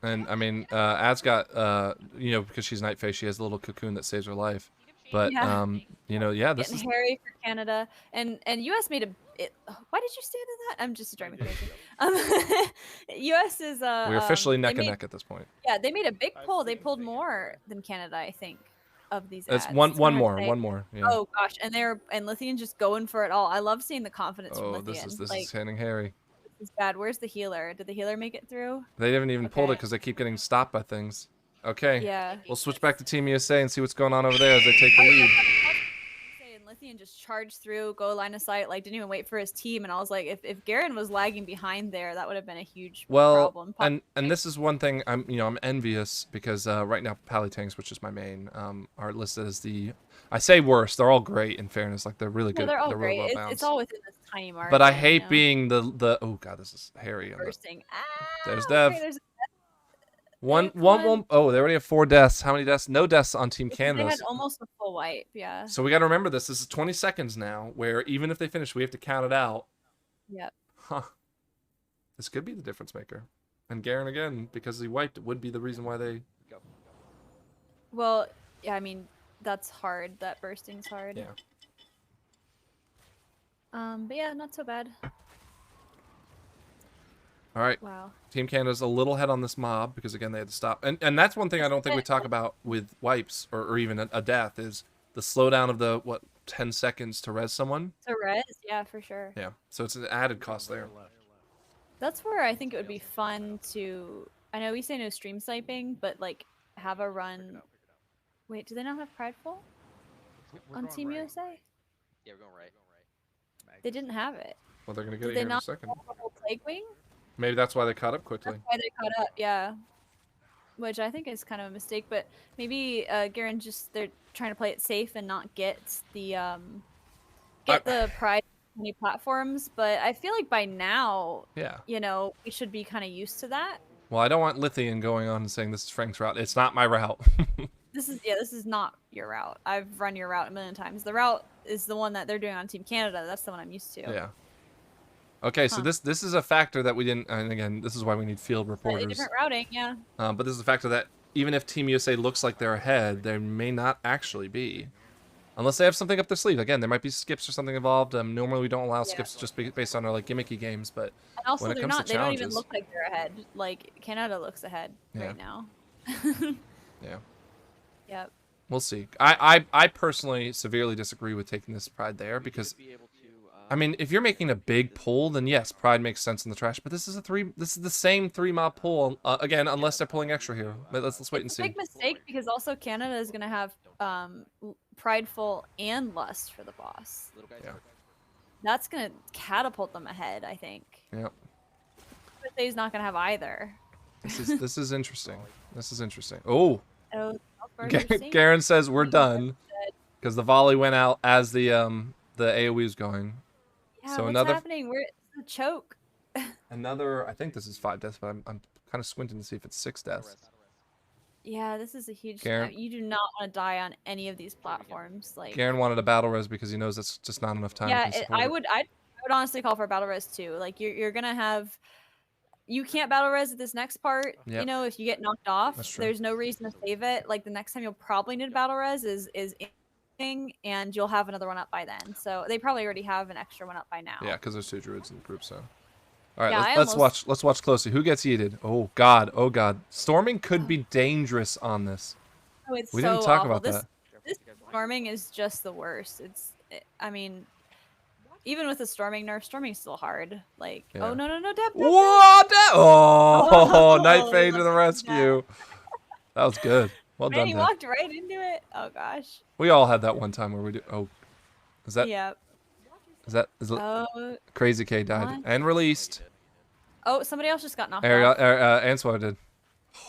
And I mean, Az got because she's Night Fae, she has a little cocoon that saves her life. But Yeah. this Getting is hairy for Canada, and U.S. made why did you stand in that? I'm just driving me crazy. U.S. is we're officially neck they and made, neck at this point. yeah, they made a big pull. They pulled more than Canada, I think, of these It's ads. one It's kinda hard to more, say. yeah. Oh gosh, and Lithian just going for it all. I love seeing the confidence from Oh, Lithian. this is hitting Harry. This is bad. Where's the healer? Did the healer make it through? They haven't even pulled it Okay. because they keep getting stopped by things. Okay. Yeah. We'll switch back to Team USA and see what's going on over there as they take the lead. And Lithian just charged through, go line of sight, like didn't even wait for his team. And I was like, if Garen was lagging behind there, that would have been a huge problem. And this is one thing I'm envious because right now Pally tanks, which is my main, are listed as I say worst. They're all great in fairness, like they're really good. They're all they're great. really well It's all within this tiny margin. But I hate being the oh god, this is hairy. Bursting. There's Dev. Okay, there's One. Oh, they already have 4 deaths. How many deaths? No deaths on Team Canada. They had almost a full wipe, yeah. So we got to remember this. This is 20 seconds now, where even if they finish, we have to count it out. Yep. Huh. This could be the difference maker. And Garen again, because he wiped, would be the reason why they go. Well, yeah, I mean, that's hard. That bursting's hard. Yeah. But yeah, not so bad. All right. Wow. Team Canada's a little head on this mob because again they had to stop. And that's one thing I don't think we talk about with wipes or even a death is the slowdown of the 10 seconds to res someone. To res, yeah, for sure. Yeah. So it's an added cost there. That's where I think it would be fun to. I know we say no stream sniping, but like have a run. Wait, do they not have Prideful on Team USA? Yeah, we're going right. They didn't have it. Well, they're gonna get Did it they here in a not second. have a Plague Wing? Maybe that's why they caught up quickly. That's why they caught up, yeah. Which I think is kind of a mistake, but maybe Garen they're trying to play it safe and not get the the Pride many platforms. But I feel like by now, yeah, we should be kind of used to that. Well, I don't want Lithian going on and saying this is Frank's route. It's not my route. This is not your route. I've run your route a million times. The route is the one that they're doing on Team Canada. That's the one I'm used to. Yeah. Okay, so this is a factor that we didn't, and again, this is why we need field reporters. Slightly different routing, yeah. But this is a factor that even if Team USA looks like they're ahead, they may not actually be, unless they have something up their sleeve. Again, there might be skips or something involved. Normally we don't allow skips just based on our gimmicky games, but and also when it comes to they don't even challenges, look like they're ahead. Like Canada looks ahead right now. Yeah. Yep. We'll see. I personally severely disagree with taking this Pride there because, I mean, if you're making a big pull, then yes, Pride makes sense in the trash. But this is the same 3-mob pull again, unless they're pulling extra here. But let's wait and see. Big mistake because also Canada is gonna have Prideful and Lust for the boss. Yeah. That's gonna catapult them ahead, I think. Yep. But they's not gonna have either. This is interesting. This is interesting. Oh. Garen Garen says we're done because the volley went out as the AoE is going. Yeah, so what's happening? Where's the choke? Another. I think this is 5 deaths, but I'm kind of squinting to see if it's 6 deaths. Yeah, this is a huge. Garen, you do not want to die on any of these platforms. Like Garen wanted a battle res because he knows that's just not enough time. Yeah, I would honestly call for a battle res too. Like you're gonna have. You can't battle res at this next part. Yep. If you get knocked off, That's true. there's no reason to save it. Like the next time you'll probably need a battle res is and you'll have another one up by then. So they probably already have an extra one up by now. Yeah, because there's 2 druids in the group. So, all right, Yeah, let's watch closely. Who gets yeeted? Oh god, oh god. Storming could be dangerous on this. Oh, it's we so didn't talk awful. about that. This storming is just the worst. I mean, even with the storming nerf, storming's still hard. Like, Yeah. oh no, Deb. Whoa, oh, Oh, Night Fae to the look at rescue. That was good. Well Man, done, he Deb. walked right into it. Oh gosh. We all had that one time where we do. Oh, is that? Yep. Is it? Oh. Crazy K died What? and released. Oh, somebody else just got knocked Ariel, off. Answer did.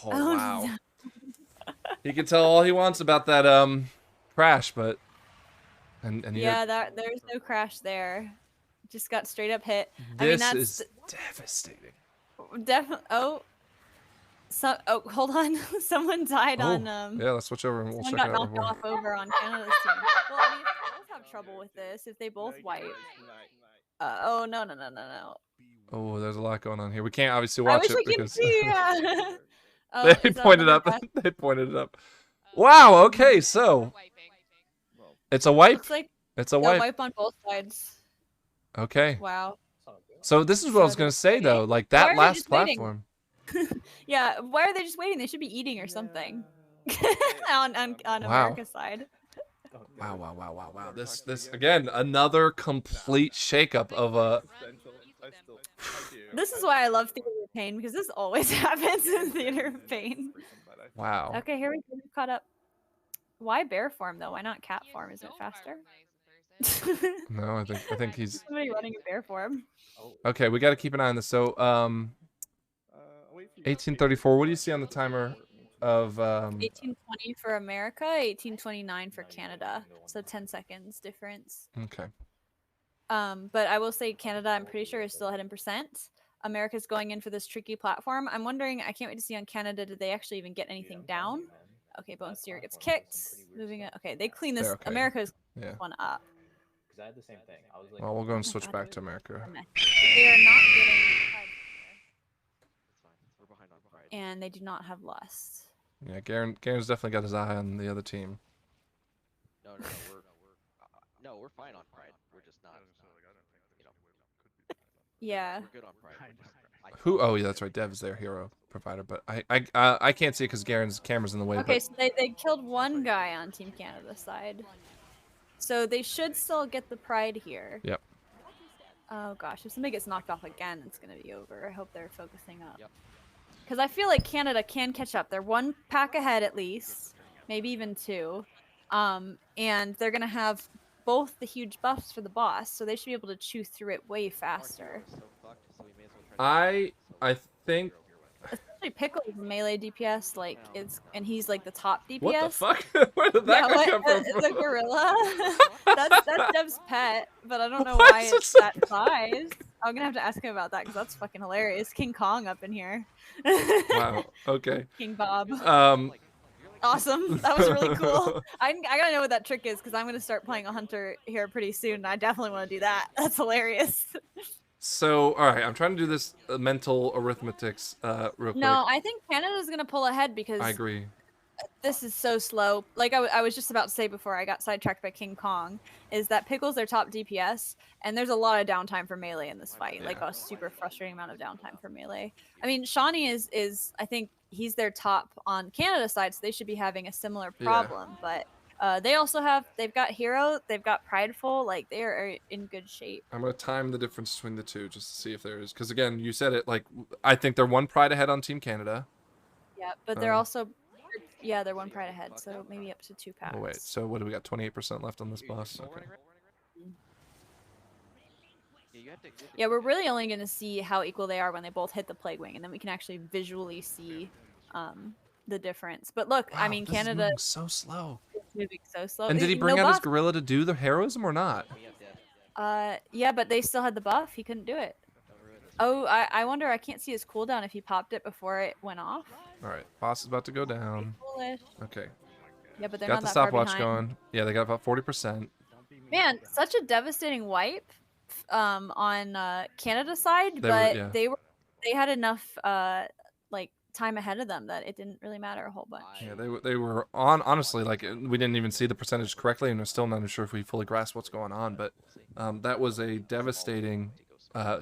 Oh, Oh, wow. no. He can tell all he wants about that crash, but and Yeah, there's no crash there. Just got straight up hit. This I mean, is devastating. definitely. Oh, hold on. Someone died on. Yeah, let's switch over and we'll someone check got it out. knocked off over on Canada's team. Well, I mean, if they both have trouble with this, if they both wipe. Oh no. Oh, there's a lot going on here. We can't obviously I watch wish it we could because see. Oh, They is that pointed another up. death? They pointed it up. Wow. Okay. So it's a wipe. Looks like It's a a wipe. wipe on both sides. Okay. Wow. So this is what I was So gonna they're say though. waiting? Like Why that are they last just waiting? platform. Yeah, why are they just waiting? They should be eating or something. on Wow. America's side. Wow. This again another complete shakeup of a. This is why I love Theater of Pain, because this always happens in Theater of Pain. Wow. Okay, here we go. We've caught up. Why bear form though? Why not cat form? Isn't it faster? No, I think he's. Somebody running in bear form. Okay, we got to keep an eye on this. So 1834. What do you see on the timer of 1820 for America, 1829 for Canada. So 10 seconds difference. Okay. But I will say Canada, I'm pretty sure is still ahead in percent. America's going in for this tricky platform. I'm wondering, I can't wait to see on Canada, did they actually even get anything down? Okay, Bone Steer gets kicked. Moving it. Okay, they clean this. Okay. America's Yeah. one up. Because I had the same thing. I was like, Well, we'll go and switch back to America. They are not getting pride and they do not have lust. Yeah, Garen's definitely got his eye on the other team. No, we're fine on Pride. We're just not. Yeah. We're good on Pride. Who? Oh, yeah, that's right. Dev is their hero provider, but I can't see it because Garen's camera's in the way. Okay, but... so they killed one guy on Team Canada side. So they should still get the pride here. Yep. Oh gosh, if somebody gets knocked off again, it's gonna be over. I hope they're focusing up. Because I feel like Canada can catch up. They're one pack ahead at least, maybe even two. And they're gonna have both the huge buffs for the boss, so they should be able to chew through it way faster. I think. Especially Pickle's melee DPS, like and he's like the top DPS. What the fuck? Where did that guy come from? It's a gorilla. that's Dev's pet, but I don't know why it's that size. I'm gonna have to ask him about that because that's fucking hilarious. King Kong up in here. Wow. Okay. King Bob. Awesome. That was really cool. I gotta know what that trick is because I'm gonna start playing a hunter here pretty soon. And I definitely want to do that. That's hilarious. So, all right, I'm trying to do this mental arithmetics real quick. No, I think Canada's gonna pull ahead because I agree. This is so slow. Like I was just about to say before I got sidetracked by King Kong, is that Pickle's their top DPS, and there's a lot of downtime for melee in this fight. Yeah. Like a super frustrating amount of downtime for melee. I mean, Shawnee is I think he's their top on Canada side, so they should be having a similar problem. Yeah. But they've got Hero, they've got Prideful, like they are in good shape. I'm gonna time the difference between the two just to see if there is, because again, you said it. Like I think they're one Pride ahead on Team Canada. Yeah, but they're also. Yeah, they're one pride ahead, so maybe up to 2 packs. Oh wait, so what do we got? 28% left on this boss. Okay. Yeah, we're really only going to see how equal they are when they both hit the Plague Wing, and then we can actually visually see the difference. But look, wow, I mean, this Canada is moving so slow. It's moving so slow. And did he bring out his gorilla to do the heroism or not? Yeah, but they still had the buff. He couldn't do it. Oh, I wonder. I can't see his cooldown if he popped it before it went off. All right, boss is about to go down. Okay. Yeah, but they're got not the that far stopwatch behind. going. Yeah, they got about 40%. Man, such a devastating wipe on Canada's side, they had enough like time ahead of them that it didn't really matter a whole bunch. Yeah, they were on honestly, like we didn't even see the percentage correctly, and we're still not sure if we fully grasp what's going on. But that was a devastating,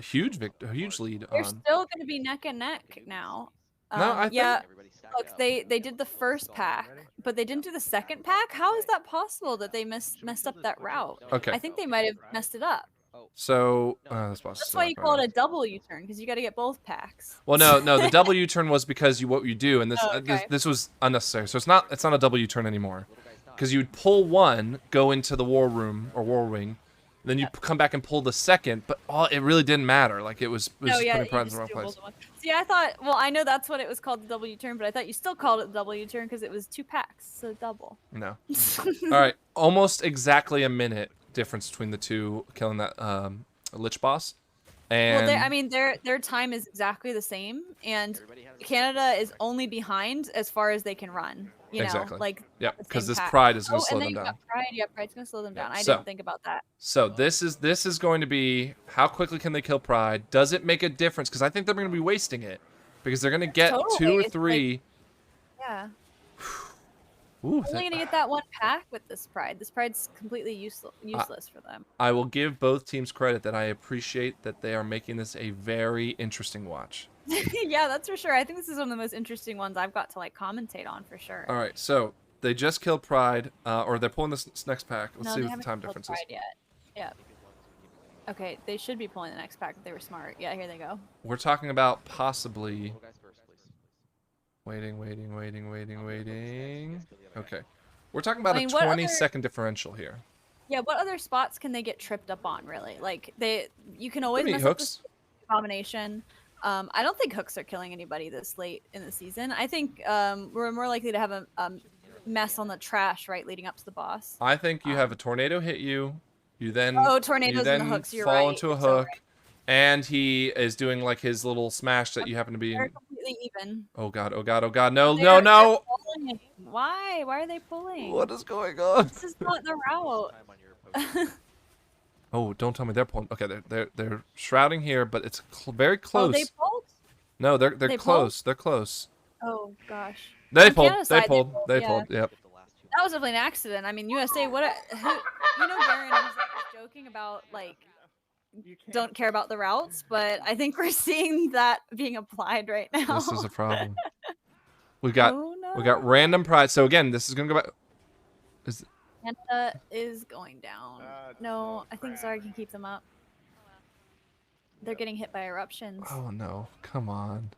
huge lead. They're still going to be neck and neck now. No, I think... Yeah. Look, they did the first pack, but they didn't do the second pack. How is that possible that they messed up that route? Okay. I think they might have messed it up. So that's why you call it a double U-turn, because you got to get both packs. Well, no, the double U-turn was because what you do, and this was unnecessary. So it's not a double U-turn anymore, because you'd pull one, go into the war room or war wing, then you come back and pull the second, but it really didn't matter. Like it was putting prides in the wrong place. See, I thought, well, I know that's what it was called, the double U-turn, but I thought you still called it the double U-turn because it was 2 packs, so double. No. All right, almost exactly a minute difference between the two killing that Lich boss. And well, their time is exactly the same, and Canada is only behind as far as they can run. You know, exactly. like because this pride is going to slow and then them down. Pride's going to slow them down. I didn't think about that. So this is going to be how quickly can they kill Pride? Does it make a difference? Because I think they're going to be wasting it, because they're going to get 2 or 3 Yeah. Ooh, Only gonna get that one pack with this Pride. This Pride's completely useless for them. I will give both teams credit that I appreciate that they are making this a very interesting watch. Yeah, that's for sure. I think this is one of the most interesting ones I've got to like commentate on for sure. All right, so they just killed Pride, or they're pulling this next pack. Let's No, see they what the haven't time killed difference is. Pride yet. Yeah. Okay, they should be pulling the next pack if they were smart. Yeah, here they go. We're talking about possibly. Waiting. Okay. We're talking about a 20-second differential here. Yeah, what other spots can they get tripped up on, really? Like, you can always Maybe mess hooks. up the combination. I don't think hooks are killing anybody this late in the season. I think we're more likely to have a mess on the trash, right, leading up to the boss. I think you have a tornado hit you. You then tornadoes and the hooks, you're fall right. into a You're so hook, right. and he is doing like his little smash that you happen to be They're in. completely even. Oh god! No! They're No! pulling. Why? Why are they pulling? What is going on? This is not the route. Oh, don't tell me they're pulling. Okay, they're shrouding here, but it's very close. Oh, they pulled? No, they're They close. pulled? They're close. Oh gosh. They On pulled. Canada's They side, pulled. They yeah. pulled. Yep. That was definitely an accident. I mean, U.S.A. What? You know, Garen was joking about like don't care about the routes, but I think we're seeing that being applied right now. This is a problem. We got Oh, no. we got random Pride. So again, this is gonna go back. Canada is going down. No, I think Zara can keep them up. They're getting hit by eruptions. Oh no! Come on.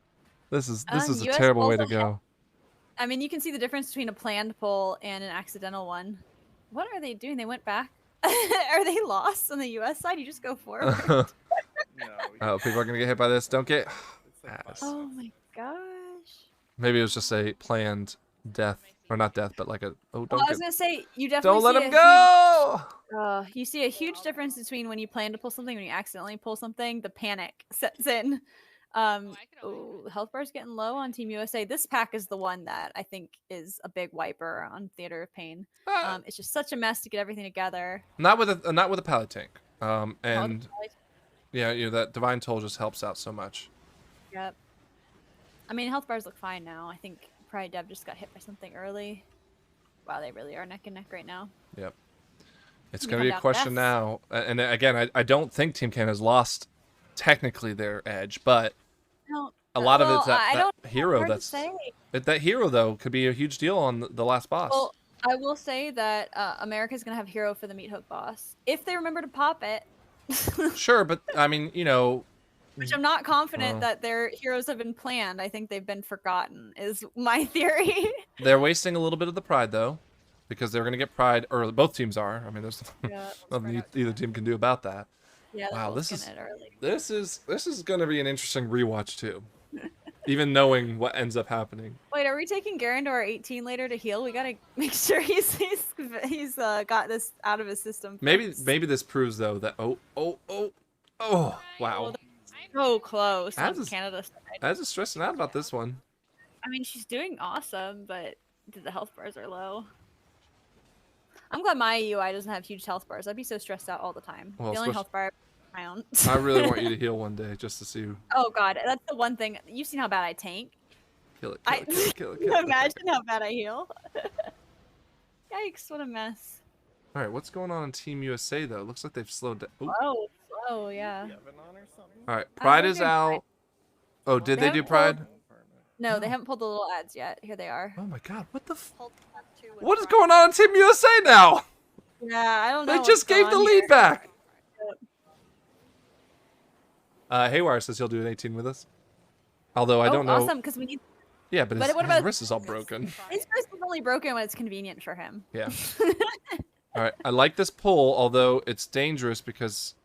This is a US terrible way to also go. I mean, you can see the difference between a planned pull and an accidental one. What are they doing? They went back. Are they lost on the U.S. side? You just go forward. Oh, people are gonna get hit by this. Don't get. Ass. Oh my gosh. Maybe it was just a planned death, or not death, but like a. Oh, don't. Well, I was get, gonna say you definitely don't let see him a go. you see a huge difference between when you plan to pull something and when you accidentally pull something. The panic sets in. Health bar's getting low on Team USA. This pack is the one that I think is a big wiper on Theater of Pain. It's just such a mess to get everything together. Not with a pallet tank. And yeah, that Divine Toll just helps out so much. Yep. I mean, health bars look fine now. I think Pride Dev just got hit by something early. Wow, they really are neck and neck right now. Yep. It's going to be a question now. And again, I don't think Team Canada has lost technically their edge, but a lot of it's that hero that hero, though, could be a huge deal on the last boss. Well, I will say that America's going to have hero for the meat hook boss. If they remember to pop it. Sure, but I mean, Which I'm not confident that their heroes have been planned. I think they've been forgotten, is my theory. They're wasting a little bit of the Pride, though, because they're going to get Pride early. Both teams are. I mean, there's nothing either team can do about that. Yeah, wow, this is going to be an interesting rewatch, too. Even knowing what ends up happening. Wait, are we taking Garen to our 18 later to heal? We got to make sure he's got this out of his system. Maybe this proves, though, that... Oh, wow. So close on Canada's side. I was just stressing out about this one. I mean, she's doing awesome, but the health bars are low. I'm glad my UI doesn't have huge health bars. I'd be so stressed out all the time. Well, the only health bar my own. I really want you to heal one day just to see. Oh god, that's the one thing. You've seen how bad I tank. Kill it. Imagine how bad I heal. Yikes, what a mess. All right, what's going on in Team USA, though? Looks like they've slowed down. Oh, slow, yeah. All right, Pride is out. Oh, did they do Pride? No, they haven't pulled the little ads yet. Here they are. Oh my god, what is going on in Team USA now? Yeah, I don't know. They just gave the lead back. Haywire says he'll do an 18 with us. Although I don't know. Awesome, because we need. Yeah, but his wrist is all broken. His wrist is only broken when it's convenient for him. Yeah. All right, I like this pull, although it's dangerous because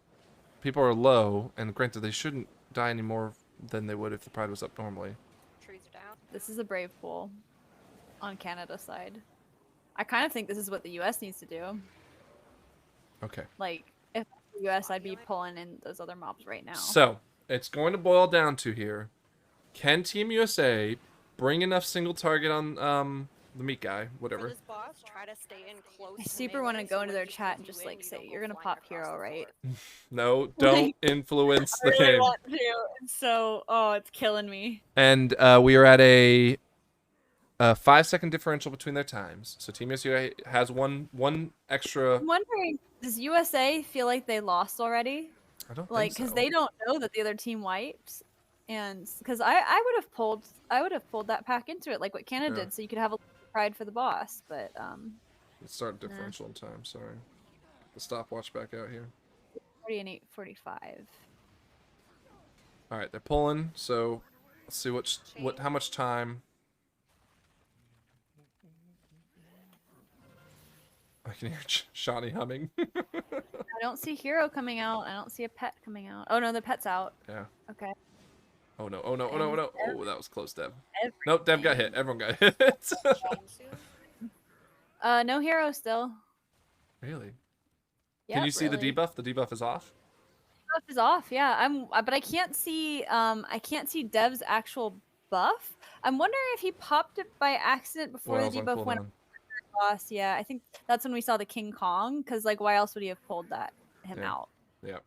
people are low, and granted, they shouldn't die any more than they would if the Pride was up normally. This is a brave pull on Canada's side. I kind of think this is what the U.S. needs to do. Okay. Like, if the U.S., I'd be pulling in those other mobs right now. So, it's going to boil down to here. Can Team USA bring enough single target on the meat guy, whatever? I super want to go into their chat and just like say, you're going to pop hero, right? No, don't influence the I really game. want to. So, it's killing me. And we are at a a 5-second differential between their times. So Team USA has one extra. I'm wondering, does USA feel like they lost already? I don't Like, think so. because they don't know that the other team wiped, and because I would have pulled that pack into it like what Canada Yeah. did, so you could have a little pride for the boss. But Let's start differential in time. Sorry, get the stopwatch back out here. 40 and 8:45. All right, they're pulling. So let's see how much time. I can hear Shawnee humming. I don't see Hero coming out. I don't see a pet coming out. Oh no, the pet's out. Yeah. Okay. Oh no! Oh no! Oh no! Oh no! Oh, that was close, Dev. Everything. Nope, Dev got hit. Everyone got hit. No Hero still. Really? Yep, Can you see really. the debuff? The debuff is off. Buff is off. Yeah, but I can't see Dev's actual buff. I'm wondering if he popped it by accident before When I the was on debuff went cooldown. on boss. Yeah, I think that's when we saw the King Kong. Because like, why else would he have pulled him Yeah. out? Yeah.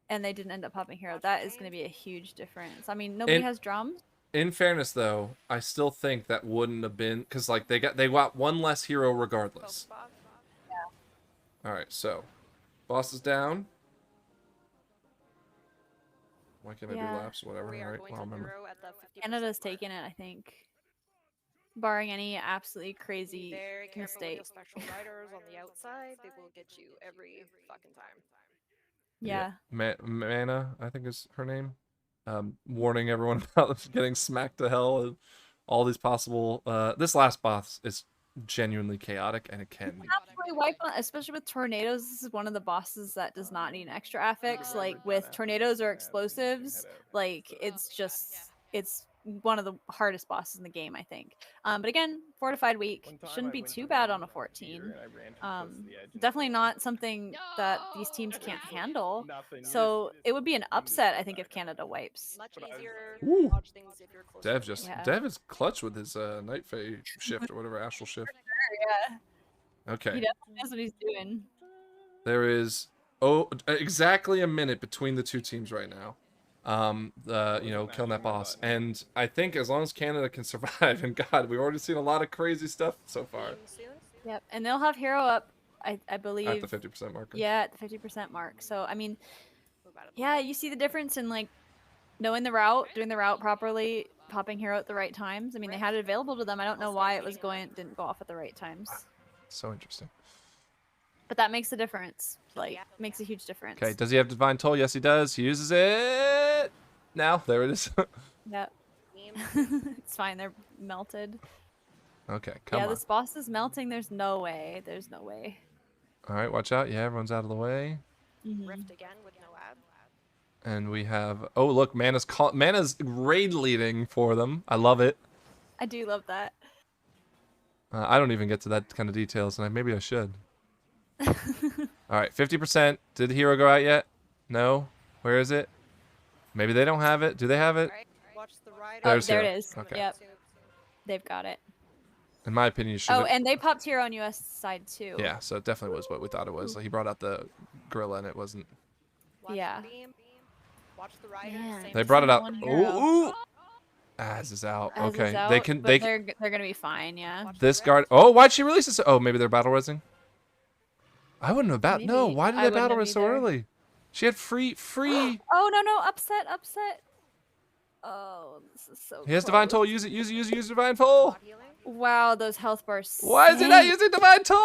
And they didn't end up popping Hero. That is going to be a huge difference. I mean, nobody has drums. In fairness, though, I still think that wouldn't have been because like they got one less hero regardless. Yeah. All right, so boss is down. Why can't I do laps? Whatever. All right, well, remember. Canada's taking it, I think. Barring any absolutely crazy mistake. Special riders on the outside, they will get you every fucking time. Yeah. Mana, I think is her name. Warning everyone about getting smacked to hell and all these possible. This last boss is genuinely chaotic, and it can. Absolutely wipe on, especially with tornadoes. This is one of the bosses that does not need an extra affix. Like with tornadoes or explosives, like it's one of the hardest bosses in the game, I think. But again, fortified weak shouldn't be too bad on a 14. Definitely not something that these teams can't handle. So it would be an upset, I think, if Canada wipes. Much easier Ooh. to dodge things if you're close. Dev is clutch with his night phase shift or whatever, astral shift. Yeah. Okay. He definitely knows what he's doing. There is exactly a minute between the two teams right now. Killing that boss, and I think as long as Canada can survive, and God, we've already seen a lot of crazy stuff so far. Yep, and they'll have Hero up, I believe, At the 50% marker. Yeah, at the 50% mark. So I mean, yeah, you see the difference in like knowing the route, doing the route properly, popping Hero at the right times. I mean, they had it available to them. I don't know why it didn't go off at the right times. So interesting. But that makes a difference. Like, makes a huge difference. Okay, does he have Divine Toll? Yes, he does. He uses it now. There it is. Yep. It's fine. They're melted. Okay, come on. Yeah, this boss is melting. There's no way. There's no way. All right, watch out. Yeah, everyone's out of the way. Rift again with no ad. And we have. Oh, look, Mana's raid leading for them. I love it. I do love that. I don't even get to that kind of details, and maybe I should. All right, 50%. Did the hero go out yet? No. Where is it? Maybe they don't have it. Do they have it? Watch the There's there hero. it is. Okay. Yep. They've got it. In my opinion, you should. Oh, and they popped Hero on US side too. Yeah, so it definitely was what we thought it was. He brought out the gorilla, and it wasn't. Yeah. Watch the rider. They brought it out. Ooh. Az is out. Az Okay, is out, they can. but they're gonna be fine. Yeah. This guard. Oh, why'd she release this? Oh, maybe they're battle resing. I wouldn't have battle. No, why did they battle res so early? She had free. Oh no! Upset. Oh, this is so. He has Divine Toll. Use it. Use Divine Toll. Wow, those health bars. Why is he not using Divine Toll?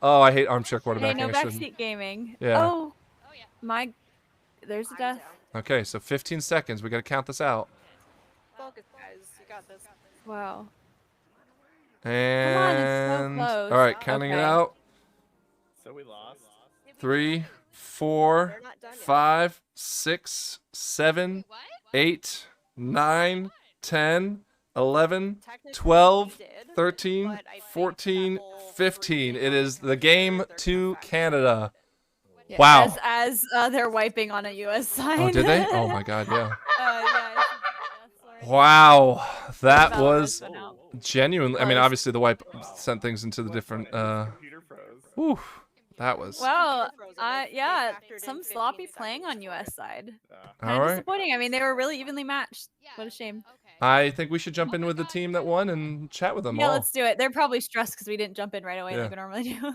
Oh, I hate armchair quarterbacking. Hey, no I shouldn't. backseat gaming. Yeah. Oh, my. There's a death. Okay, so 15 seconds. We gotta count this out. Focus, guys. You got this. Wow. And Come on, it's so close. all right, counting it out. So we lost. 3, 4, 5, 6, 7, 8, 9, 10, 11, 12, 13, 14, 15. It is the game to Canada. Yeah, Wow. As they're wiping on a US side. Oh, did they? Oh my God, yeah. Yeah. Wow, that Battle was Res went out. genuinely. I mean, obviously the wipe sent things into the different. Whew, that was. Well, yeah, some sloppy playing on US side. Kind All of right. disappointing. I mean, they were really evenly matched. What a shame. Okay. I think we should jump in with the team that won and chat with them Yeah, all. let's do it. They're probably stressed because we didn't jump in right away Yeah. like we normally do.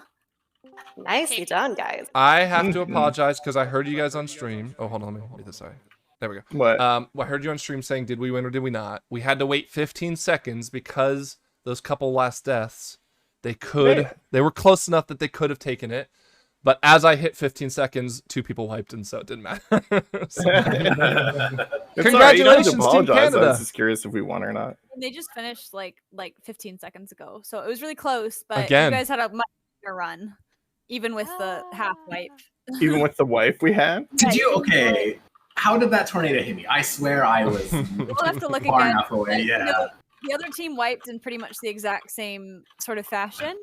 Nicely done, guys. I have to apologize because I heard you guys on stream. Oh, hold on, let me read this. Sorry. There we go. What? I heard you on stream saying, did we win or did we not? We had to wait 15 seconds because those couple last deaths, they were close enough that they could have taken it. But as I hit 15 seconds, 2 people wiped, and so it didn't matter. Congratulations, Team Canada. I was just curious if we won or not. They just finished like 15 seconds ago, so it was really close. But Again. you guys had a much bigger run, even with the half wipe. Even with the wipe we had. Did you? Okay. How did that tornado hit me? I swear I was We'll have to look far again. enough away. You Yeah. know, the other team wiped in pretty much the exact same sort of fashion.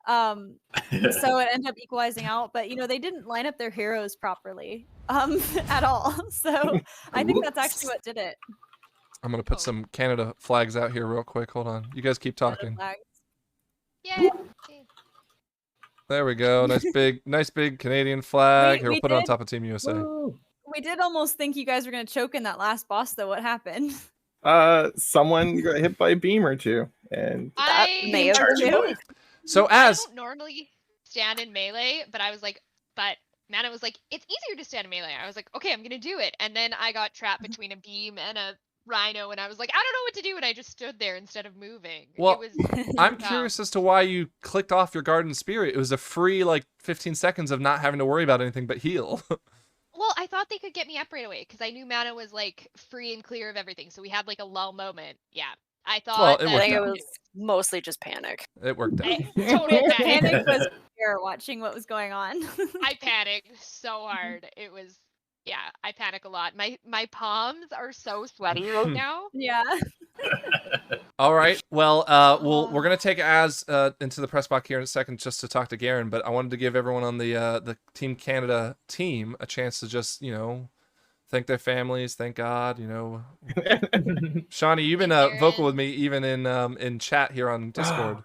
So it ended up equalizing out, but they didn't line up their heroes properly at all. So I think that's actually what did it. I'm going to put some Canada flags out here real quick. Hold on. You guys keep talking. Yeah. There we go. Nice big Canadian flag. Here, we we'll put it on did- top of Team USA. We did almost think you guys were going to choke in that last boss, though. What happened? Someone got hit by a beam or two, and I may have been. So I don't normally stand in melee, but I was like, but Mana was like, it's easier to stand in melee. I was like, okay, I'm gonna do it. And then I got trapped between a beam and a rhino, and I was like, I don't know what to do, and I just stood there instead of moving. Well, it was I'm curious as to why you clicked off your Garden Spirit. It was a free 15 seconds of not having to worry about anything but heal. Well, I thought they could get me up right away because I knew Mana was free and clear of everything. So we had a lull moment. Yeah. I thought I think it was mostly just panic. It worked out. Total Panic was here watching what was going on. I panicked so hard. It was, I panic a lot. My palms are so sweaty right now. Yeah. All right. Well, we're gonna take Az into the press box here in a second just to talk to Garen, but I wanted to give everyone on the Team Canada team a chance to just thank their families, thank God. Shawnee, you've been vocal with me even in chat here on Discord.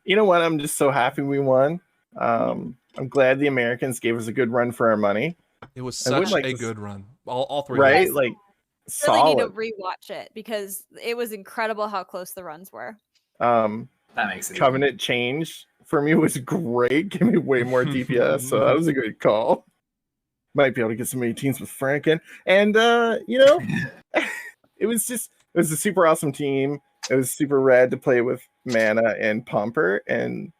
You know what? I'm just so happy we won. I'm glad the Americans gave us a good run for our money. It was such a good run. All 3 right? runs. Solid. Really need to rewatch it because it was incredible how close the runs were. That makes it Covenant change for me was great. Give me way more DPS, so that was a good call. Might be able to get some 18s with Franken. And it was a super awesome team. It was super rad to play with Mana and Pumper, and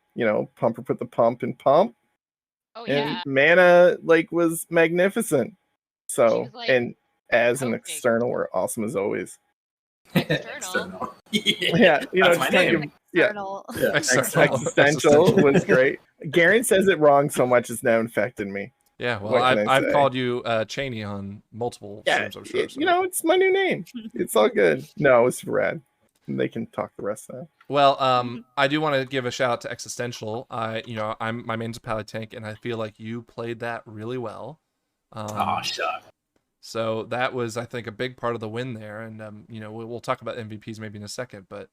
Pumper put the pump in Pump. Oh and yeah. Mana was magnificent. So was, and as an external, we're awesome as always. External. Yeah, That's my name. External. Existential was great. Garen says it wrong so much it's now infected me. Yeah, well, What can I I've say? called you Cheney on multiple streams, I'm sure. So. It's my new name. It's all good. No, it's rad. They can talk the rest of that. Well, I do want to give a shout out to Existential. I'm my main's a Pally Tank, and I feel like you played that really well. Oh, shut. So that was, I think, a big part of the win there. And we'll talk about MVPs maybe in a second, but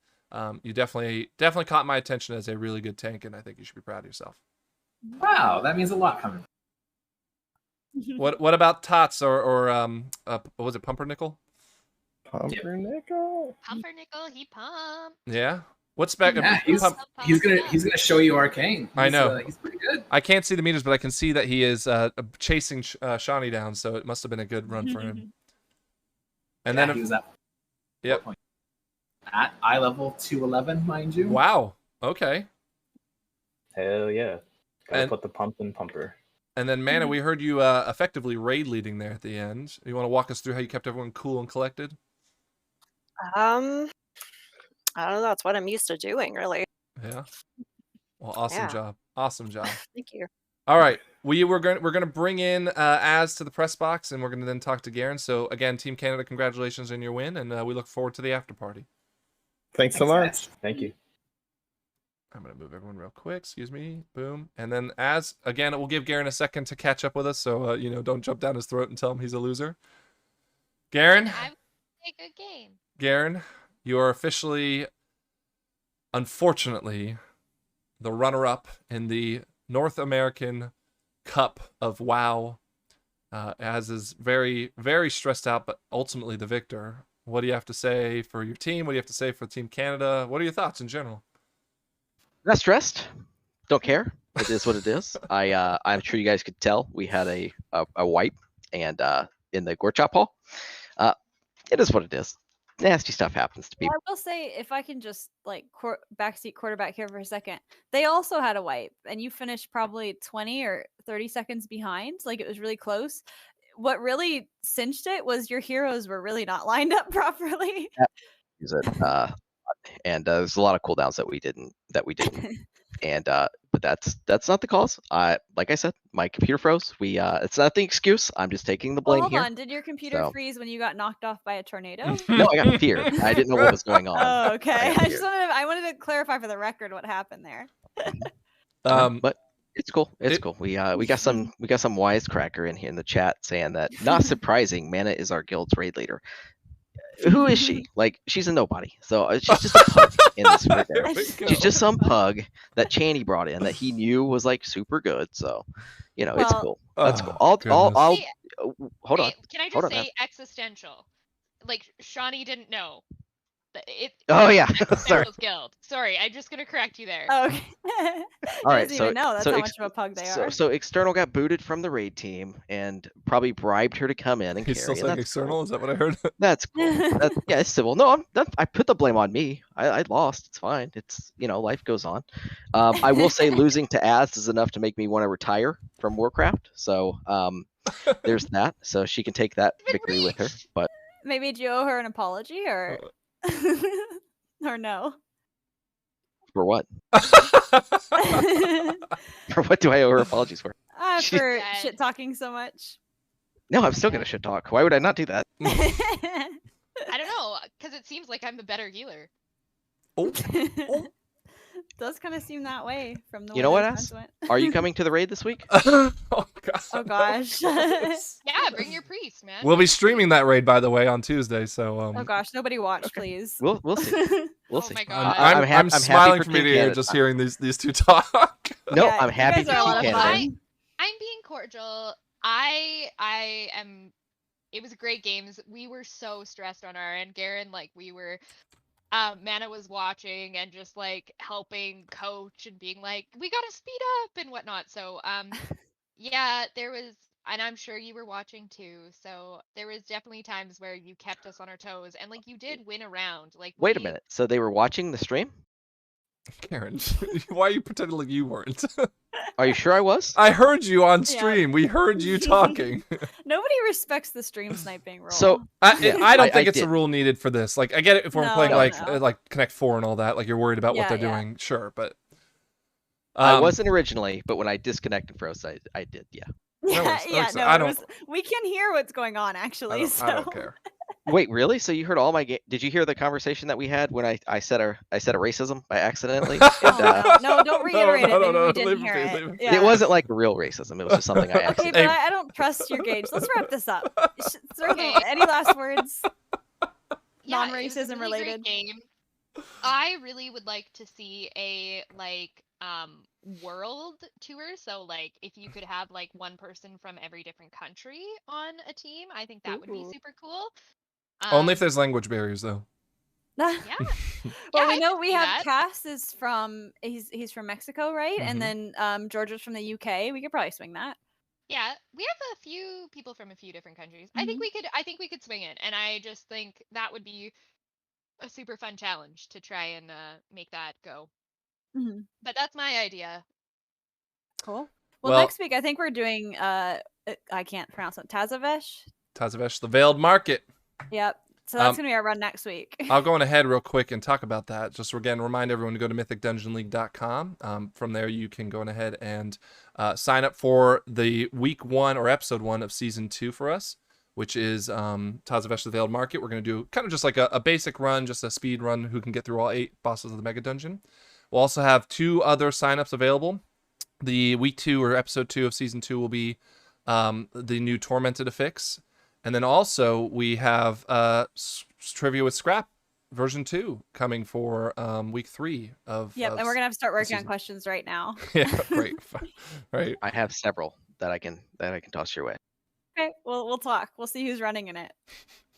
you definitely caught my attention as a really good tank, and I think you should be proud of yourself. Wow, that means a lot coming. What about Tots or what was it, Pumpernickel? Pumpernickel. Pumpernickel, he pumped. Yeah. What's back? Yeah, he's gonna show you Arcane. I know. He's pretty good. I can't see the meters, but I can see that he is chasing Shawnee down. So it must have been a good run for him. And Yeah, then he was at yep. At eye level 211, mind you. Wow. Okay. Hell yeah. Gotta And- put the pump in Pumper. And then Mana, we heard you effectively raid leading there at the end. You want to walk us through how you kept everyone cool and collected? I don't know. That's what I'm used to doing, really. Yeah. Well, awesome Yeah. job. Awesome job. Thank you. All right, we're gonna bring in Az to the press box, and we're gonna then talk to Garen. So again, Team Canada, congratulations on your win, and we look forward to the after party. Thanks so much. Thank you. I'm gonna move everyone real quick. Excuse me. Boom. And then Az, again, it will give Garen a second to catch up with us. So don't jump down his throat and tell him he's a loser. Garen. I a good game. Garen, you are officially, unfortunately, the runner-up in the North American Cup of WoW. Az is very, very stressed out, but ultimately the victor. What do you have to say for your team? What do you have to say for Team Canada? What are your thoughts in general? Not stressed. Don't care. It is what it is. I'm sure you guys could tell we had a wipe and in the Gorchop Hall. It is what it is. Nasty stuff happens to Well, people. I will say, if I can just like backseat quarterback here for a second, they also had a wipe, and you finished probably 20 or 30 seconds behind. Like, it was really close. What really cinched it was your heroes were really not lined up properly. Use it. And there's a lot of cooldowns that we didn't. And but that's not the cause. Like I said, my computer froze. It's not the excuse. I'm just taking the Well, blame hold here. on. Did your computer So- freeze when you got knocked off by a tornado? No, I got feared. I didn't know what was going on. Oh, okay. got I wanted to clarify for the record what happened there. But it's cool. It's cool. We got some wisecracker in here in the chat saying that, not surprising, Mana is our guild's raid leader. Who is she? Like, she's a nobody. So she's just a pug in this right there. She's just some pug that Channy brought in that he knew was like super good. So, it's Well- cool. That's cool. Oh, I'll Hey, hold on. Can I Hold just on, man. say existential? Like Shawnee didn't know. Oh, yeah. Sorry. Existential's guild. Sorry, I'm just gonna correct you there. Okay. All right, doesn't so even know. That's so how ex- much of a pug they so, are. so external got booted from the raid team and probably bribed her to come in and He's still carry. and saying that's external. cool. Is that what I heard? That's cool. Yeah, it's civil. No, I put the blame on me. I lost. It's fine. It's life goes on. I will say losing to Az is enough to make me want to retire from Warcraft. So there's that. So she can take that victory with her. But Maybe do you owe her an apology or or no? for what? For what do I owe her apologies for? For Yeah. shit talking so much. No, I'm still gonna shit talk. Why would I not do that? I don't know, because it seems like I'm the better healer. Does kind of seem that way from the way You know what, those Az? times went. Are you coming to the raid this week? Oh god. Oh gosh. Yeah, bring your priest, man. We'll be streaming that raid, by the way, on Tuesday. So Oh gosh, nobody watch, please. We'll see. We'll Oh see. my God. I'm happy smiling for from ear Team to ear Canada. just hearing these two talk. No, Yeah, I'm you happy guys for are a lot Team of Canada. fun. I'm being cordial. I am. It was great games. We were so stressed on our end, Garen. Like we were. Mana was watching and just like helping coach and being like, we gotta speed up and whatnot. So yeah, there was, and I'm sure you were watching too. So there was definitely times where you kept us on our toes, and like you did win a round. Like Wait a we- minute. So they were watching the stream? Karen, why are you pretending like you weren't? Are you sure I was? I heard you on Yeah. stream. We heard you talking. Nobody respects the stream sniping rule. So I don't I think it's a did. rule needed for this. Like, I get it if we're No, playing no, like no. like Connect 4 and all that. Like, you're worried about what Yeah, they're yeah. doing. Sure, but I wasn't originally, but when I disconnected froze, I did. Yeah. yeah, worries. yeah, Alexa, no, I it don't- was, we can hear what's going on actually. I don't care. Wait, really? So you heard all my Did you hear the conversation that we had when I said a racism by accidentally? And, Oh, no, don't reiterate no, it. Maybe no, we didn't leave it hear be, it. leave it be. Yeah. It wasn't like a real racism. It was just something I Okay, accidentally. but I don't trust your gauge. Let's wrap this up. Okay. Any last words? yeah, it was a Non-racism really great related. game. I really would like to see a world tour. So like if you could have like one person from every different country on a team, I think that would be Ooh. super cool. Only if there's language barriers, though. well, Yeah, we I know could we see have that. Cass is from he's from Mexico, right? Mhm. And then Georgia's from the UK. We could probably swing that. Yeah, we have a few people from a few different countries. I think we could swing it, and I just think that would be a super fun challenge to try and make that go. Mhm. But that's my idea. Cool. Well, Well- next week I think we're doing I can't pronounce it. Tazavesh. Tazavesh, the Veiled Market. Yep. So that's Um, gonna be our run next week. I'll go on ahead real quick and talk about that. Just again, remind everyone to go to mythicdungeonleague.com. From there, you can go on ahead and sign up for the week 1 or episode 1 of season 2 for us, which is Tazavesh the Veiled Market. We're going to do kind of just like a basic run, just a speed run who can get through all 8 bosses of the Mega Dungeon. We'll also have 2 other signups available. The week 2 or episode 2 of season 2 will be the new Tormented Affix. And then also we have Trivia with Scrap version 2 coming for week 3 of. Yep, of and we're gonna have to start working on season. questions right now. Yeah, great. Right. I have several that I can toss your way. Okay, we'll talk. We'll see who's running in it.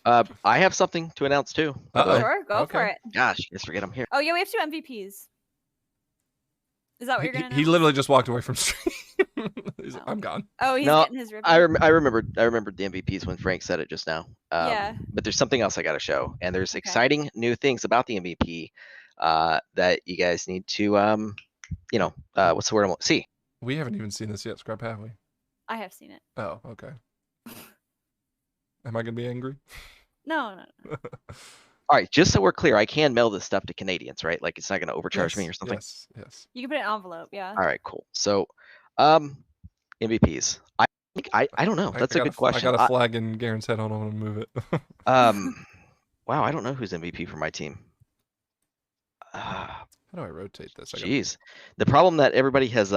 I have something to announce too. By the way. Sure, go for it. Gosh, I just forget I'm here. Oh yeah, we have 2 MVPs. Is that what you're gonna He literally just walked away from stream. He's like, I'm gone. Oh, he's No, getting his ribbon. I remembered the MVPs when Frank said it just now. Yeah. But there's something else I got to show, and there's exciting new things about the MVP that you guys need to what's the word I want? See. We haven't even seen this yet, Scrap, have we? I have seen it. Oh, okay. Am I gonna be angry? No. All right, just so we're clear, I can mail this stuff to Canadians, right? Like it's not going to overcharge me or something. Yes. You can put it in an envelope, yeah. All right, cool. So, MVPs. I think I don't know. That's a good question. I got a flag in Garen's head. Hold on, I'm gonna move it. Wow, I don't know who's MVP for my team. How do I rotate this? Jeez, the problem that everybody has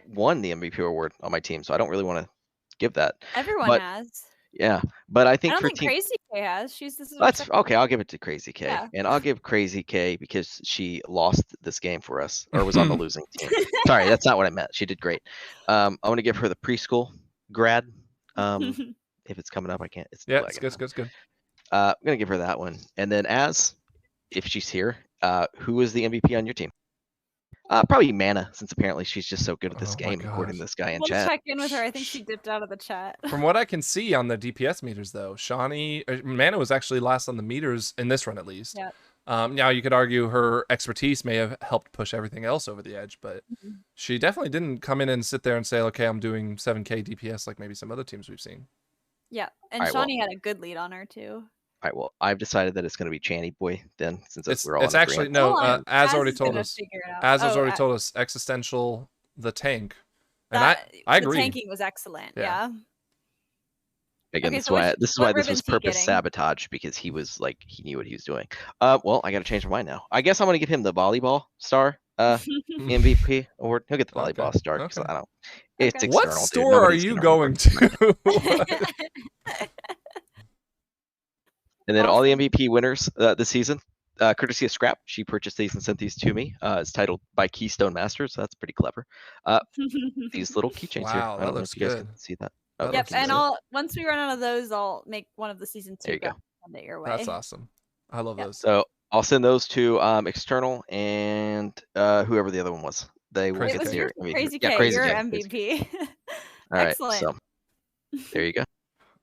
won the MVP award on my team, so I don't really want to give that. Everyone has. Yeah, but I think I don't for think Crazy K has. That's okay. I'll give it to Crazy K, Yeah. and I'll give Crazy K because she lost this game for us, or was on the losing team. Sorry, that's not what I meant. She did great. I want to give her the preschool grad. If it's coming up, I can't. It's good. I'm gonna give her that one, and then if she's here, who is the MVP on your team? Probably Mana, since apparently she's just so good at this game, according to this guy in chat. We'll check in with her. I think she dipped out of the chat. From what I can see on the DPS meters, though, Mana was actually last on the meters in this run, at least. Yeah. Now you could argue her expertise may have helped push everything else over the edge, but she definitely didn't come in and sit there and say, "Okay, I'm doing 7K DPS," like maybe some other teams we've seen. Yeah, and Shawnee had a good lead on her too. All right, well, I've decided that it's going to be Channy Boy then, since we're all. It's actually no. Az already told us. Az has already told us existential the tank, and I agree. The tanking was excellent. Yeah. Again, this is why this was purpose sabotage, because he was like he knew what he was doing. Well, I got to change my mind now. I guess I'm going to give him the volleyball star MVP award. He'll get the volleyball star because I don't. It's external. What store are you going to? And then all the MVP winners this season, courtesy of Scrap, she purchased these and sent these to me. It's titled by Keystone Masters, so that's pretty clever. These little keychains here. I don't know if you guys can see that. Yep, and once we run out of those, I'll make one of the season 2. There you go. Send it your way. That's awesome. I love those. So I'll send those to external and whoever the other one was. They will get their MVP. Crazy K, you're MVP. All right, Excellent. so there you go.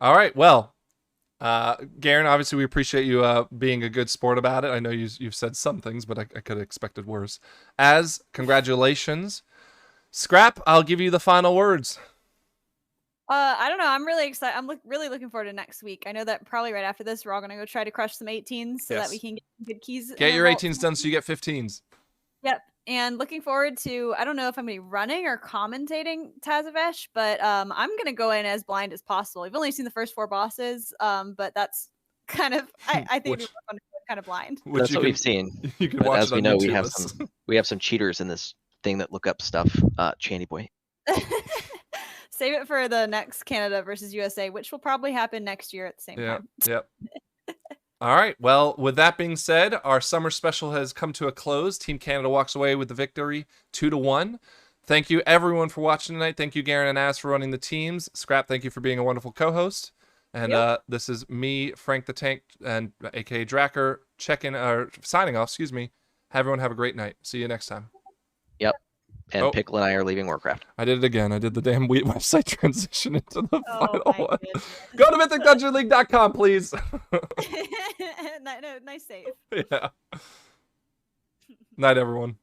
All right, well. Garen, obviously we appreciate you being a good sport about it. I know you've said some things, but I could have expected worse. Congratulations. Scrap, I'll give you the final words. I don't know. I'm really excited. I'm really looking forward to next week. I know that probably right after this, we're all going to go try to crush some 18s so that we can get good keys. Get your 18s done so you get 15s. Yep. And looking forward to, I don't know if I'm going to be running or commentating Tazavesh, but I'm going to go in as blind as possible. We've only seen the first 4 bosses, but that's kind of, I think it's fun to go kind of blind. That's what we've seen. You can but watch as we know, we have some cheaters in this thing that look up stuff. Channy Boy. Save it for the next Canada versus USA, which will probably happen next year at the same time. Yep. All right. Well, with that being said, our summer special has come to a close. Team Canada walks away with the victory 2-1. Thank you, everyone, for watching tonight. Thank you, Garen and Az, for running the teams. Scrap, thank you for being a wonderful co-host. And this is me, Frank the Tank, and aka Dracker, signing off. Excuse me. Everyone have a great night. See you next time. Yep. And Pickle and I are leaving Warcraft. I did it again. I did the damn website transition into the final one. Go to mythicdungeonleague.com, please. No, nice save. Yeah. Night, everyone.